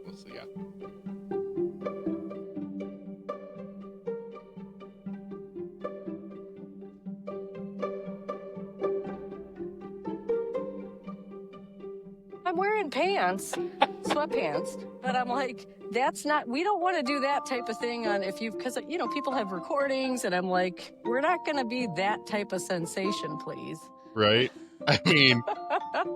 We'll see ya. I'm wearing pants, sweatpants, but I'm like, that's not, we don't want to do that type of thing on because, you know, people have recordings, and I'm like, we're not going to be that type of sensation, please. Right? I mean,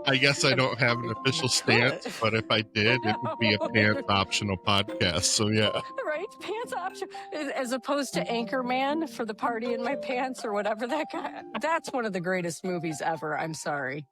I guess I don't have an official stance, but if I did, it would be a pants optional podcast. So yeah. Right? Pants option, as opposed to Anchorman for the party in my pants or whatever that guy. That's one of the greatest movies ever. I'm sorry.